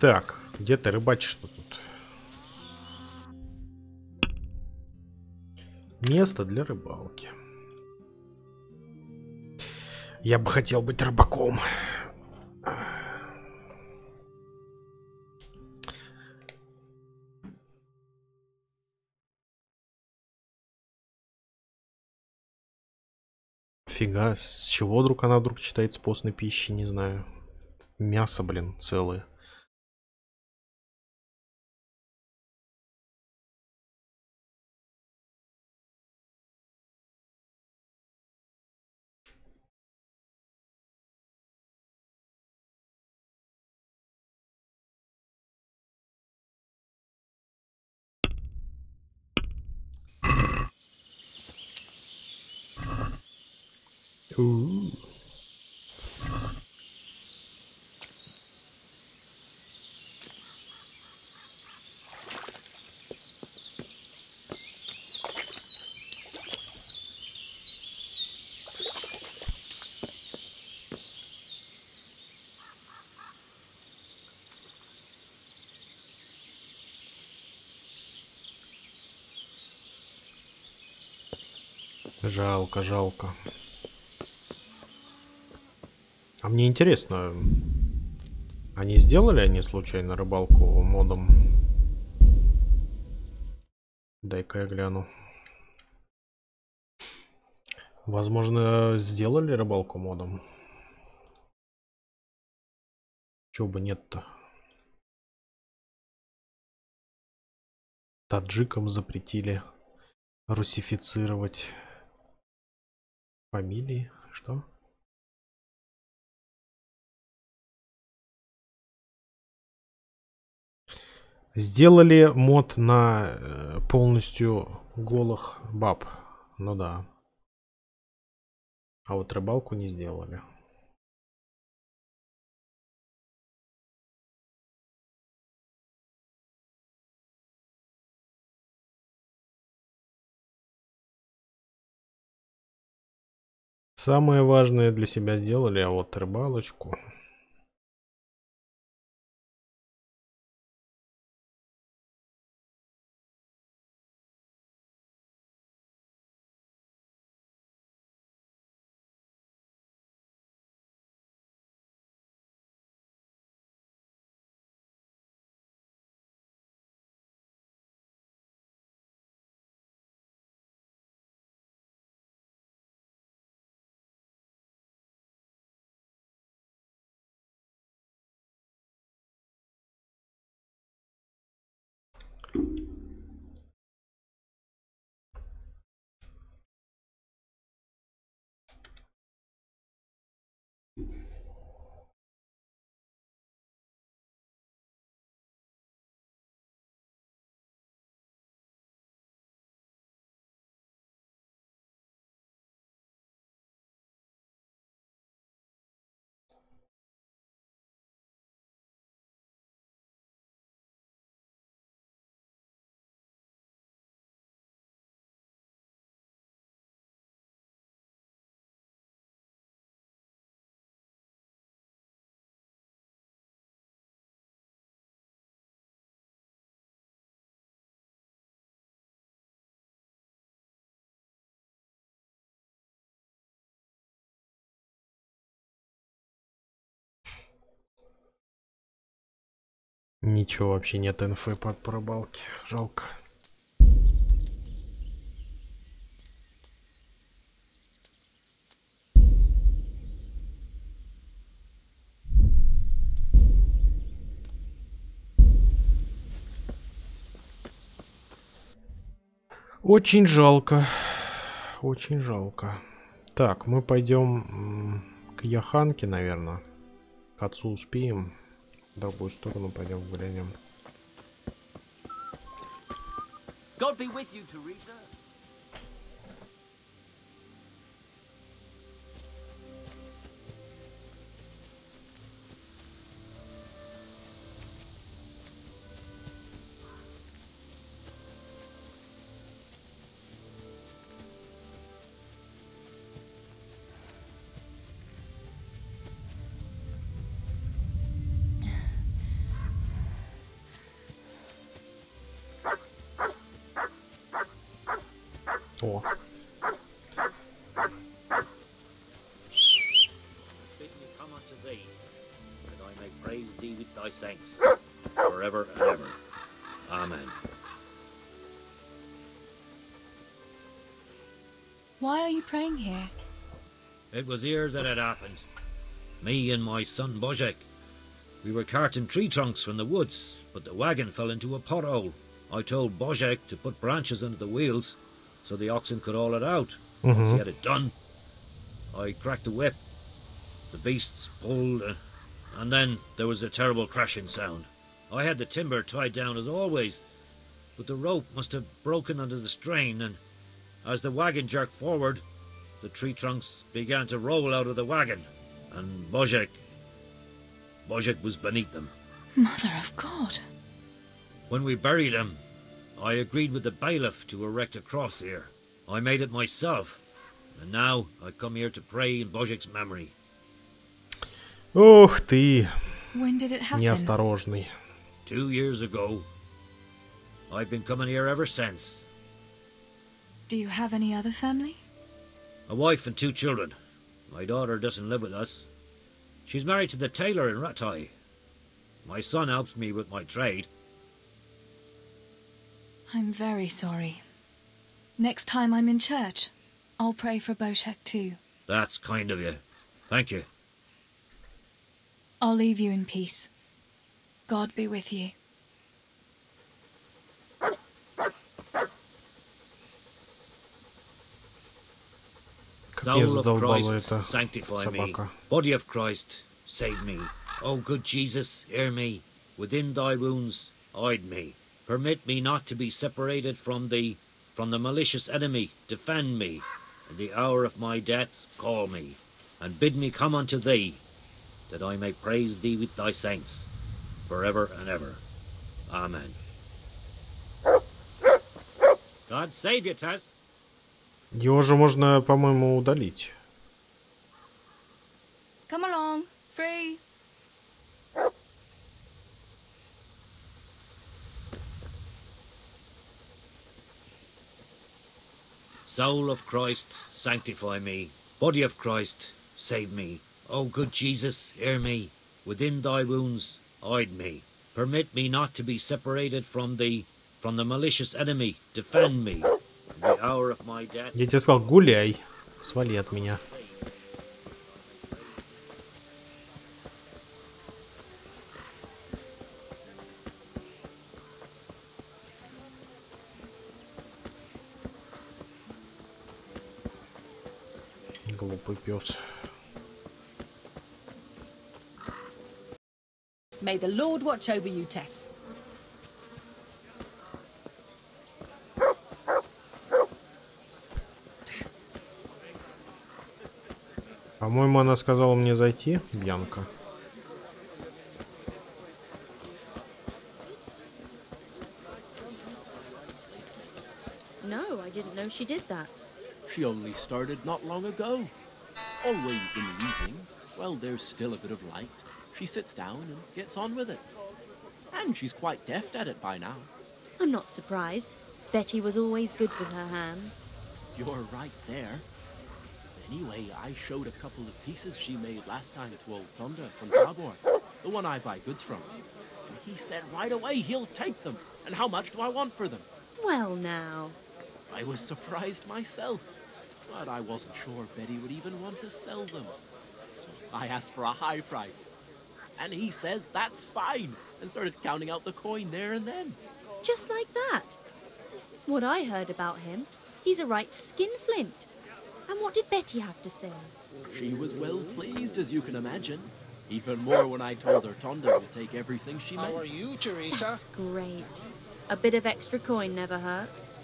Speaker 2: Так, где ты рыбачишь-то тут? Место для рыбалки. Я бы хотел быть рыбаком. Фига, с чего вдруг она вдруг считается постной пищей, не знаю. Мясо, блин, целое. Жалко, жалко. А мне интересно, они сделали они случайно рыбалку модом? Дай-ка я гляну. Возможно, сделали рыбалку модом. Чего бы нет-то? Таджикам запретили русифицировать фамилии. Что? Сделали мод на полностью голых баб. Ну да. А вот рыбалку не сделали. Самое важное для себя сделали, а вот рыбалочку. Ничего вообще нет инфы по рыбалке. Жалко. Очень жалко. Очень жалко. Так, мы пойдем к Яханке, наверное. К отцу успеем. В другую сторону пойдем глянем.
Speaker 14: God be with you, Teresa.
Speaker 2: О.
Speaker 4: Bid me come unto thee, that I may praise thee with thy saints, forever and ever. Amen.
Speaker 10: Why are you praying here?
Speaker 4: It was here that it happened. Me and my son Božek. We were carting tree trunks from the woods, but the wagon fell into a pothole. I told Božek to put branches under the wheels, so the oxen could haul it out. Once he had it done, I cracked the whip. The beasts pulled, and then there was a terrible crashing sound. I had the timber tied down as always, but the rope must have broken under the strain, and as the wagon jerked forward, the tree trunks began to roll out of the wagon, and Božek was beneath them.
Speaker 10: Mother of God.
Speaker 4: When we buried him, I agreed with the bailiff to erect a cross here. I made it myself, and now I come here to pray in Božek's memory.
Speaker 2: Ох ты,
Speaker 10: When did it happen?
Speaker 2: неосторожный.
Speaker 4: 2 years ago. I've been coming here ever since.
Speaker 10: Do you have any other family?
Speaker 4: A wife and 2 children. My daughter doesn't live with us. She's married to the tailor in Ratai. My son helps me with my trade.
Speaker 10: I'm very sorry. Next time I'm in church, I'll pray for Božek too.
Speaker 4: That's kind of you. Thank you.
Speaker 10: I'll leave you in peace. God be with you.
Speaker 4: Soul of Christ, sanctify me. Body of Christ, save me. O good Jesus, hear me. Within thy wounds, hide me. Permit me not to be separated from the malicious enemy. Defend me. In the hour of my death, call me. And bid me come unto thee, that I may praise thee with thy saints, forever and ever. Amen. God save you, Tess.
Speaker 2: Его же можно, по-моему, удалить.
Speaker 10: Come along, free.
Speaker 4: Soul of Christ, sanctify me. Body of Christ, save me. O good Jesus, hear me. Within thy wounds, hide me. Permit me not to be separated from the malicious enemy. Defend me. In the hour of my death.
Speaker 2: Я тебе сказал, гуляй. Свали от меня. Глупый пес.
Speaker 13: May the Lord watch over you, Tess.
Speaker 2: По-моему, она сказала мне зайти, Бьянка.
Speaker 8: No, I didn't know she did that.
Speaker 11: She only started not long ago. Always in the evening, while there's still a bit of light, she sits down and gets on with it. And she's quite deft at it by now.
Speaker 8: I'm not surprised. Betty was always good with her hands.
Speaker 11: You're right there. Anyway, I showed a couple of pieces she made last time to old Thunder from Tabor, the one I buy goods from. And he said right away he'll take them. And how much do I want for them?
Speaker 8: Well, now.
Speaker 11: I was surprised myself, but I wasn't sure Betty would even want to sell them. So I asked for a high price. And he says that's fine, and started counting out the coin there and then.
Speaker 8: Just like that? What I heard about him, he's a right skinflint. And what did Betty have to say?
Speaker 11: She was well pleased, as you can imagine. Even more when I told her Tonda would take everything she made.
Speaker 9: How are you, Teresa?
Speaker 8: That's great. A bit of extra coin never hurts.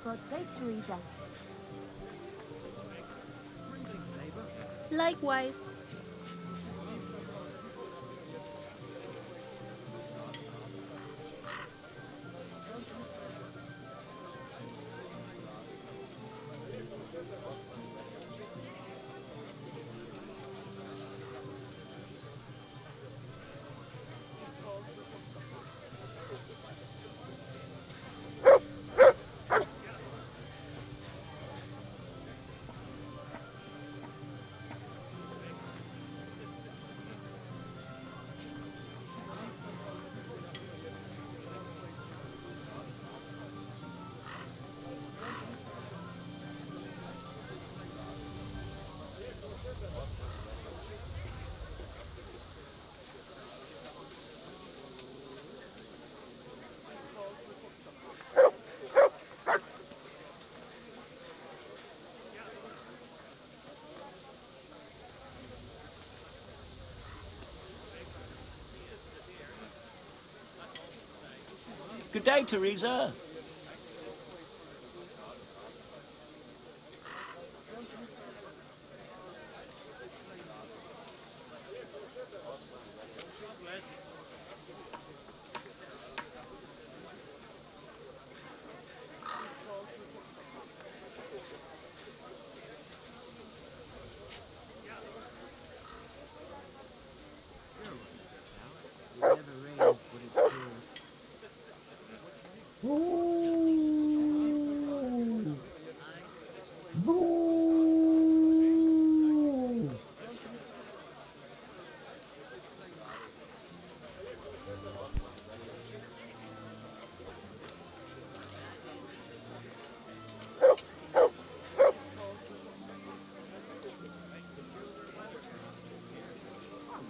Speaker 13: God save Teresa.
Speaker 19: Greetings, neighbor.
Speaker 8: Likewise.
Speaker 14: Good day, Teresa.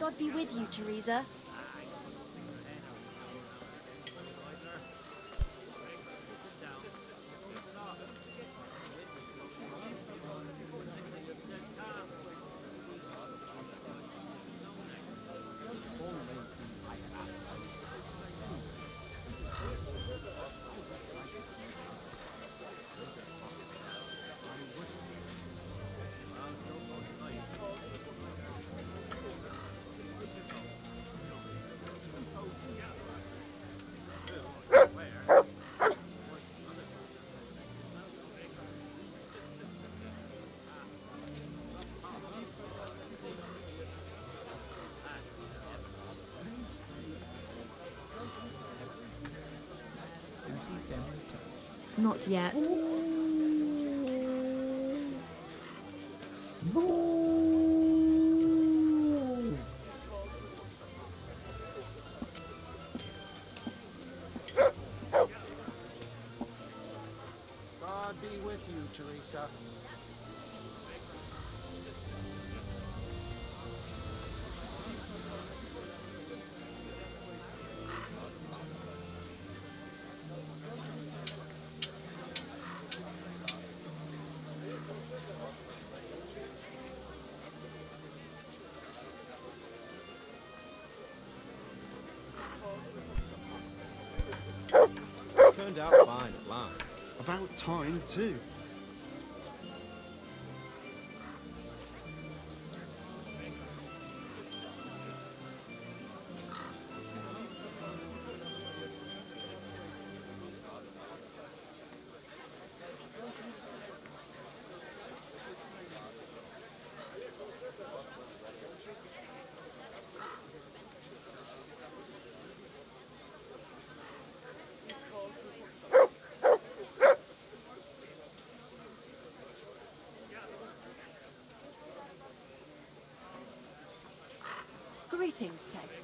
Speaker 8: God be with you, Teresa. Not yet.
Speaker 9: God be with you, Teresa.
Speaker 11: Turned out fine at last.
Speaker 9: About time, too.
Speaker 16: Greetings, Tess.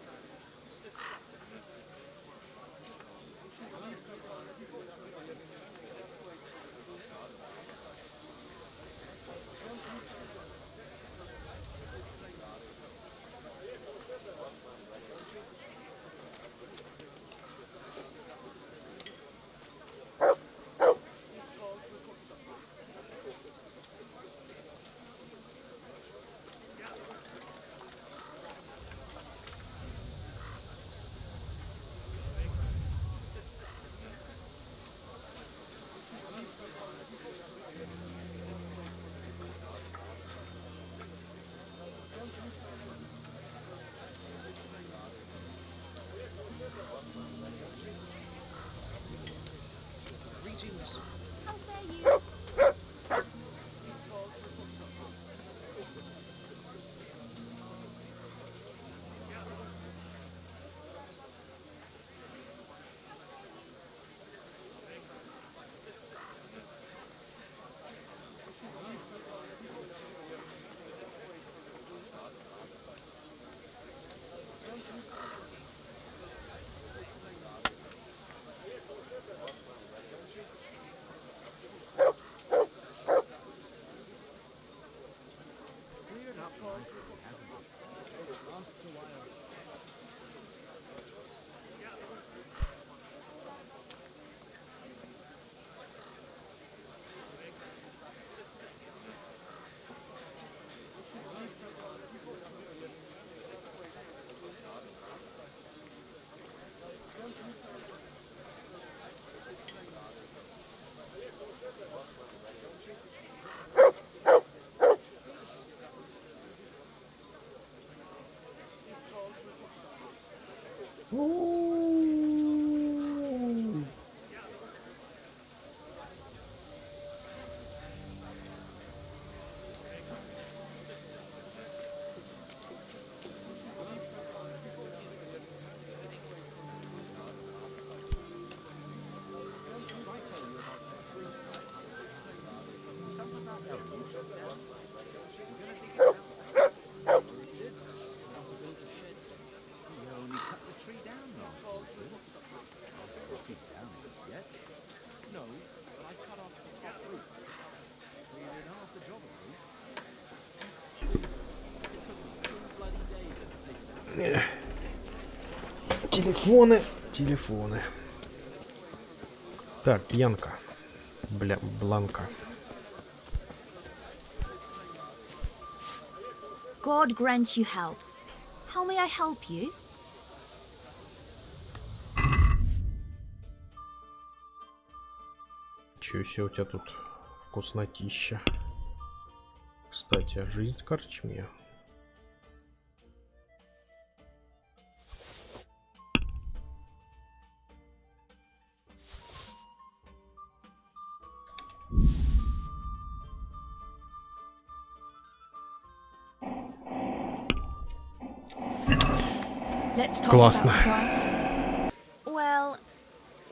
Speaker 2: Телефоны. Так, пьянка. Бланка.
Speaker 13: God grant you health. How may I help you?
Speaker 2: Чё себе у тебя тут вкуснотища. Кстати, жизнь в корчме. Классно.
Speaker 13: Well,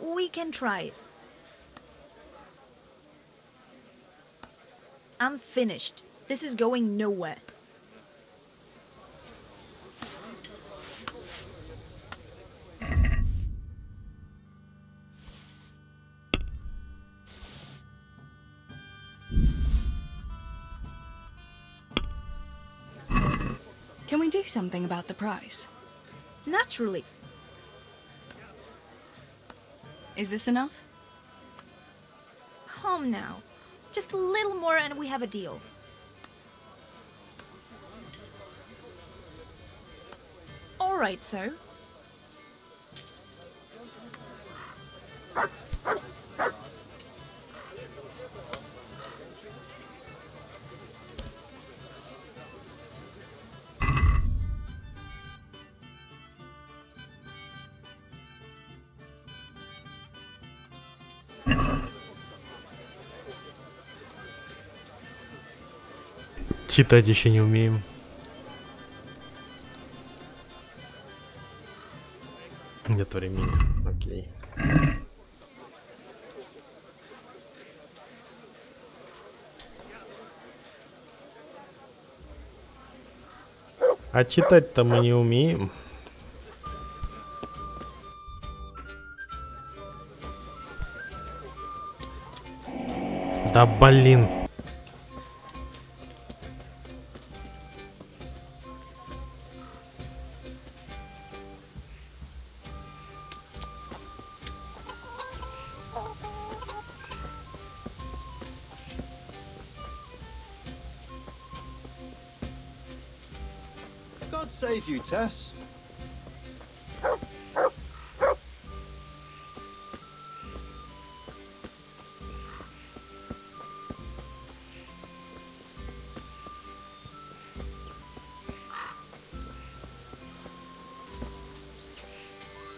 Speaker 13: we can try it. I'm finished. This is going nowhere.
Speaker 10: Can we do something about the price?
Speaker 13: Naturally.
Speaker 10: Is this enough?
Speaker 13: Calm now. Just a little more and we have a deal. All right, sir.
Speaker 2: Читать еще не умеем. Нет времени. Окей. А читать-то мы не умеем. Да блин.
Speaker 21: God save you, Tess.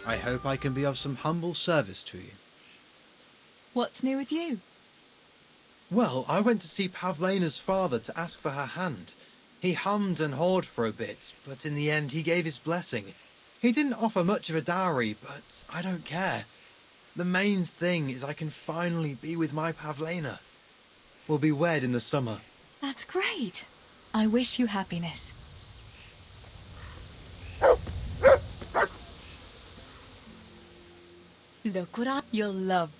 Speaker 21: I hope I can be of some humble service to you.
Speaker 10: What's new with you?
Speaker 21: Well, I went to see Pavlena's father to ask for her hand. He hummed and hawed for a bit, but in the end he gave his blessing. He didn't offer much of a dowry, but I don't care. The main thing is I can finally be with my Pavlena. We'll be wed in the summer.
Speaker 10: That's great. I wish you happiness. Look what you'll love.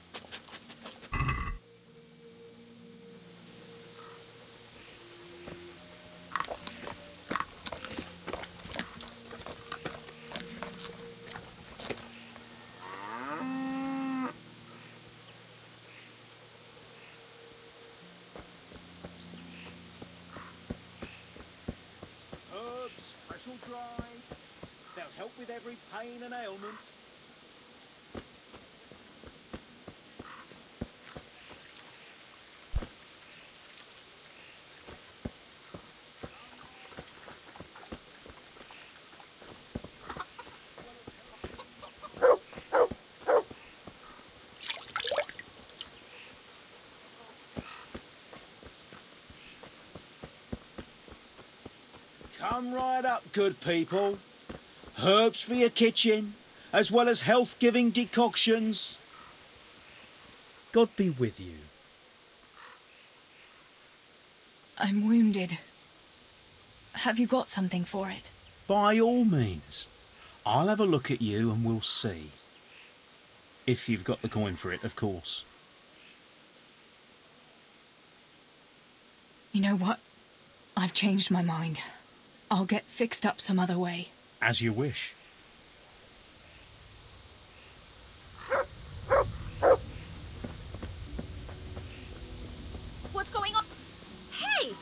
Speaker 19: Herbs, fresh or dry. They'll help with every pain and ailment. Come right up, good people. Herbs for your kitchen, as well as health-giving decoctions. God be with you.
Speaker 10: I'm wounded. Have you got something for it?
Speaker 16: By all means. I'll have a look at you and we'll see. If you've got the coin for it, of course.
Speaker 10: You know what? I've changed my mind. I'll get fixed up some other way.
Speaker 16: As you wish.
Speaker 13: What's going on? Hey!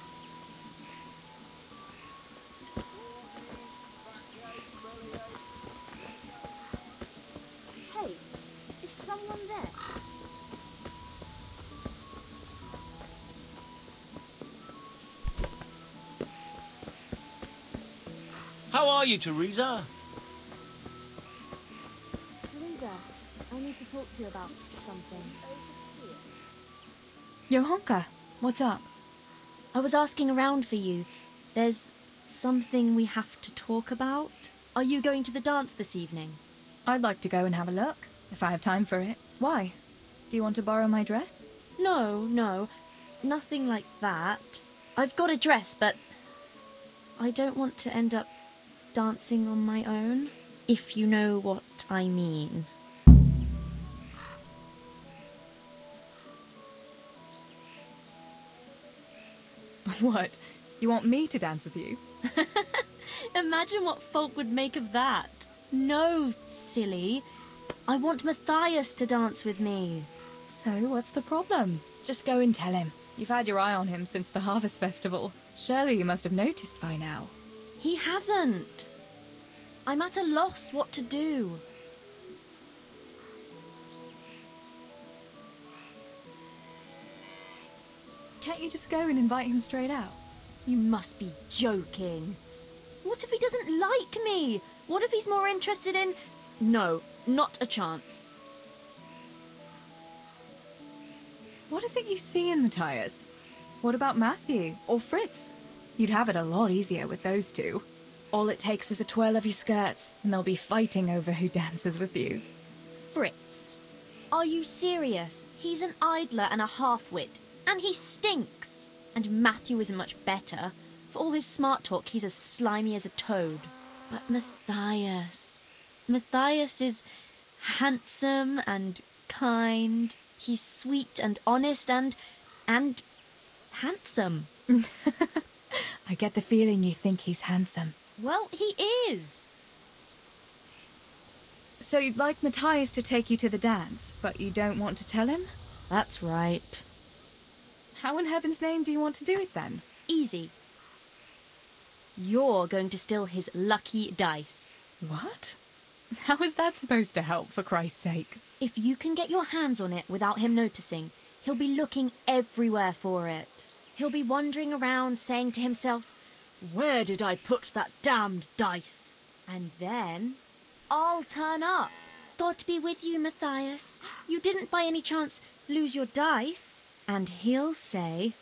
Speaker 13: Hey, is someone there?
Speaker 14: How are you, Teresa?
Speaker 8: Teresa, I need to talk to you about something.
Speaker 10: Johanka, what's up?
Speaker 8: I was asking around for you. There's something we have to talk about. Are you going to the dance this evening?
Speaker 10: I'd like to go and have a look, if I have time for it. Why? Do you want to borrow my dress?
Speaker 8: No, nothing like that. I've got a dress, but I don't want to end up dancing on my own, if you know what I mean.
Speaker 10: What? You want me to dance with you?
Speaker 8: Imagine what folk would make of that. No, silly. I want Matthias to dance with me.
Speaker 10: So, what's the problem? Just go and tell him. You've had your eye on him since the Harvest Festival. Surely you must have noticed by now.
Speaker 8: He hasn't. I'm at a loss what to do.
Speaker 10: Can't you just go and invite him straight out?
Speaker 8: You must be joking. What if he doesn't like me? What if he's more interested in... No, not a chance.
Speaker 10: What is it you see in Matthias? What about Matthew or Fritz? You'd have it a lot easier with those two. All it takes is a twirl of your skirts, and they'll be fighting over who dances with you.
Speaker 8: Fritz? Are you serious? He's an idler and a half-wit, and he stinks. And Matthew isn't much better. all his smart talk, he's as slimy as a toad. But Matthias is handsome and kind. He's sweet and honest and handsome.
Speaker 10: I get the feeling you think he's handsome.
Speaker 8: Well, he is.
Speaker 10: So you'd like Matthias to take you to the dance, but you don't want to tell him?
Speaker 8: That's right.
Speaker 10: How in heaven's name do you want to do it then?
Speaker 8: Easy. You're going to steal his lucky dice.
Speaker 10: What? How is that supposed to help, for Christ's sake?
Speaker 8: If you can get your hands on it without him noticing, he'll be looking everywhere for it. He'll be wandering around saying to himself, "Where did I put that damned dice?" And then I'll turn up. God be with you, Matthias. You didn't by any chance lose your dice? And he'll say,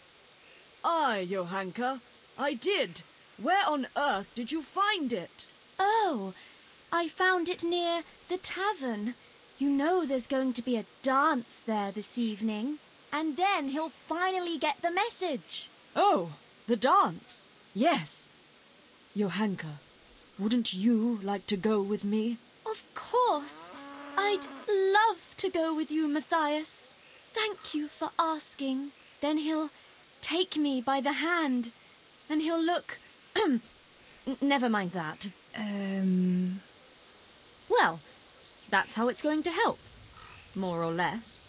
Speaker 7: "Aye, Johanka, I did. Where on earth did you find it?"
Speaker 8: "Oh, I found it near the tavern. You know there's going to be a dance there this evening." And then he'll finally get the message.
Speaker 7: "Oh, the dance? Yes. Johanka, wouldn't you like to go with me?"
Speaker 8: "Of course. I'd love to go with you, Matthias. Thank you for asking." Then he'll take me by the hand, and he'll look... Never mind that. Well, that's how it's going to help. More or less.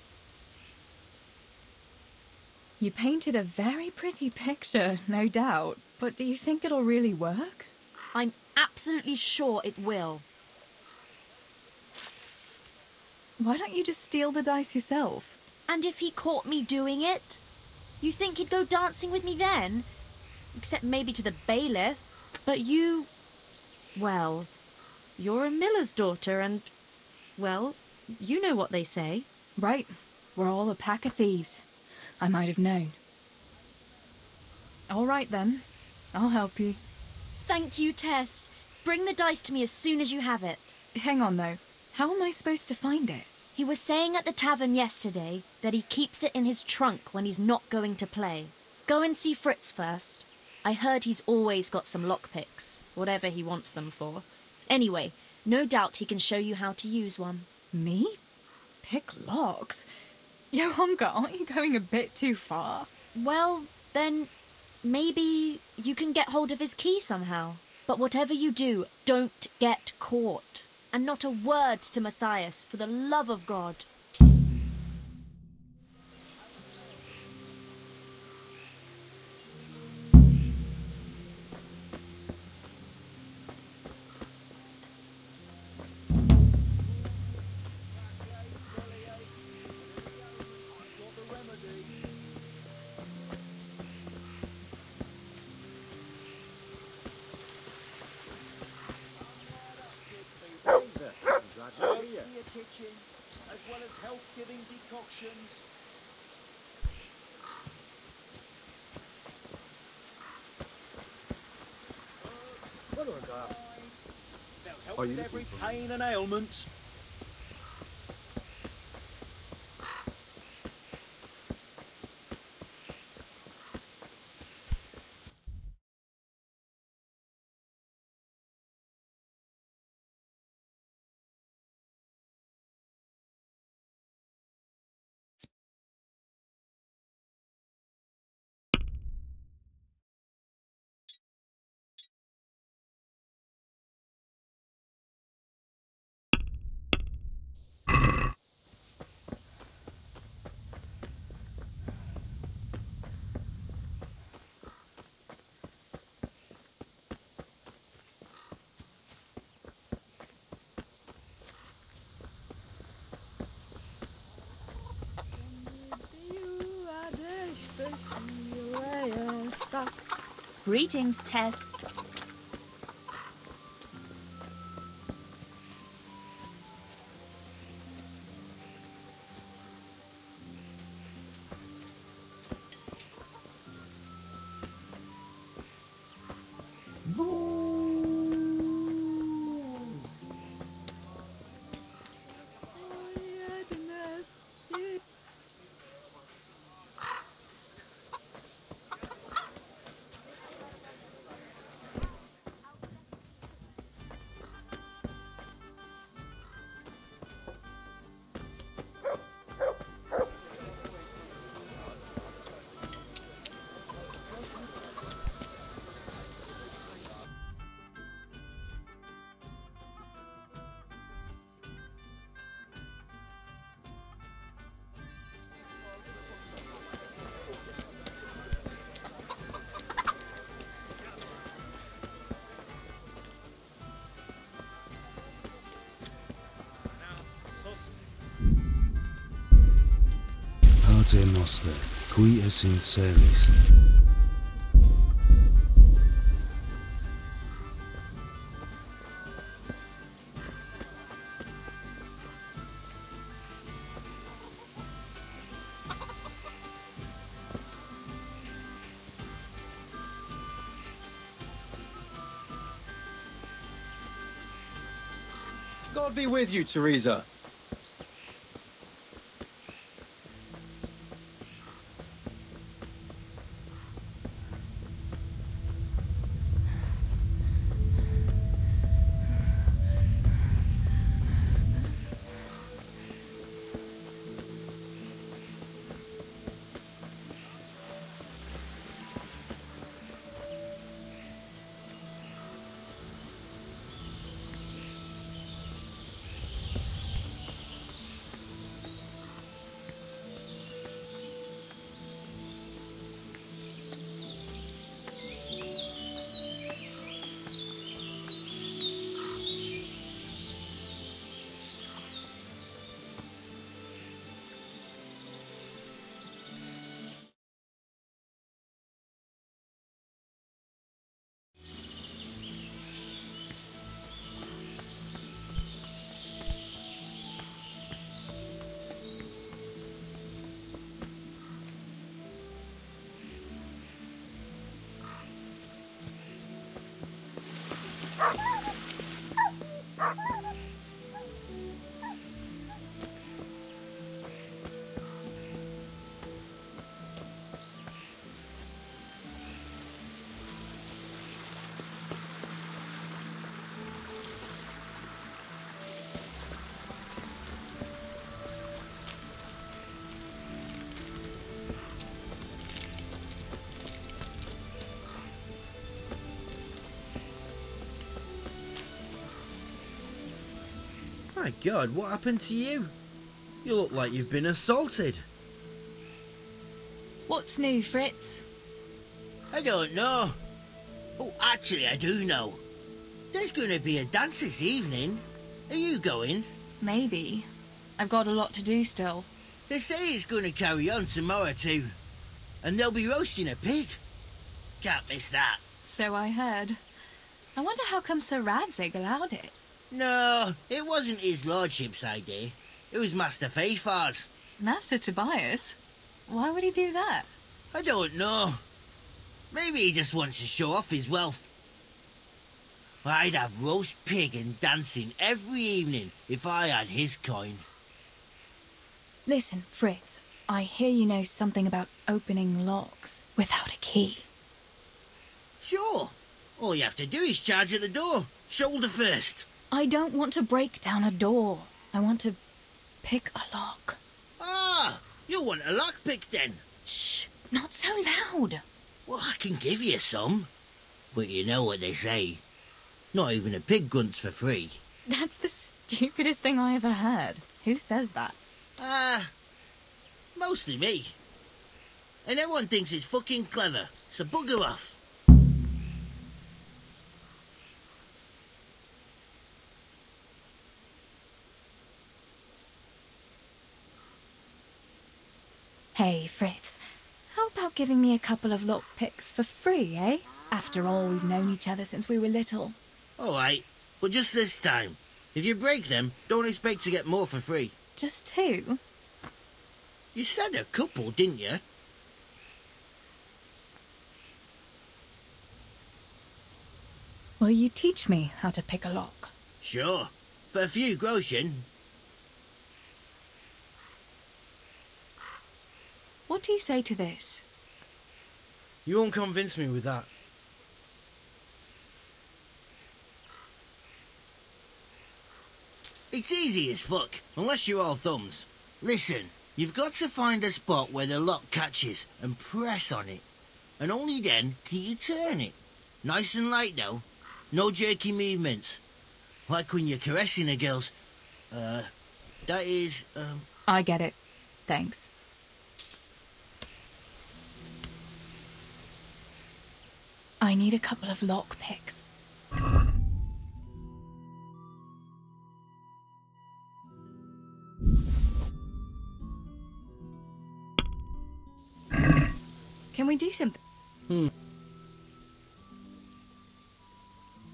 Speaker 10: You painted a very pretty picture, no doubt. But do you think it'll really work?
Speaker 8: I'm absolutely sure it will.
Speaker 10: Why don't you just steal the dice yourself?
Speaker 8: And if he caught me doing it? You think he'd go dancing with me then? Except maybe to the bailiff. But you... Well, you're a miller's daughter and... Well, you know what they say.
Speaker 10: Right. We're all a pack of thieves. I might have known. All right, then. I'll help you.
Speaker 8: Thank you, Tess. Bring the dice to me as soon as you have it.
Speaker 10: Hang on, though. How am I supposed to find it?
Speaker 8: He was saying at the tavern yesterday that he keeps it in his trunk when he's not going to play. Go and see Fritz first. I heard he's always got some lockpicks, whatever he wants them for. Anyway, no doubt he can show you how to use one.
Speaker 10: Me? Pick locks? Johanka, aren't you going a bit too far?
Speaker 8: Well, then maybe you can get hold of his key somehow. But whatever you do, don't get caught. And not a word to Matthias, for the love of God.
Speaker 19: Kitchen, as well as health-giving decoctions. They'll help with every pain and ailment.
Speaker 13: Greetings, Tess.
Speaker 23: Paternoster, qui essent celis.
Speaker 21: God be with you, Teresa.
Speaker 3: My God, what happened to you? You look like you've been assaulted.
Speaker 10: What's new, Fritz?
Speaker 14: I don't know. Oh, actually, I do know. There's going to be a dance this evening. Are you going?
Speaker 10: Maybe. I've got a lot to do still.
Speaker 14: They say it's going to carry on tomorrow too. And they'll be roasting a pig. Can't miss that.
Speaker 10: So I heard. I wonder how come Sir Radzig allowed it.
Speaker 14: No, it wasn't his lordship's idea. It was Master Faithfar's.
Speaker 10: Master Tobias? Why would he do that?
Speaker 14: I don't know. Maybe he just wants to show off his wealth. I'd have roast pig and dancing every evening if I had his coin.
Speaker 10: Listen, Fritz, I hear you know something about opening locks without a key.
Speaker 14: Sure. All you have to do is charge at the door, shoulder first.
Speaker 10: I don't want to break down a door. I want to pick a lock.
Speaker 14: Ah, you want a lockpick then?
Speaker 10: Shh, not so loud.
Speaker 14: Well, I can give you some. But you know what they say. Not even a pig grunts for free.
Speaker 10: That's the stupidest thing I ever heard. Who says that?
Speaker 14: Mostly me. And everyone thinks it's fucking clever, so bugger off.
Speaker 10: Hey, Fritz, how about giving me a couple of lockpicks for free, eh? After all, we've known each other since we were little.
Speaker 14: All right, but just this time. If you break them, don't expect to get more for free.
Speaker 10: Just two?
Speaker 14: You said a couple, didn't you?
Speaker 10: Will you teach me how to pick a lock?
Speaker 14: Sure, for a few groschen.
Speaker 10: What do you say to this?
Speaker 3: You won't convince me with that.
Speaker 14: It's easy as fuck, unless you're all thumbs. Listen, you've got to find a spot where the lock catches and press on it. And only then can you turn it. Nice and light though. No jerky movements. Like when you're caressing a girl's...
Speaker 10: I get it. Thanks. I need a couple of lockpicks. Can we do something?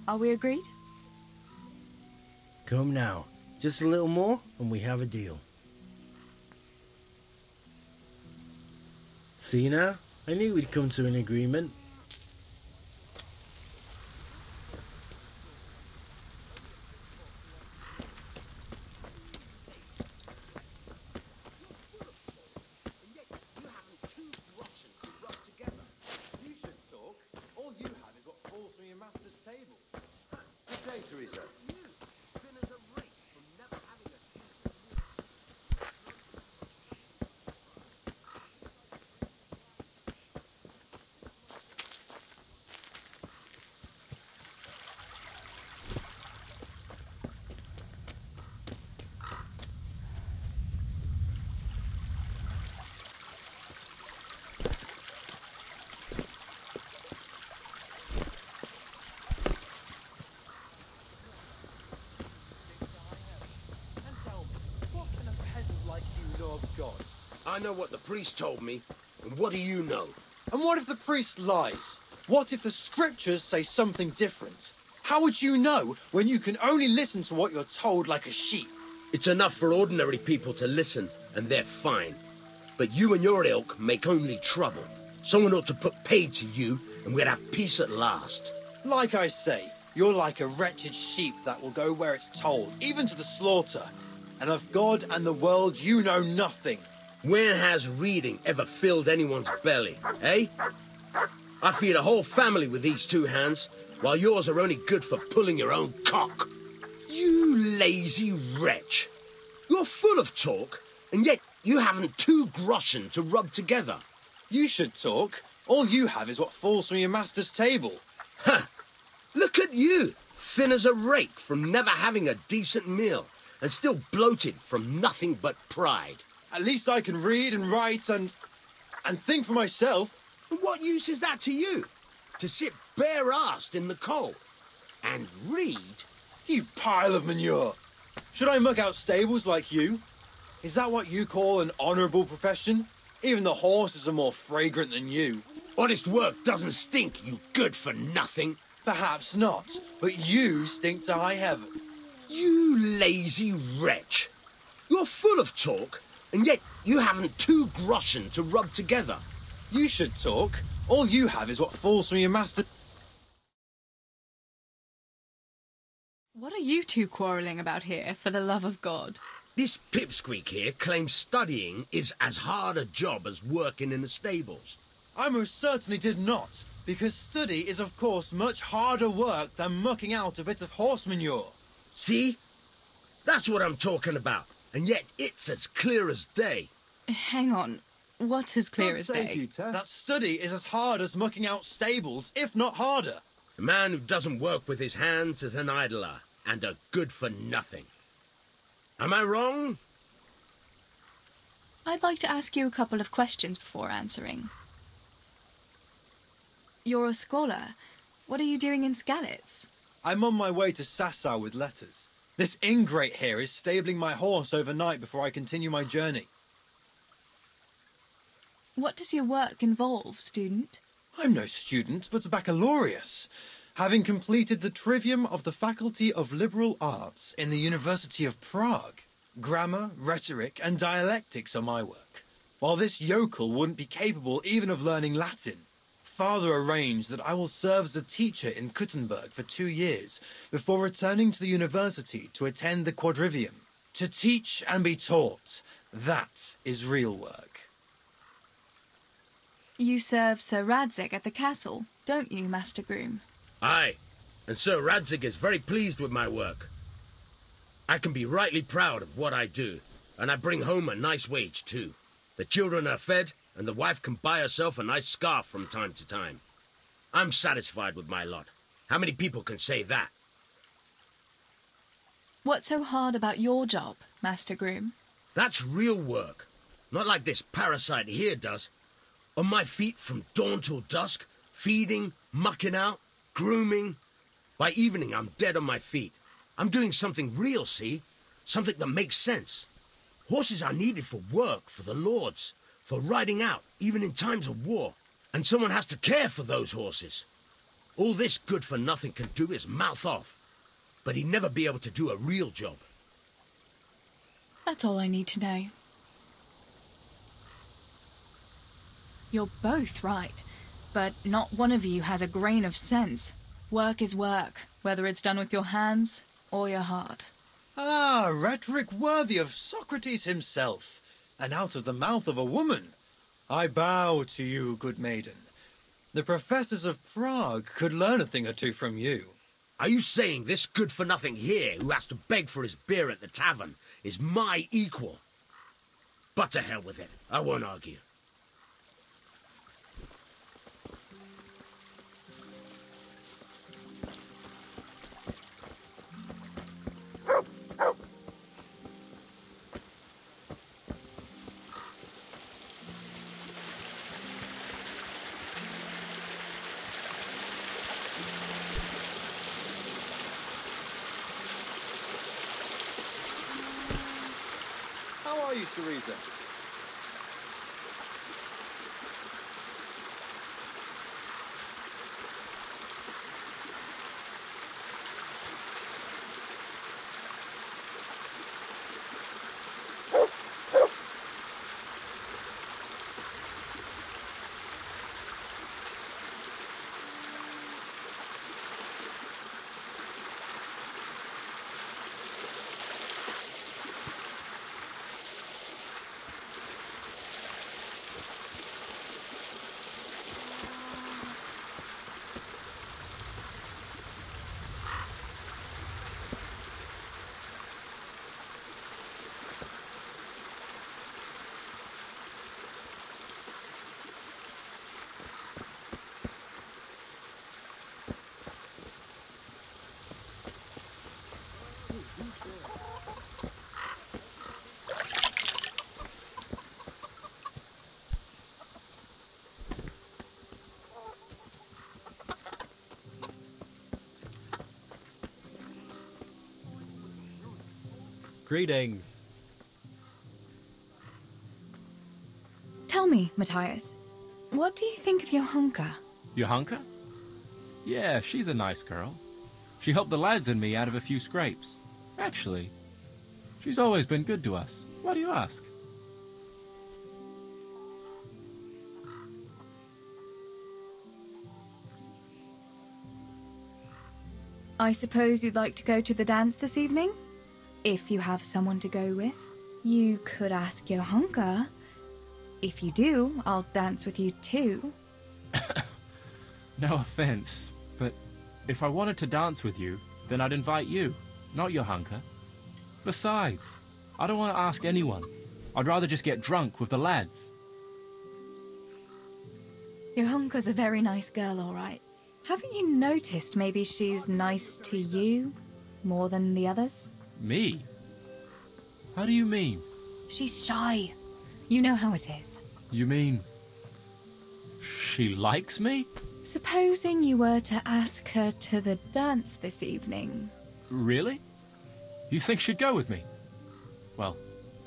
Speaker 10: Are we agreed?
Speaker 5: Come now. Just a little more, and we have a deal. See now? I knew we'd come to an agreement.
Speaker 21: You should talk. All you have is what falls from your master's table. Good day, Teresa.
Speaker 12: I know what the priest told me, and what do you know?
Speaker 21: And what if the priest lies? What if the scriptures say something different? How would you know when you can only listen to what you're told like a sheep?
Speaker 12: It's enough for ordinary people to listen, and they're fine. But you and your ilk make only trouble. Someone ought to put paid to you, and we'd have peace at last.
Speaker 21: Like I say, you're like a wretched sheep that will go where it's told, even to the slaughter. And of God and the world you know nothing.
Speaker 12: When has reading ever filled anyone's belly, eh? I feed a whole family with these two hands, while yours are only good for pulling your own cock. You lazy wretch. You're full of talk, and yet you haven't 2 groschen to rub together.
Speaker 21: You should talk. All you have is what falls from your master's table.
Speaker 12: Ha! Look at you, thin as a rake from never having a decent meal, and still bloated from nothing but pride.
Speaker 21: At least I can read and write and think for myself.
Speaker 12: What use is that to you? To sit bare-assed in the cold and read?
Speaker 21: You pile of manure. Should I muck out stables like you? Is that what you call an honourable profession? Even the horses are more fragrant than you.
Speaker 12: Honest work doesn't stink, you good-for-nothing.
Speaker 21: Perhaps not, but you stink to high heaven.
Speaker 12: You lazy wretch. You're full of talk, and yet you haven't 2 groschen to rub together.
Speaker 21: You should talk. All you have is what falls from your master.
Speaker 10: What are you two quarrelling about here, for the love of God?
Speaker 12: This pipsqueak here claims studying is as hard a job as working in the stables.
Speaker 21: I most certainly did not, because study is of course much harder work than mucking out a bit of horse manure.
Speaker 12: See? That's what I'm talking about, and yet it's as clear as day.
Speaker 10: Hang on, what's as clear as day?
Speaker 21: That study is as hard as mucking out stables, if not harder.
Speaker 12: A man who doesn't work with his hands is an idler, and a good-for-nothing. Am I wrong?
Speaker 10: I'd like to ask you a couple of questions before answering. You're a scholar. What are you doing in Skalitz?
Speaker 21: I'm on my way to Sasau with letters. This ingrate here is stabling my horse overnight before I continue my journey.
Speaker 10: What does your work involve, student?
Speaker 21: I'm no student, but a baccalaureus, having completed the trivium of the Faculty of Liberal Arts in the University of Prague. Grammar, rhetoric, and dialectics are my work, while this yokel wouldn't be capable even of learning Latin. Father arranged that I will serve as a teacher in Kuttenberg for 2 years before returning to the university to attend the quadrivium. To teach and be taught, that is real work.
Speaker 10: You serve Sir Radzig at the castle, don't you, Master Groom?
Speaker 12: Aye, and Sir Radzig is very pleased with my work. I can be rightly proud of what I do, and I bring home a nice wage too. The children are fed, and the wife can buy herself a nice scarf from time to time. I'm satisfied with my lot. How many people can say that?
Speaker 10: What's so hard about your job, Master Groom?
Speaker 12: That's real work. Not like this parasite here does. On my feet from dawn till dusk, feeding, mucking out, grooming. By evening, I'm dead on my feet. I'm doing something real, see? Something that makes sense. Horses are needed for work, for the lords, for riding out, even in times of war. And someone has to care for those horses. All this good-for-nothing can do is mouth off. But he'd never be able to do a real job.
Speaker 10: That's all I need to know. You're both right, but not one of you has a grain of sense. Work is work, whether it's done with your hands or your heart.
Speaker 21: Ah, rhetoric worthy of Socrates himself, and out of the mouth of a woman. I bow to you, good maiden. The professors of Prague could learn a thing or two from you.
Speaker 12: Are you saying this good-for-nothing here, who has to beg for his beer at the tavern, is my equal? But to hell with it. I won't argue.
Speaker 21: How are you, Teresa?
Speaker 17: Greetings.
Speaker 10: Tell me, Matthias, what do you think of your hunker?
Speaker 15: Johanka? Yeah, she's a nice girl. She helped the lads and me out of a few scrapes. Actually, she's always been good to us. Why do you ask?
Speaker 10: I suppose you'd like to go to the dance this evening? If you have someone to go with, you could ask your hunker. If you do, I'll dance with you too.
Speaker 15: No offense, but if I wanted to dance with you, then I'd invite you, not your hunker. Besides, I don't want to ask anyone. I'd rather just get drunk with the lads.
Speaker 10: Your hunker's a very nice girl, all right. Haven't you noticed maybe she's nice to you more than the others?
Speaker 15: Me? How do you mean?
Speaker 10: She's shy. You know how it is.
Speaker 15: You mean she likes me?
Speaker 10: Supposing you were to ask her to the dance this evening.
Speaker 15: Really? You think she'd go with me? Well,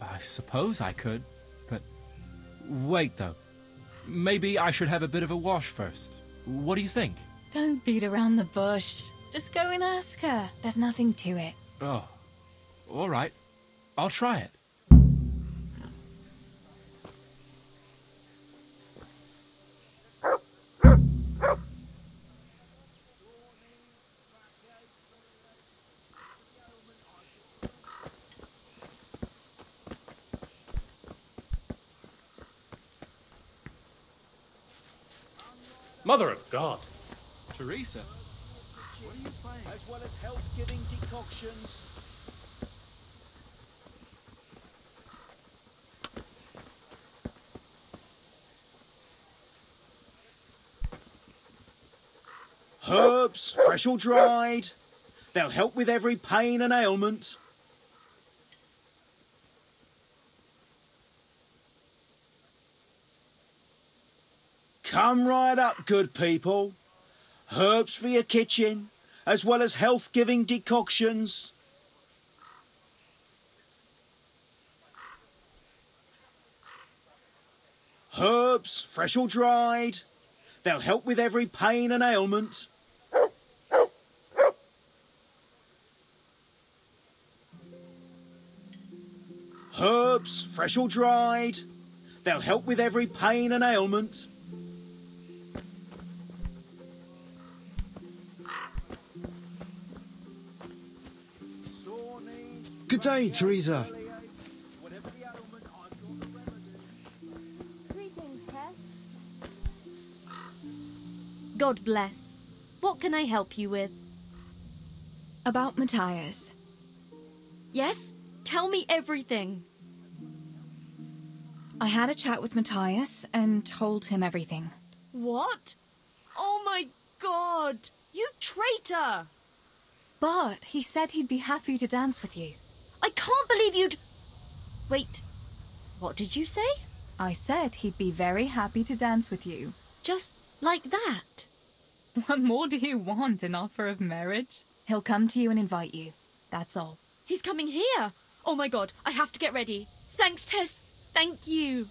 Speaker 15: I suppose I could, but wait though. Maybe I should have a bit of a wash first. What do you think?
Speaker 10: Don't beat around the bush. Just go and ask her. There's nothing to it.
Speaker 15: Oh, all right. I'll try it.
Speaker 17: Mother of God. Teresa.
Speaker 19: What are you playing? As well as health-giving decoctions. Herbs, fresh or dried. They'll help with every pain and ailment. Come right up, good people. Herbs for your kitchen, as well as health-giving decoctions. Herbs, fresh or dried. They'll help with every pain and ailment. Herbs, fresh or dried. They'll help with every pain and ailment.
Speaker 18: Good day, Teresa.
Speaker 8: God bless. What can I help you with?
Speaker 10: About Matthias.
Speaker 8: Yes? Tell me everything.
Speaker 10: I had a chat with Matthias and told him everything.
Speaker 8: What? Oh my God! You traitor!
Speaker 10: But he said he'd be happy to dance with you.
Speaker 8: I can't believe you'd... Wait, what did you say?
Speaker 10: I said he'd be very happy to dance with you.
Speaker 8: Just like that?
Speaker 10: What more do you want, an offer of marriage? He'll come to you and invite you. That's all.
Speaker 8: He's coming here! Oh my God, I have to get ready. Thanks, Tess. Thank you.